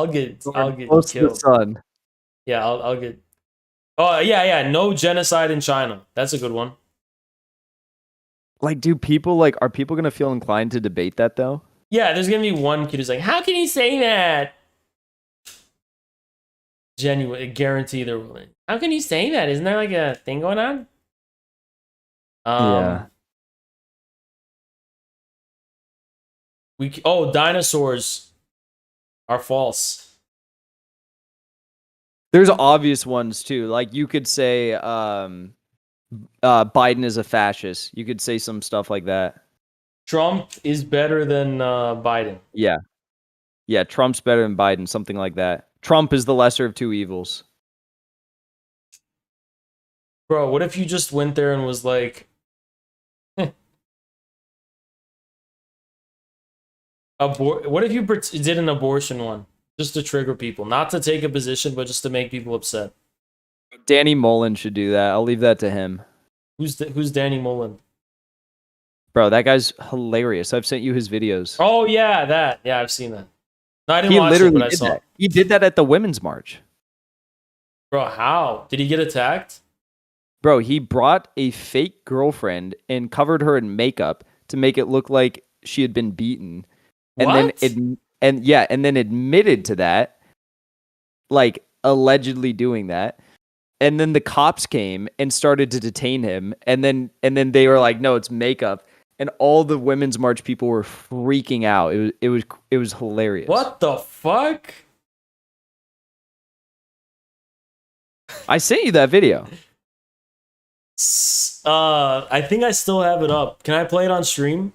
get killed. Son. Yeah, I'll get. Oh yeah. No genocide in China. That's a good one. Like, are people gonna feel inclined to debate that though? Yeah, there's gonna be one kid who's like, "How can you say that?" Genuine, guarantee they're willing. How can you say that? Isn't there like a thing going on? Yeah. Dinosaurs are false. There's obvious ones too. Like you could say Biden is a fascist. You could say some stuff like that. Trump is better than Biden. Yeah. Yeah, Trump's better than Biden, something like that. Trump is the lesser of two evils. Bro, what if you just went there and was like, what if you did an abortion one? Just to trigger people. Not to take a position, but just to make people upset. Danny Mullen should do that. I'll leave that to him. Who's Danny Mullen? Bro, that guy's hilarious. I've sent you his videos. Oh yeah, that. Yeah, I've seen that. No, I didn't He watch it, literally but I did saw. that. He did that at the Women's March. Bro, how did he get attacked? Bro, he brought a fake girlfriend and covered her in makeup to make it look like she had been beaten. And What? then admitted to that, like allegedly doing that. And then the cops came and started to detain him. And then they were like, "No, it's makeup." And all the Women's March people were freaking out. It was hilarious. What the fuck? I sent you that video. I think I still have it up. Can I play it on stream?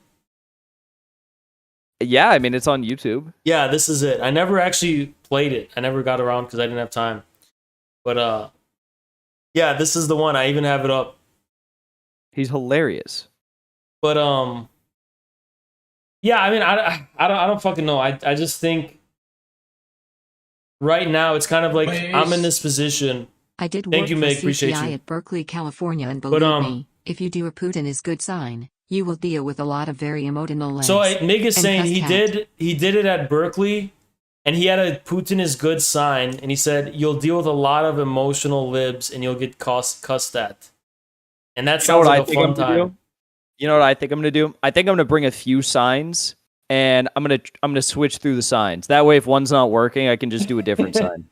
Yeah, I mean it's on YouTube. Yeah, this is it. I never actually played it. I never got around because I didn't have time. But yeah, this is the one. I even have it up. He's hilarious. But yeah, I mean, I don't fucking know. I just think right now it's kind of like I'm in this position. I did Thank work you, for Meg. Appreciate CPI you. at Berkeley, California, and believe me, if you do a Putin is good sign, you will deal with a lot of very emotional legs. So Mig is and saying cuss cat. he did it at Berkeley, and he had a Putin is good sign, and he said you'll deal with a lot of emotional libs, and you'll get cussed at, and that sounds like a fun time. You know what I think I'm gonna do? I think I'm gonna bring a few signs, and I'm gonna switch through the signs. That way, if one's not working, I can just do a different sign.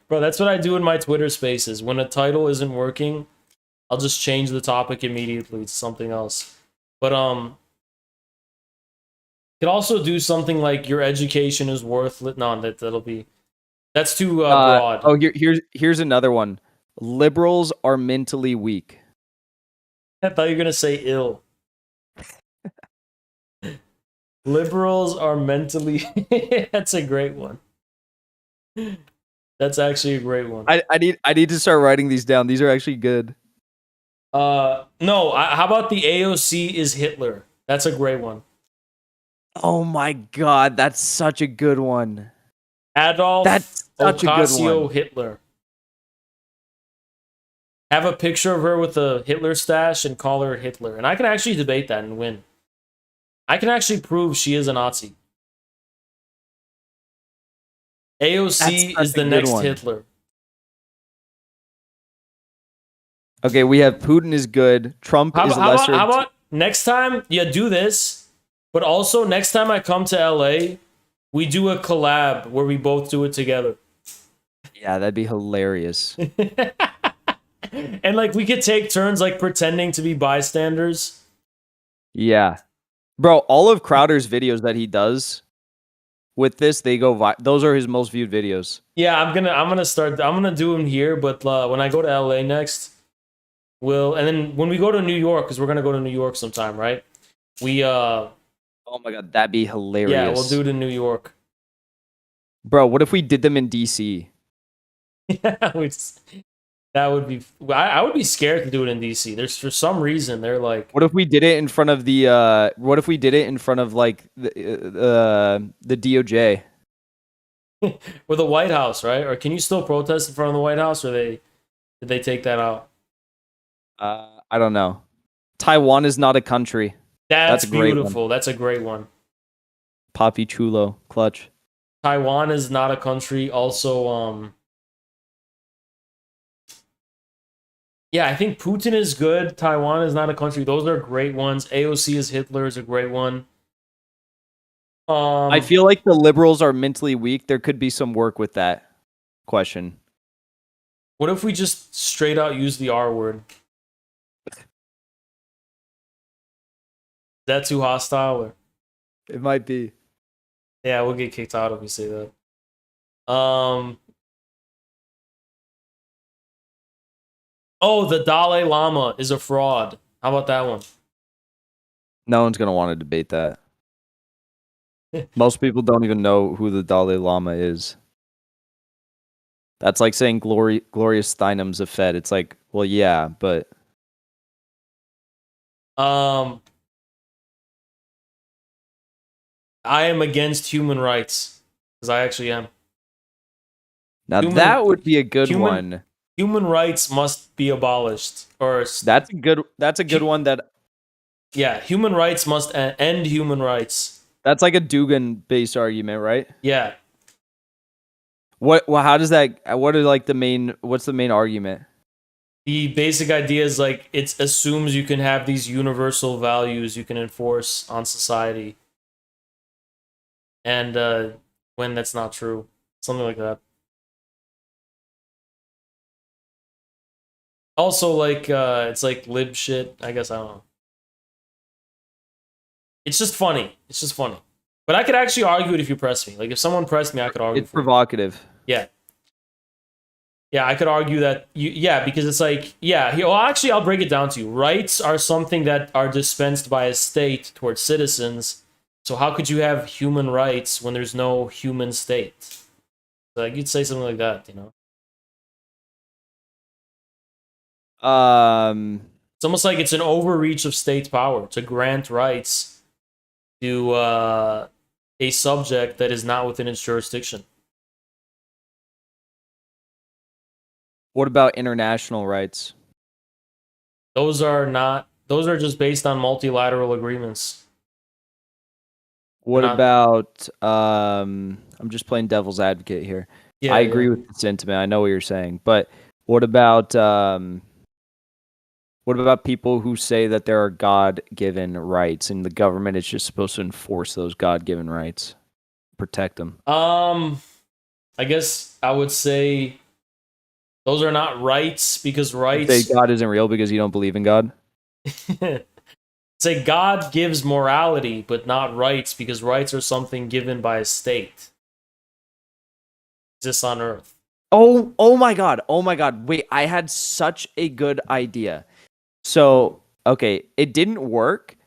Bro, that's what I do in my Twitter spaces. When a title isn't working, I'll just change the topic immediately to something else. But could also do something like your education is worthless. No, that's too broad. Oh, here's another one. Liberals are mentally weak. I thought you were gonna say ill. Liberals are mentally. That's a great one. That's actually a great one. I need to start writing these down. These are actually good. No. How about the AOC is Hitler? That's a great one. Oh my god, that's such a good one. Adolf That's such a good Ocasio one. Hitler. Have a picture of her with a Hitler stash and call her Hitler. And I can actually debate that and win. I can actually prove she is a Nazi. AOC is the next Hitler. Okay, we have Putin is good. Trump is lesser. How about next time you do this, but also next time I come to LA, we do a collab where we both do it together. Yeah, that'd be hilarious. And like we could take turns like pretending to be bystanders. Yeah. Bro, all of Crowder's videos that he does with this, they go those are his most viewed videos. Yeah, I'm gonna do them here, but when I go to LA next, and then when we go to New York, because we're gonna go to New York sometime, right? Oh my god, that'd be hilarious. Yeah, we'll do it in New York. Bro, what if we did them in DC? Yeah, that would be. I would be scared to do it in DC. There's for some reason they're like. What if we did it in front of the? What if we did it in front of like the DOJ or the White House, right? Or can you still protest in front of the White House, or did they take that out? I don't know. Taiwan is not a country. That's beautiful. That's a great one. Papi Chulo, clutch. Taiwan is not a country. Also, yeah, I think Putin is good. Taiwan is not a country. Those are great ones. AOC is Hitler is a great one. I feel like the liberals are mentally weak. There could be some work with that question. What if we just straight out use the R word? Is that too hostile? Or? It might be. Yeah, we'll get kicked out if we say that. Oh, the Dalai Lama is a fraud. How about that one? No one's gonna want to debate that. Most people don't even know who the Dalai Lama is. That's like saying Gloria Steinem's a Fed. It's like, well, yeah, but I am against human rights because I actually am. Now that would be a good one. Human rights must be abolished, or that's a good one that Yeah, human rights must end human rights. That's like a Dugan-based argument, right? Yeah. What? Well, how does that? What are like the main? What's the main argument? The basic idea is like it assumes you can have these universal values you can enforce on society, and when that's not true, something like that. Also, like it's like lib shit. I guess I don't know. It's just funny. It's just funny. But I could actually argue it if you press me. Like if someone pressed me, I could argue. It's provocative. Yeah. Yeah, I could argue that yeah, because it's like, yeah, well actually I'll break it down to you. Rights are something that are dispensed by a state towards citizens. So how could you have human rights when there's no human state? Like you'd say something like that, you know? It's almost like it's an overreach of state power to grant rights to a subject that is not within its jurisdiction. What about international rights? Those are just based on multilateral agreements. What not- about I'm just playing devil's advocate here. Yeah, I agree with the sentiment. I know what you're saying, but what about people who say that there are God-given rights and the government is just supposed to enforce those God-given rights, protect them? I guess I would say those are not rights because rights. Say God isn't real because you don't believe in God. Say God gives morality, but not rights because rights are something given by a state. Exists on Earth. Oh my God. Oh my God. Wait, I had such a good idea. So, okay, it didn't work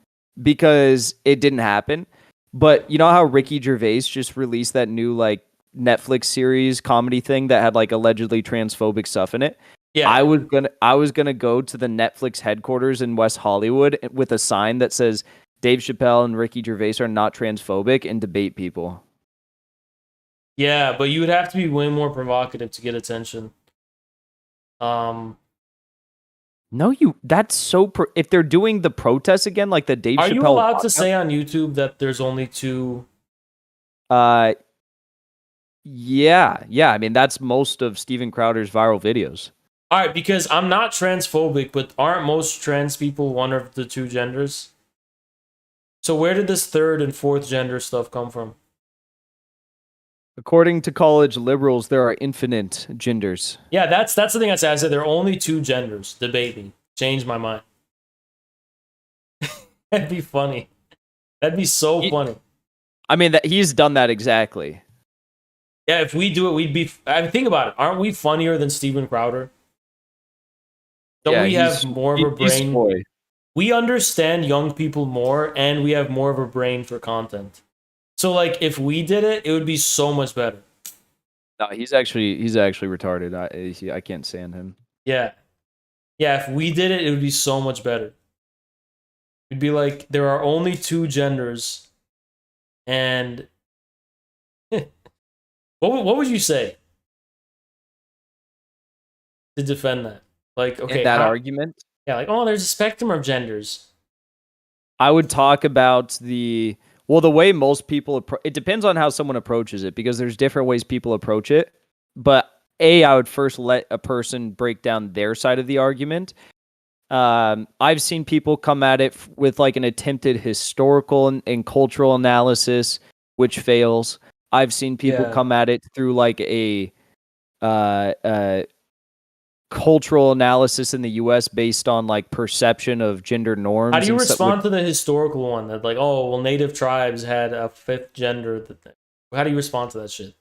because it didn't happen. But you know how Ricky Gervais just released that new like Netflix series comedy thing that had like allegedly transphobic stuff in it? Yeah. I was gonna go to the Netflix headquarters in West Hollywood with a sign that says Dave Chappelle and Ricky Gervais are not transphobic and debate people. Yeah, but you would have to be way more provocative to get attention. No, that's so if they're doing the protests again, like the Dave Chappelle. Are you allowed to say on YouTube that there's only two? Yeah. I mean, that's most of Steven Crowder's viral videos. All right, because I'm not transphobic, but aren't most trans people one of the two genders? So where did this third and fourth gender stuff come from? According to college liberals, there are infinite genders. Yeah, that's the thing I said. I said there are only two genders. Debate me. Change my mind. That'd be funny. That'd be so funny. I mean, that he's done that exactly. Yeah, if we do it, we'd be. I mean, think about it. Aren't we funnier than Steven Crowder? Don't we have more of a brain? We understand young people more, and we have more of a brain for content. So, like, if we did it, it would be so much better. No, he's actually retarded. I can't stand him. Yeah. If we did it, it would be so much better. It'd be like there are only two genders, and what would you say to defend that? Like, okay, in that argument, yeah, like, oh, there's a spectrum of genders. I would talk about the way most people it depends on how someone approaches it because there's different ways people approach it. But I would first let a person break down their side of the argument. I've seen people come at it with like an attempted historical and cultural analysis, which fails. I've seen people come at it through like a cultural analysis in the U.S. based on like perception of gender norms. How do you respond to the historical one that like, oh, well, native tribes had a fifth gender? How do you respond to that shit?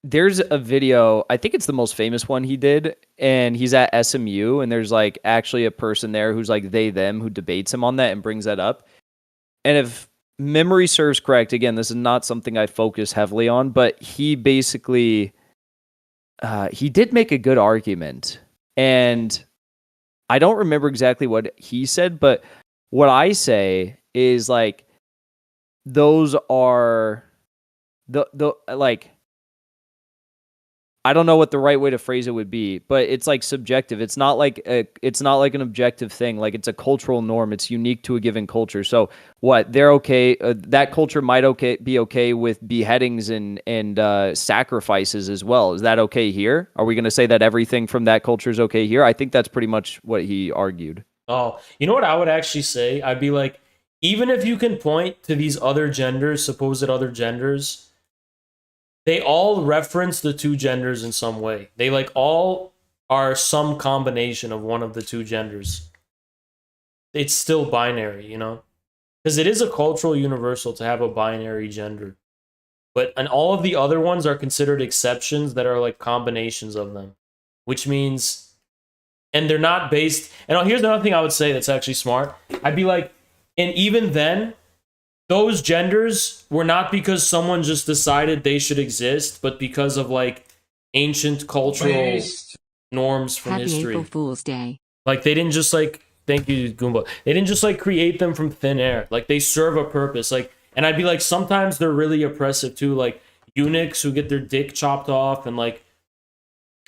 There's a video, I think it's the most famous one he did, and he's at SMU, and there's like actually a person there who's like they, them, who debates him on that and brings that up. And if memory serves correct, again, this is not something I focus heavily on, but he basically, he did make a good argument. And I don't remember exactly what he said, but what I say is like, those are the like, I don't know what the right way to phrase it would be, but it's like subjective. It's not like an objective thing. Like it's a cultural norm. It's unique to a given culture. So what they're okay. That culture might be okay with beheadings and sacrifices as well. Is that okay here? Are we going to say that everything from that culture is okay here? I think that's pretty much what he argued. Oh, you know what I would actually say? I'd be like, even if you can point to these other genders, supposed other genders, they all reference the two genders in some way. They like all are some combination of one of the two genders. It's still binary, you know? Because it is a cultural universal to have a binary gender. And all of the other ones are considered exceptions that are like combinations of them, which means, and they're not based. And here's another thing I would say that's actually smart. I'd be like, and even then, those genders were not because someone just decided they should exist, but because of like ancient cultural norms from Happy history. April Fool's Day. Like they didn't just like, thank you, Goomba. They didn't just like create them from thin air. Like they serve a purpose. Like, and I'd be like, sometimes they're really oppressive too. Like eunuchs who get their dick chopped off and like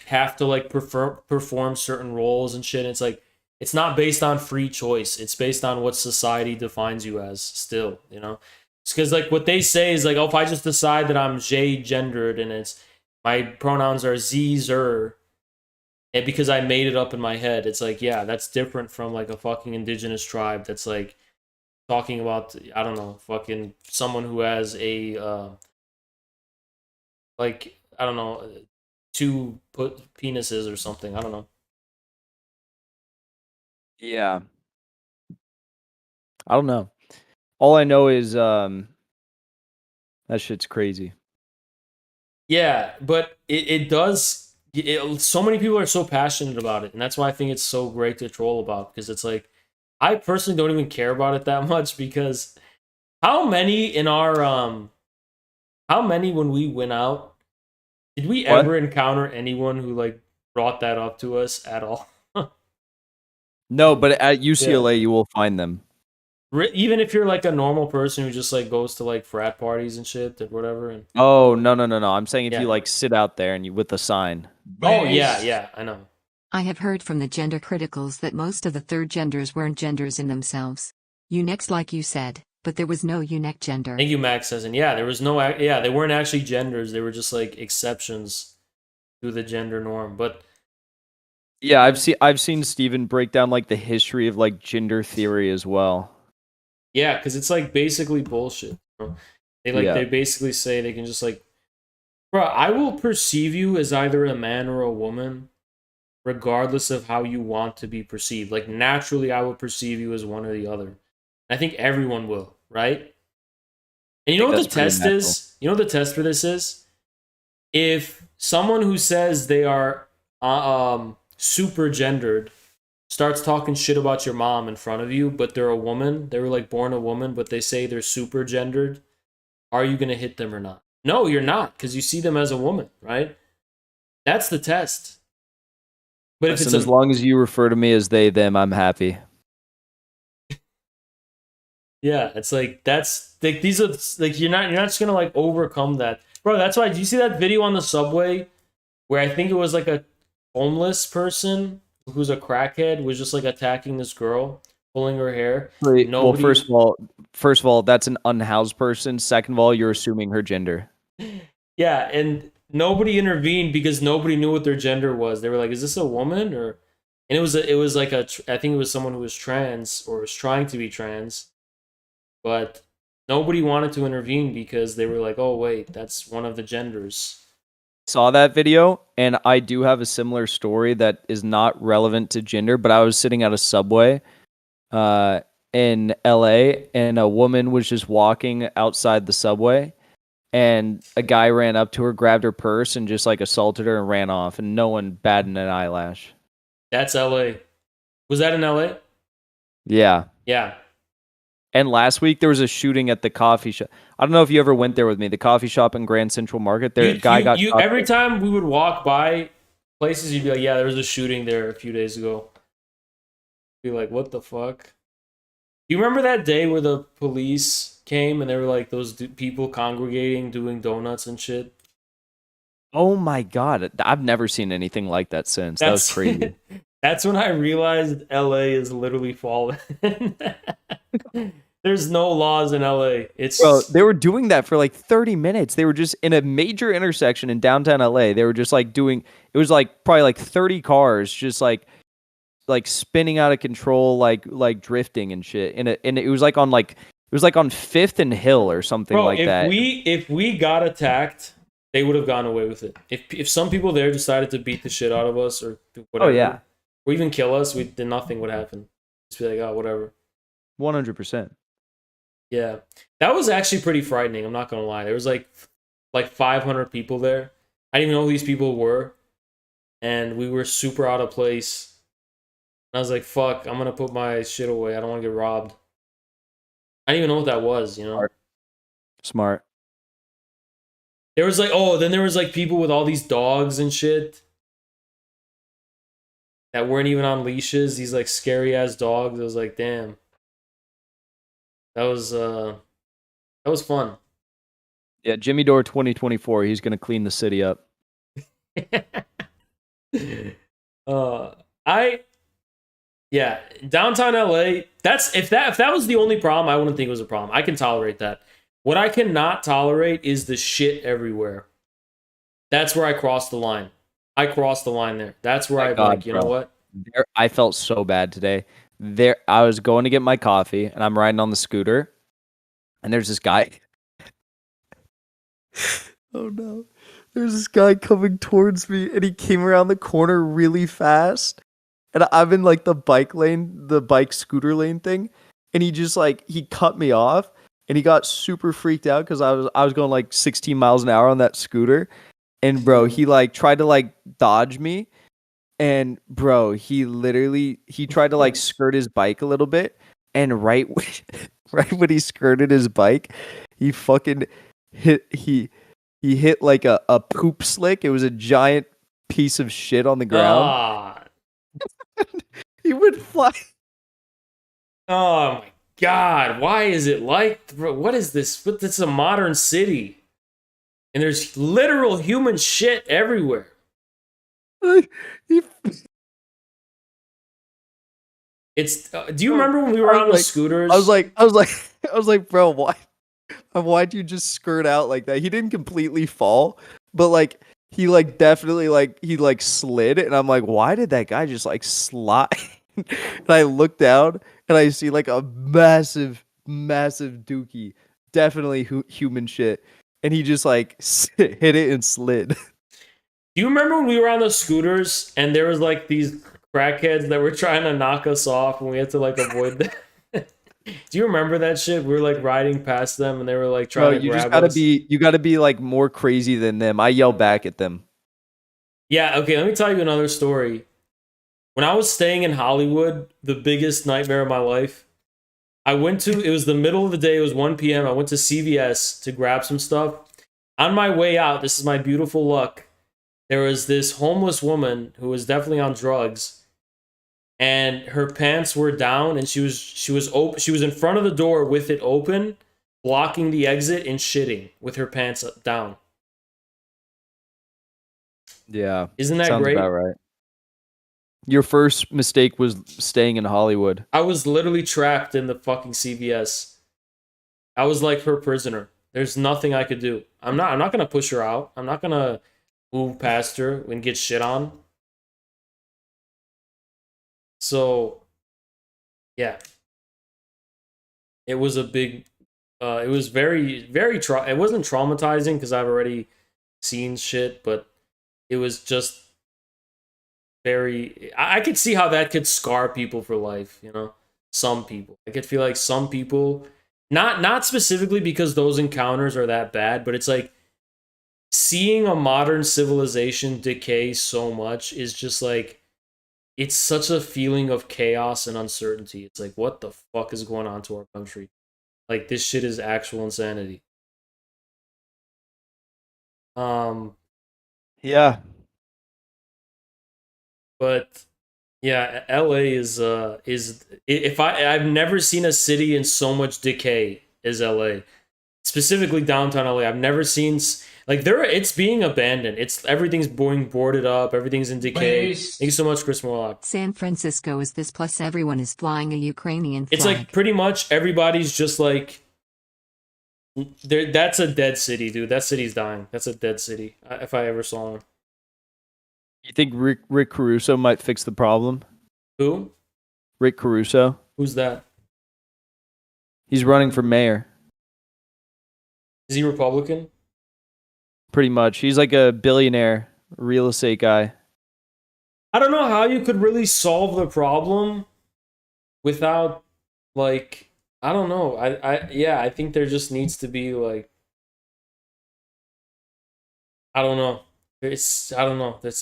have to like perform certain roles and shit. It's like, it's not based on free choice. It's based on what society defines you as still, you know? It's because like what they say is like, oh, if I just decide that I'm J gendered and it's my pronouns are Z, Zer, and because I made it up in my head, it's like, yeah, that's different from like a fucking indigenous tribe that's like talking about, I don't know, fucking someone who has a, like, I don't know, two penises or something. I don't know. Yeah. I don't know. All I know is that shit's crazy. Yeah, but it does. So many people are so passionate about it, and that's why I think it's so great to troll about. Because it's like, I personally don't even care about it that much. Because how many in our how many when we went out, did we What? ever encounter anyone who like brought that up to us at all? No, but at Yeah. UCLA you will find them. Even if you're like a normal person who just like goes to like frat parties and shit or whatever. And Oh, no. I'm saying if Yeah. you like sit out there and you with a sign. oh yeah, I know. I have heard from the gender criticals that most of the third genders weren't genders in themselves. Eunuchs, like you said, but there was no eunuch gender. Thank you, Max says, and yeah, there was no, yeah, they weren't actually genders. They were just like exceptions to the gender norm. But Yeah, I've seen Steven break down like the history of like gender theory as well. yeah, because it's like basically bullshit. Bro. They basically say they can just like, bro, I will perceive you as either a man or a woman, regardless of how you want to be perceived. Like naturally, I will perceive you as one or the other. I think everyone will, right? And you know what the test is? You know what the test for this is? If someone who says they are super gendered starts talking shit about your mom in front of you, but they're a woman, they were like born a woman, but they say they're super gendered, are you gonna hit them or not? No, you're not, because you see them as a woman, right? That's the test. But if it's as long as you refer to me as they, them, I'm happy. Yeah, it's like that's like these are like you're not just gonna like overcome that, bro. That's why. Did you see that video on the subway where I think it was like a homeless person who's a crackhead was just like attacking this girl, pulling her hair? Wait, Nobody... well, first of all, that's an unhoused person. Second of all, you're assuming her gender. Yeah, and nobody intervened because nobody knew what their gender was. They were like, "Is this a woman?" Or, and it was like I think it was someone who was trans or was trying to be trans. But nobody wanted to intervene because they were like, oh, wait, that's one of the genders. Saw that video, and I do have a similar story that is not relevant to gender, but I was sitting at a subway in LA, and a woman was just walking outside the subway, and a guy ran up to her, grabbed her purse, and just like assaulted her and ran off, and no one batted an eyelash. That's LA. Was that in LA? Yeah. Yeah. And last week there was a shooting at the coffee shop. I don't know if you ever went there with me. The coffee shop in Grand Central Market. There, guy got shot. Every time we would walk by places, you'd be like, "Yeah, there was a shooting there a few days ago." Be like, "What the fuck?" You remember that day where the police came and they were like those people congregating, doing donuts and shit? Oh my God. I've never seen anything like that since. That was crazy. That's when I realized LA is literally falling. There's no laws in LA. Bro, It's they were doing that for like 30 minutes. They were just in a major intersection in downtown LA. They were just like doing it was like probably like 30 cars just like spinning out of control, like drifting and shit. And it was like on Fifth and Hill or something bro, like that. if we got attacked, they would have gone away with it. If some people there decided to beat the shit out of us or do Oh whatever, yeah. or even kill us, then nothing would happen. Just be like, oh, whatever. 100%. Yeah, that was actually pretty frightening. I'm not gonna lie. There was like 500 people there. I didn't even know who these people were, and we were super out of place. And I was like, "Fuck, I'm gonna put my shit away. I don't want to get robbed." I didn't even know what that was. You know, Smart. there was like, then there was like people with all these dogs and shit that weren't even on leashes. These like scary ass dogs. I was like, damn. That was fun. Yeah, Jimmy Dore 2024, he's going to clean the city up. Downtown LA. If that was the only problem, I wouldn't think it was a problem. I can tolerate that. What I cannot tolerate is the shit everywhere. That's where I crossed the line. I crossed the line there. That's where I'm like, you know what? I felt so bad today. I was going to get my coffee, and I'm riding on the scooter, and there's this guy. Oh no. There's this guy coming towards me, and he came around the corner really fast. And I'm in like the bike scooter lane thing, and he just like he cut me off, and he got super freaked out because I was going like 16 miles an hour on that scooter. And bro, he like tried to like dodge me. And bro, he tried to like skirt his bike a little bit, and right when he skirted his bike, he fucking he hit like a poop slick. It was a giant piece of shit on the ground. He would fly. Oh my god, why is it like, bro, what is this? This is a modern city. And there's literal human shit everywhere. It's do you remember when we were on the scooters? I was like, bro, why'd you just skirt out like that? He didn't completely fall, but like he like definitely like he like slid, and I'm like, why did that guy just like slide? And I look down and I see like a massive dookie, definitely human shit, and he just like hit it and slid. Do you remember when we were on the scooters and there was like these crackheads that were trying to knock us off and we had to like avoid them? Do you remember that shit? We were like riding past them and they were like trying to grab us. You gotta be like more crazy than them. I yell back at them. Yeah, okay, let me tell you another story. When I was staying in Hollywood, the biggest nightmare of my life, it was the middle of the day, it was 1 p.m. I went to CVS to grab some stuff. On my way out, this is my beautiful luck, there was this homeless woman who was definitely on drugs, and her pants were down, and she was in front of the door with it open, blocking the exit and shitting with her pants down. Yeah, isn't that sounds great? About right. Your first mistake was staying in Hollywood. I was literally trapped in the fucking CVS. I was like her prisoner. There's nothing I could do. I'm not gonna push her out. I'm not gonna move past her and get shit on. So, yeah. It was a big, it was very, very, it wasn't traumatizing because I've already seen shit, but it was just very, I could see how that could scar people for life, you know? Some people. I could feel like some people, not specifically because those encounters are that bad, but it's like, seeing a modern civilization decay so much is just like, it's such a feeling of chaos and uncertainty. It's like, what the fuck is going on to our country? Like, this shit is actual insanity. Yeah. But yeah, LA is if I've never seen a city in so much decay as LA. Specifically downtown LA. I've never seen Like it's being abandoned. Everything's being boarded up. Everything's in decay. Thank you so much, Chris Morlock. San Francisco is this, plus everyone is flying a Ukrainian flag. It's like pretty much everybody's just like, that's a dead city, dude. That city's dying. That's a dead city. If I ever saw one. You think Rick Caruso might fix the problem? Who? Rick Caruso. Who's that? He's running for mayor. Is he Republican? Pretty much. He's like a billionaire real estate guy. I don't know how you could really solve the problem without, like, I don't know. I think there just needs to be, like, I don't know. It's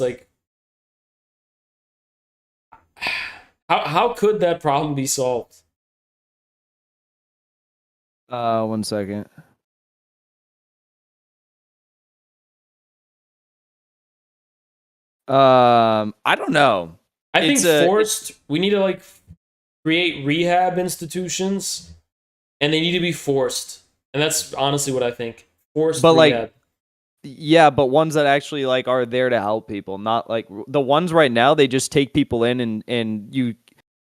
like, how could that problem be solved? 1 second. I don't know. I think we need to like create rehab institutions, and they need to be forced. And that's honestly what I think. Forced rehab. Like, yeah, but ones that actually like are there to help people, not like the ones right now. They just take people in and you,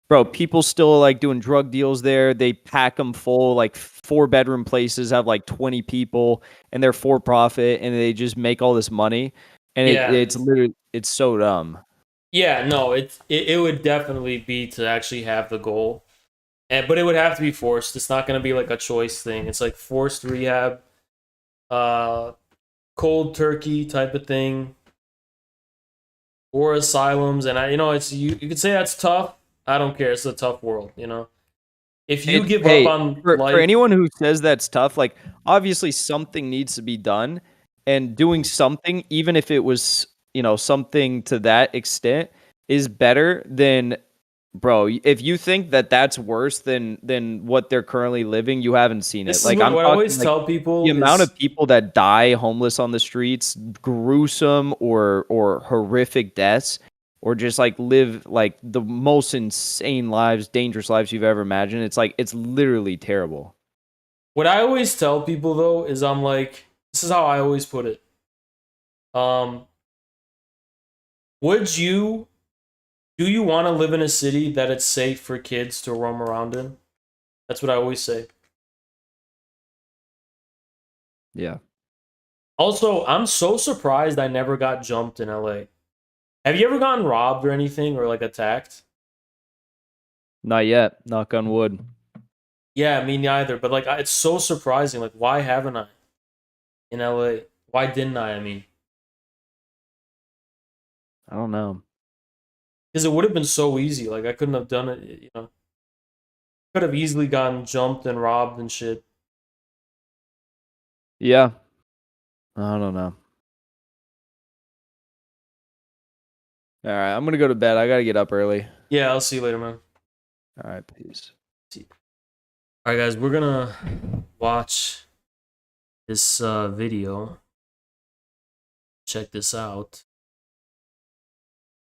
bro. People still like doing drug deals there. They pack them full. Like 4-bedroom places have like 20 people, and they're for profit, and they just make all this money. And it's literally, it's so dumb. Yeah, no, it would definitely be to actually have the goal, but it would have to be forced. It's not going to be like a choice thing. It's like forced rehab, cold turkey type of thing, or asylums. And it's you could say that's tough. I don't care. It's a tough world, If you give up on for life, anyone who says that's tough, like obviously something needs to be done, and doing something, even if it was something to that extent, is better than, bro. If you think that that's worse than what they're currently living, you haven't seen it. Like I always tell people, the amount of people that die homeless on the streets, gruesome or horrific deaths, or just like live like the most insane lives, dangerous lives you've ever imagined. It's literally terrible. What I always tell people though is I'm like, this is how I always put it. Do you want to live in a city that it's safe for kids to roam around in? That's what I always say. Yeah. Also, I'm so surprised I never got jumped in LA. Have you ever gotten robbed or anything, or like attacked? Not yet. Knock on wood. Yeah, me neither. But like, it's so surprising. Like, why haven't I in LA? Why didn't I? I mean, I don't know. Because it would have been so easy. Like, I couldn't have done it, Could have easily gotten jumped and robbed and shit. Yeah. I don't know. All right, I'm going to go to bed. I got to get up early. Yeah, I'll see you later, man. All right, peace. All right, guys, we're going to watch this video. Check this out.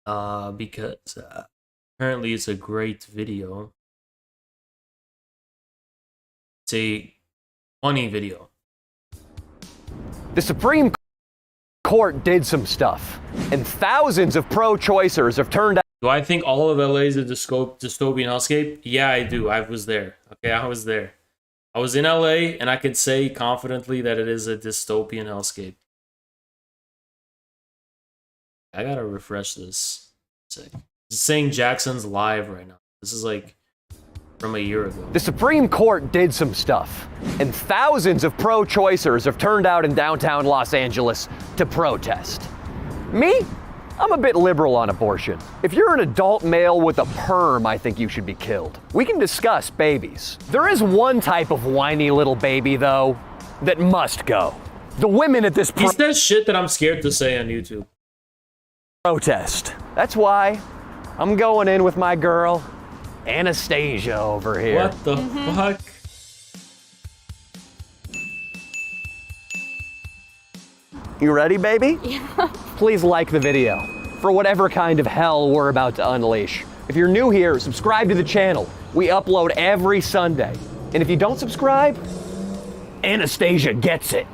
Because apparently it's a great video. It's a funny video. The Supreme Court did some stuff, and thousands of pro-choicers have turned out. Do I think all of LA is a dystopian hellscape? Yeah, I do. I was there. Okay, I was there. I was in LA, and I could say confidently that it is a dystopian hellscape. I gotta refresh this. It's saying Jackson's live right now. This is like from a year ago. The Supreme Court did some stuff, and thousands of pro-choicers have turned out in downtown Los Angeles to protest. Me? I'm a bit liberal on abortion. If you're an adult male with a perm, I think you should be killed. We can discuss babies. There is one type of whiny little baby, though, that must go. The women at this It's that shit that I'm scared to say on YouTube. Protest. That's why I'm going in with my girl, Anastasia, over here. What the fuck? You ready, baby? Yeah. Please like the video for whatever kind of hell we're about to unleash. If you're new here, subscribe to the channel. We upload every Sunday. And if you don't subscribe, Anastasia gets it.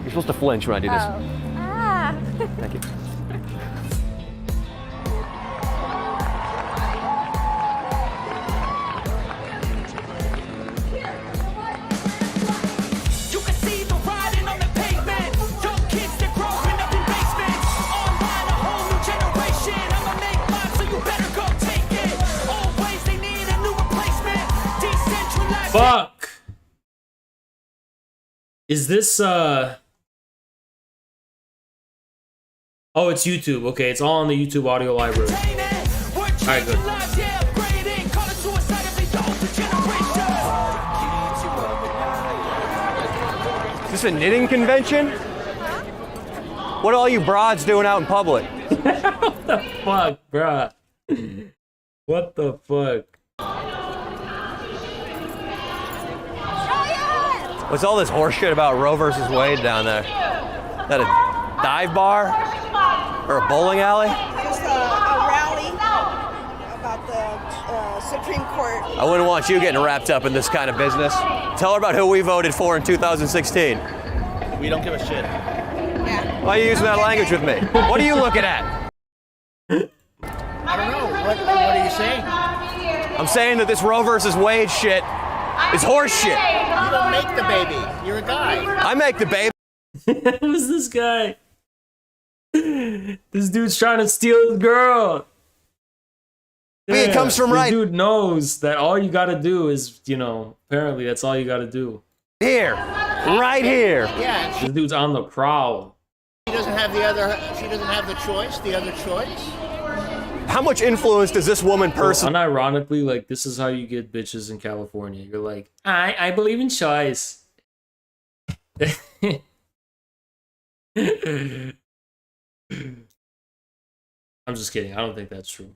You're supposed to flinch when I do this. Ah. Thank you. You can see the riding on the pavement. Young kids, they're growing up in basements. Online, a whole new generation. I'ma make mine, so you better go take it. Always, they need a new replacement. Decentralized. Fuck. Is this Oh, it's YouTube. Okay, it's all on the YouTube audio library. Alright, good. Is this a knitting convention? What are all you broads doing out in public? What the fuck, bruh? What the fuck? What's all this horse shit about Roe versus Wade down there? Is that a dive bar? Or a bowling alley? There's a rally about the Supreme Court. I wouldn't want you getting wrapped up in this kind of business. Tell her about who we voted for in 2016. We don't give a shit. Yeah. Why are you using that language with me? What are you looking at? I don't know. What are you saying? I'm saying that this Roe versus Wade shit is horse shit. You don't make the baby. You're a guy. I make the baby. Who's this guy? This dude's trying to steal his girl. It comes from this right dude knows that all you gotta do is, you know, apparently that's all you gotta do. here. Right here. Yeah, and This dude's on the prowl. she doesn't have the other. She doesn't have the choice. The other choice. How much influence does this woman personally? Unironically, like, this is how you get bitches in California. You're like, I believe in choice. I'm just kidding. I don't think that's true.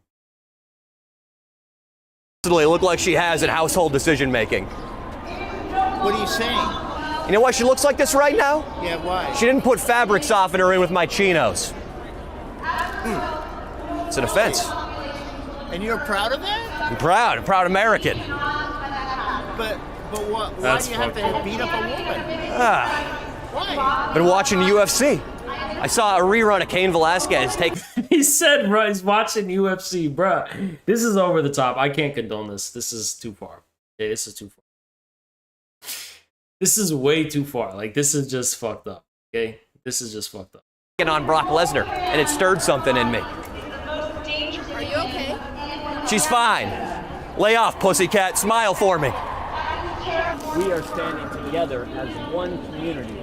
Look like she has in household decision making? What are you saying? You know why she looks like this right now? Yeah, why? She didn't put fabric softener in with my chinos. It's an offense. And you're proud of that? I'm proud. I'm proud American. But what? Why That's do you have to fucked up. beat up a woman? Why? Been watching UFC. I saw a rerun of Cain Velasquez take. He said, bro, he's watching UFC, bruh. This is over the top. I can't condone this. This is too far. Okay, this is too far. This is way too far. Like, this is just fucked up. Okay? This is just fucked up. On Brock Lesnar, and it stirred something in me. Are you okay? She's fine. Lay off, pussycat. Smile for me. We are standing together as one community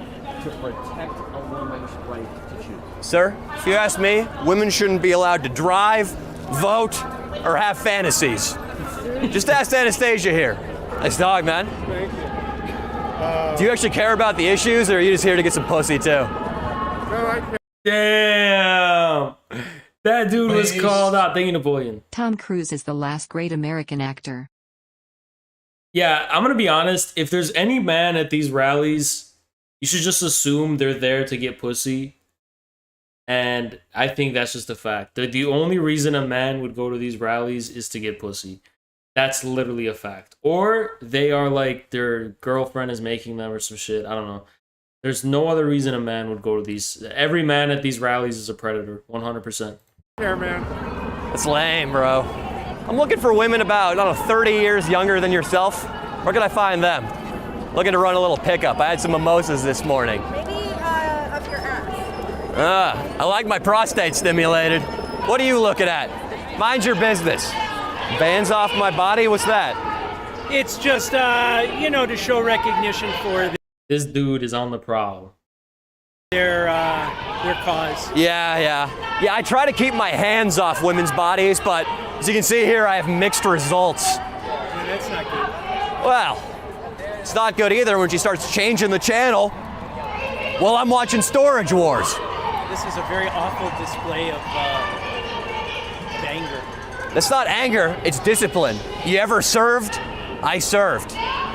to protect a woman's right to choose. Sir, if you ask me, women shouldn't be allowed to drive, vote, or have fantasies. Just ask Anastasia here. Nice dog, man. Thank you. Do you actually care about the issues, or are you just here to get some pussy too? Damn! That dude was called out. Thank you, Napoleon. Tom Cruise is the last great American actor. Yeah, I'm gonna be honest. If there's any man at these rallies, you should just assume they're there to get pussy. And I think that's just a fact. The only reason a man would go to these rallies is to get pussy. That's literally a fact. Or they are like, their girlfriend is making them or some shit. I don't know. There's no other reason a man would go to these. Every man at these rallies is a predator. 100%. Here, man. That's lame, bro. I'm looking for women about, I don't know, 30 years younger than yourself. Where can I find them? Looking to run a little pickup. I had some mimosas this morning. Maybe up your ass. I like my prostate stimulated. What are you looking at? Mind your business. Bands off my body? What's that? It's just, to show recognition for This dude is on the prowl. their cause. Yeah, I try to keep my hands off women's bodies, but as you can see here, I have mixed results. Yeah, that's not good. Well, it's not good either when she starts changing the channel while I'm watching Storage Wars. This is a very awful display of anger. That's not anger, it's discipline. You ever served? I served.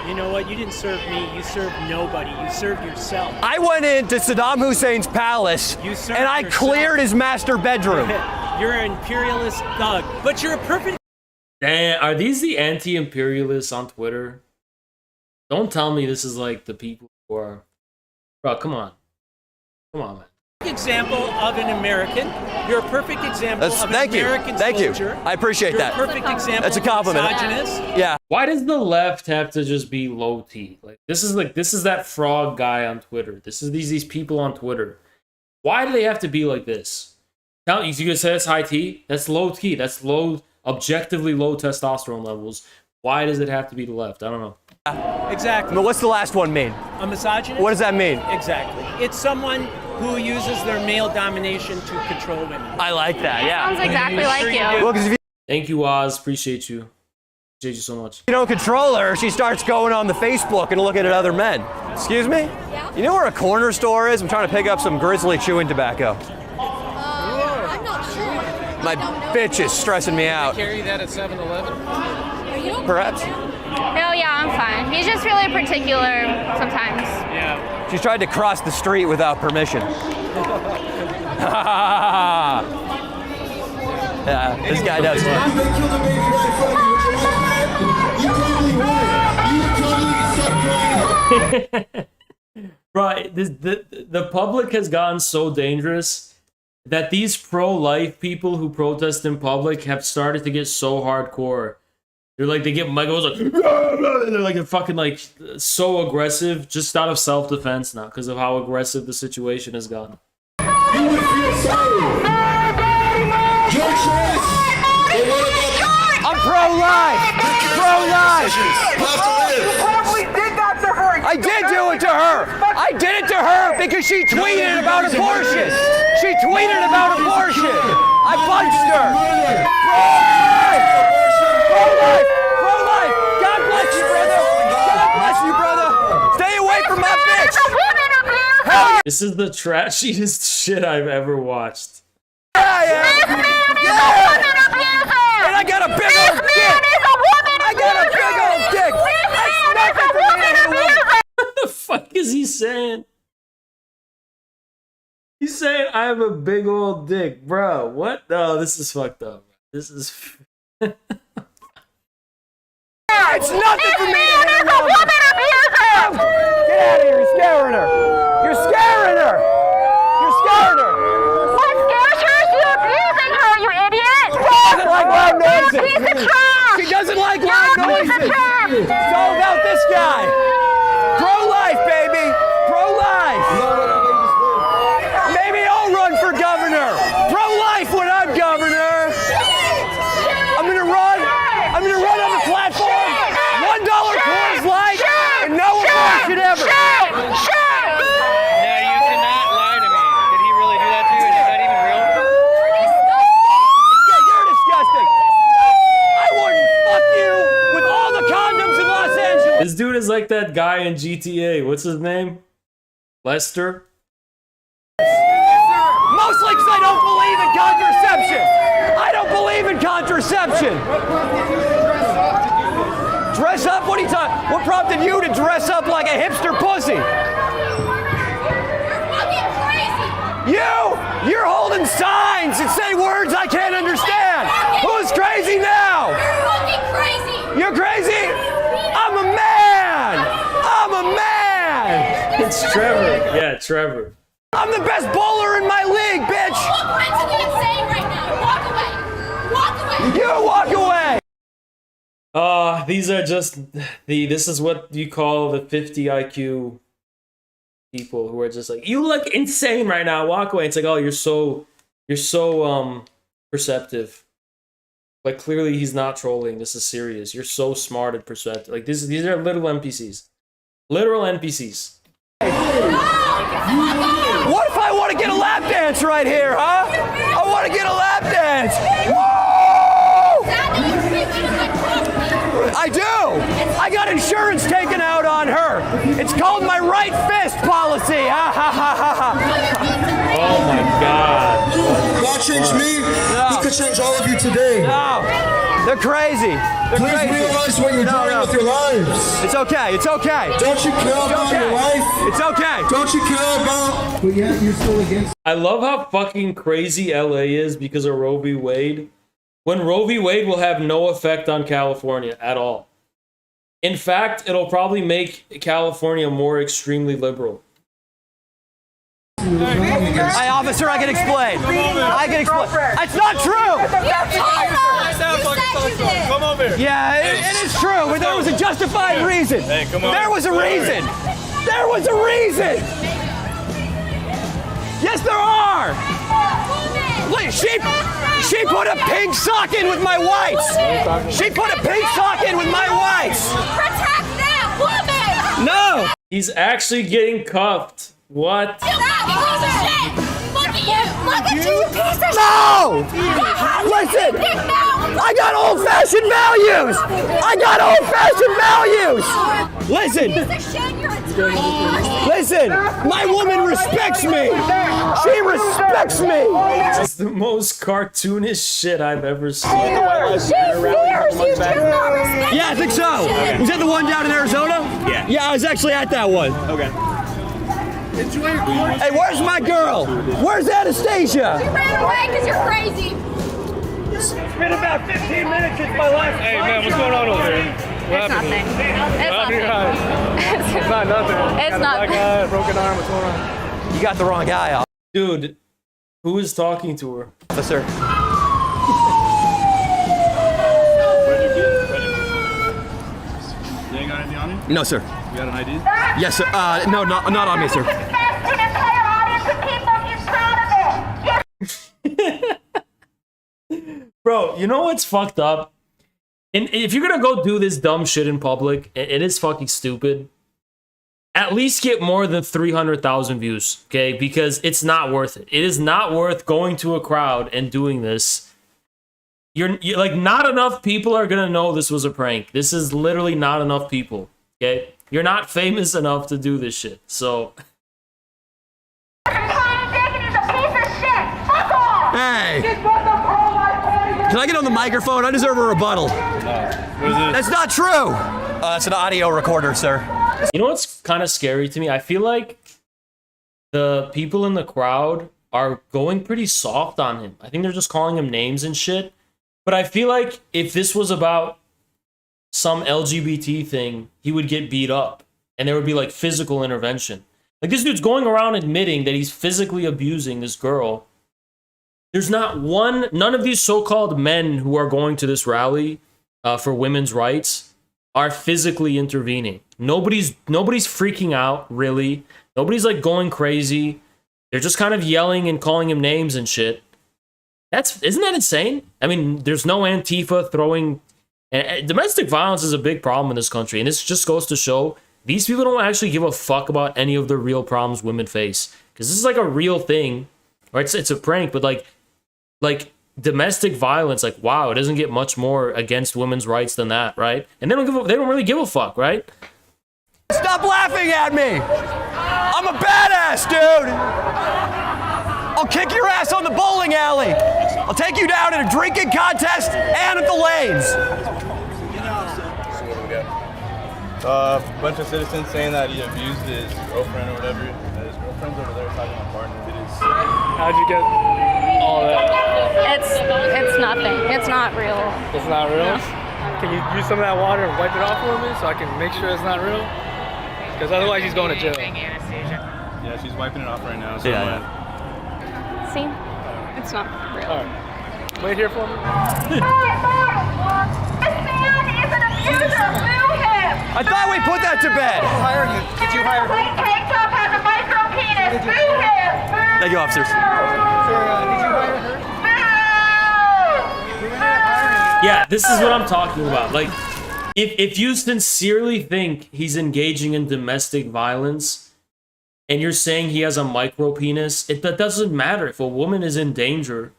You know what? You didn't serve me. You served nobody. You served yourself. I went into Saddam Hussein's palace You served and I yourself. cleared his master bedroom. You're an imperialist thug, but you're a perfect. Damn, are these the anti-imperialists on Twitter? Don't tell me this is like the people who are... Bro, come on. Come on, man. Example of an American. You're a perfect example of an Thank you. American Thank you. soldier. I appreciate that. You're a perfect example. That's a compliment. Of misogynist. Yeah. Why does the left have to just be low T? This is that frog guy on Twitter. This is these people on Twitter. Why do they have to be like this? You could say that's high T. That's low T. That's low, objectively low testosterone levels. Why does it have to be the left? I don't know. Exactly. But what's the last one mean? A misogynist? What does that mean? Exactly. It's someone who uses their male domination to control women. I like that, yeah. Sounds exactly like you. Well, because if Thank you, Oz. Appreciate you. Appreciate you so much. you don't control her, she starts going on the Facebook and looking at other men. Excuse me? Yeah? You know where a corner store is? I'm trying to pick up some grizzly chewing tobacco. I'm not sure. My bitch is stressing me out. Carry that at 7-Eleven? Are you? Perhaps. Oh yeah, I'm fine. He's just really particular sometimes. Yeah. She's tried to cross the street without permission. Yeah, this guy does. Right, the public has gotten so dangerous that these pro-life people who protest in public have started to get so hardcore. They get Michael's like, they're like fucking like so aggressive just out of self-defense now because of how aggressive the situation has gotten. I'm pro-life! Pro-life! I did do it to her! I did it to her because she tweeted about abortion! She tweeted about abortion! I punched her! Pro-life! Pro-life! Pro-life! God bless you, brother! God bless you, brother! Stay away from my bitch! Hell yeah! This is the trashiest shit I've ever watched. Yeah! And I got a big old dick! I got a big old dick! That's nothing for me to hit a woman! What the fuck is he saying? He's saying I have a big old dick, bro. What? No, this is fucked up. This is. It's nothing for me to hit a woman! Get out of here! You're scaring her! You're scaring her! You're scaring her! What scares her? You're abusing her, you idiot! She doesn't like loud noises! Piece of trash! She doesn't like loud noises! It's all about this guy! Pro-life, baby! Pro-life! Maybe I'll run for governor! Pro-life when I'm governor! I'm gonna run on the platform! $1 Coors Light and no abortion ever! No, you cannot lie to me. Did he really do that to you? And is that even real? Yeah, you're disgusting! I wouldn't fuck you with all the condoms in Los Angeles! This dude is like that guy in GTA. What's his name? Lester? Mostly because I don't believe in contraception! I don't believe in contraception! Dress up? What are you talking? What prompted you to dress up like a hipster pussy? You're holding signs that say words I can't understand! Who's crazy now? You're crazy? I'm a man! I'm a man! It's Trevor. Yeah, Trevor. I'm the best bowler in my league, bitch! You walk away! These are just this is what you call the 50 IQ people who are just like, you look insane right now, walk away. It's like, oh, you're so perceptive. Like, clearly he's not trolling, this is serious. You're so smart and perceptive. Like, these are little NPCs. Literal NPCs. What if I want to get a lap dance right here, huh? I want to get a lap dance! I do! I got insurance taken out on her! It's called my right fist policy! Ha ha ha ha ha! Oh my god. God changed me, He could change all of you today. No! They're crazy! They're Please crazy! realize what you're doing with your lives. It's okay, it's okay! Don't you care about your life? It's okay! Don't you care about... But yet you're still against... I love how fucking crazy LA is because of Roe v. Wade. When Roe v. Wade will have no effect on California at all. In fact, it'll probably make California more extremely liberal. Hey, officer, I can explain. I can explain. It's not true. Come over here. Yeah, it is true, but there was a justified reason. Hey, come on. There was a reason. There was a reason. Yes, there are. Wait, she put a pink sock in with my whites. She put a pink sock in with my whites. Protect that woman. No. He's actually getting cuffed. What? Look at you. Look at you, piece of No! Listen! I got old-fashioned values! I got old-fashioned values! Listen! Listen! My woman respects me! She respects me! This is the most cartoonish shit I've ever seen. Yeah, I think so. Was that the one down in Arizona? Yeah. Yeah, I was actually at that one. Okay. Hey, where's my girl? Where's Anastasia? You ran away because you're crazy. It's been about 15 minutes since my last. Hey man, what's going on over there? It's nothing. It's nothing. It's not nothing. It's not. Guy, broken arm, what's going on? You got the wrong guy, Dude, who is talking to her? officer. You ain't got anything on you? No, sir. You got an ID? Yes, sir. No, not on me, sir. Bro, you know what's fucked up? And if you're gonna go do this dumb shit in public, it is fucking stupid. At least get more than 300,000 views, okay? Because it's not worth it. It is not worth going to a crowd and doing this. You're like, not enough people are gonna know this was a prank. This is literally not enough people, okay? You're not famous enough to do this shit, so. Hey! Can I get on the microphone? I deserve a rebuttal. That's not true! It's an audio recorder, sir. You know what's kind of scary to me? I feel like the people in the crowd are going pretty soft on him. I think they're just calling him names and shit. But I feel like if this was about some LGBT thing, he would get beat up. And there would be like physical intervention. Like this dude's going around admitting that he's physically abusing this girl. There's none of these so-called men who are going to this rally for women's rights are physically intervening. Nobody's freaking out, really. Nobody's like going crazy. They're just kind of yelling and calling him names and shit. Isn't that insane? I mean, there's no Antifa throwing. And domestic violence is a big problem in this country, and this just goes to show these people don't actually give a fuck about any of the real problems women face. Because this is like a real thing, right? It's a prank, but like domestic violence, like wow, it doesn't get much more against women's rights than that, right? And they don't really give a fuck, right? Stop laughing at me! I'm a badass, dude! I'll kick your ass on the bowling alley! I'll take you down in a drinking contest and at the lanes! A bunch of citizens saying that he abused his girlfriend or whatever. And his girlfriend's over there talking about partner videos. How'd you get all that? It's nothing. It's not real. It's not real? No. Can you use some of that water and wipe it off for me so I can make sure it's not real? Because otherwise he's going to jail. Yeah, she's wiping it off right now. So Yeah. See? It's not real. All right. Wait here for me. I thought we put that to bed! Did you hire him? Thank you, officers. Yeah, this is what I'm talking about. Like, if you sincerely think he's engaging in domestic violence and you're saying he has a micro penis, that doesn't matter. If a woman is in danger,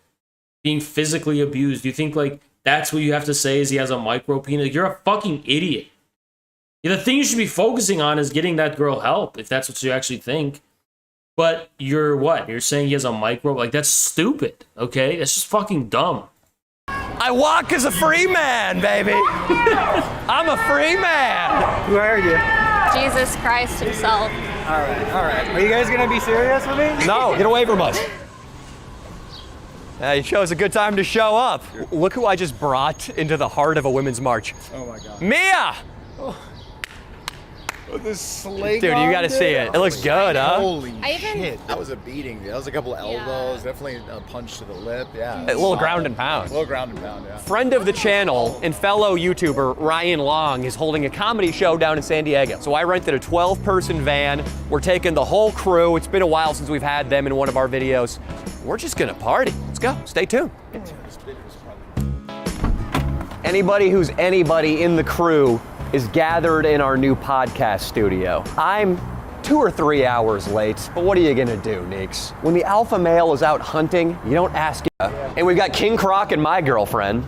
being physically abused, you think like that's what you have to say is he has a micro penis? You're a fucking idiot. The thing you should be focusing on is getting that girl help, if that's what you actually think. But you're what? You're saying he has a micro? Like, that's stupid, okay? That's just fucking dumb. I walk as a free man, baby! I'm a free man! Who hired you? Jesus Christ himself. All right. Are you guys going to be serious with me? No, get away from us. You chose a good time to show up. Look who I just brought into the heart of a women's march. Oh my God. Mia! With this sling. Dude, you gotta see it. It looks good, huh? Holy shit. That was a beating. That was a couple of elbows. Definitely a punch to the lip. Yeah. A little ground and pound. A little ground and pound, yeah. Friend of the channel and fellow YouTuber Ryan Long is holding a comedy show down in San Diego. So I rented a 12-person van. We're taking the whole crew. It's been a while since we've had them in one of our videos. We're just gonna party. Let's go. Stay tuned. Anybody who's anybody in the crew is gathered in our new podcast studio. I'm 2 or 3 hours late, but what are you gonna do, Neeks? When the alpha male is out hunting, you don't ask. And we've got King Croc and my girlfriend.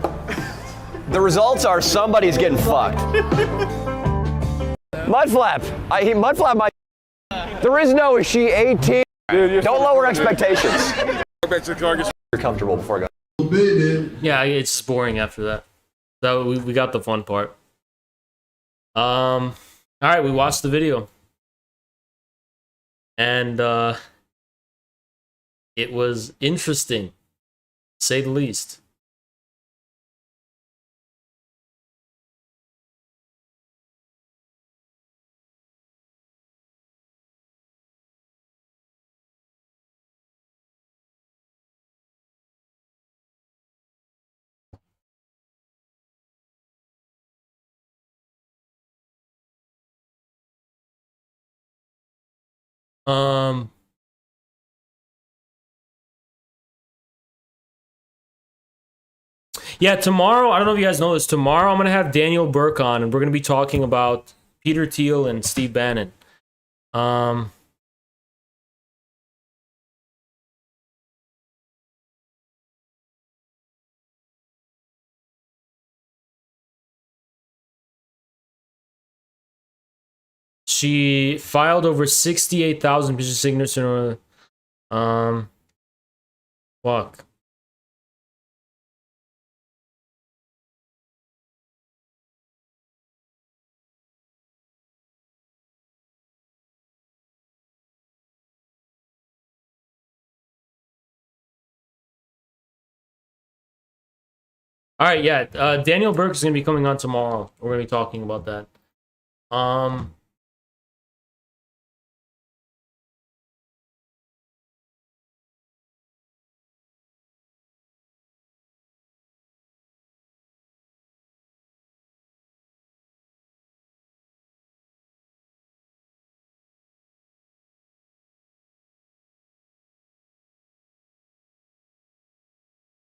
The results are somebody's getting fucked. Mudflap, Mudflap, there is no, is she 18? Dude, don't lower expectations. You're comfortable before I go. Yeah, it's just boring after that. So we got the fun part. All right, we watched the video. And it was interesting, to say the least. Yeah, tomorrow, I don't know if you guys know this, tomorrow I'm going to have Daniel Burke on, and we're going to be talking about Peter Thiel and Steve Bannon. She filed over 68,000 petition signatures. Fuck. All right, yeah. Daniel Burke is going to be coming on tomorrow. We're going to be talking about that.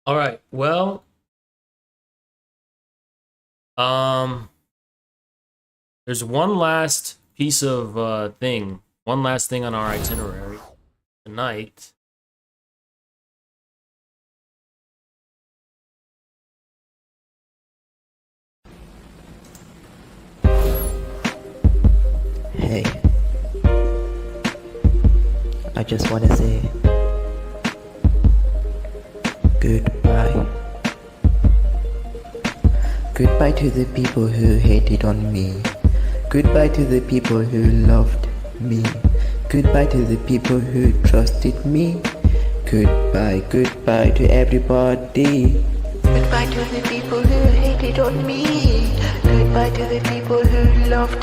All right. Well, there's one last piece of one last thing on our itinerary tonight. Hey, I just want to say goodbye. Goodbye to the people who hated on me. Goodbye to the people who loved me. Goodbye to the people who trusted me. Goodbye, goodbye to everybody. Goodbye to the people who hated on me. Goodbye to the people who loved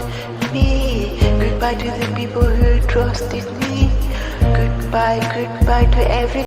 me. Goodbye to the people who trusted me. Goodbye, goodbye to everybody.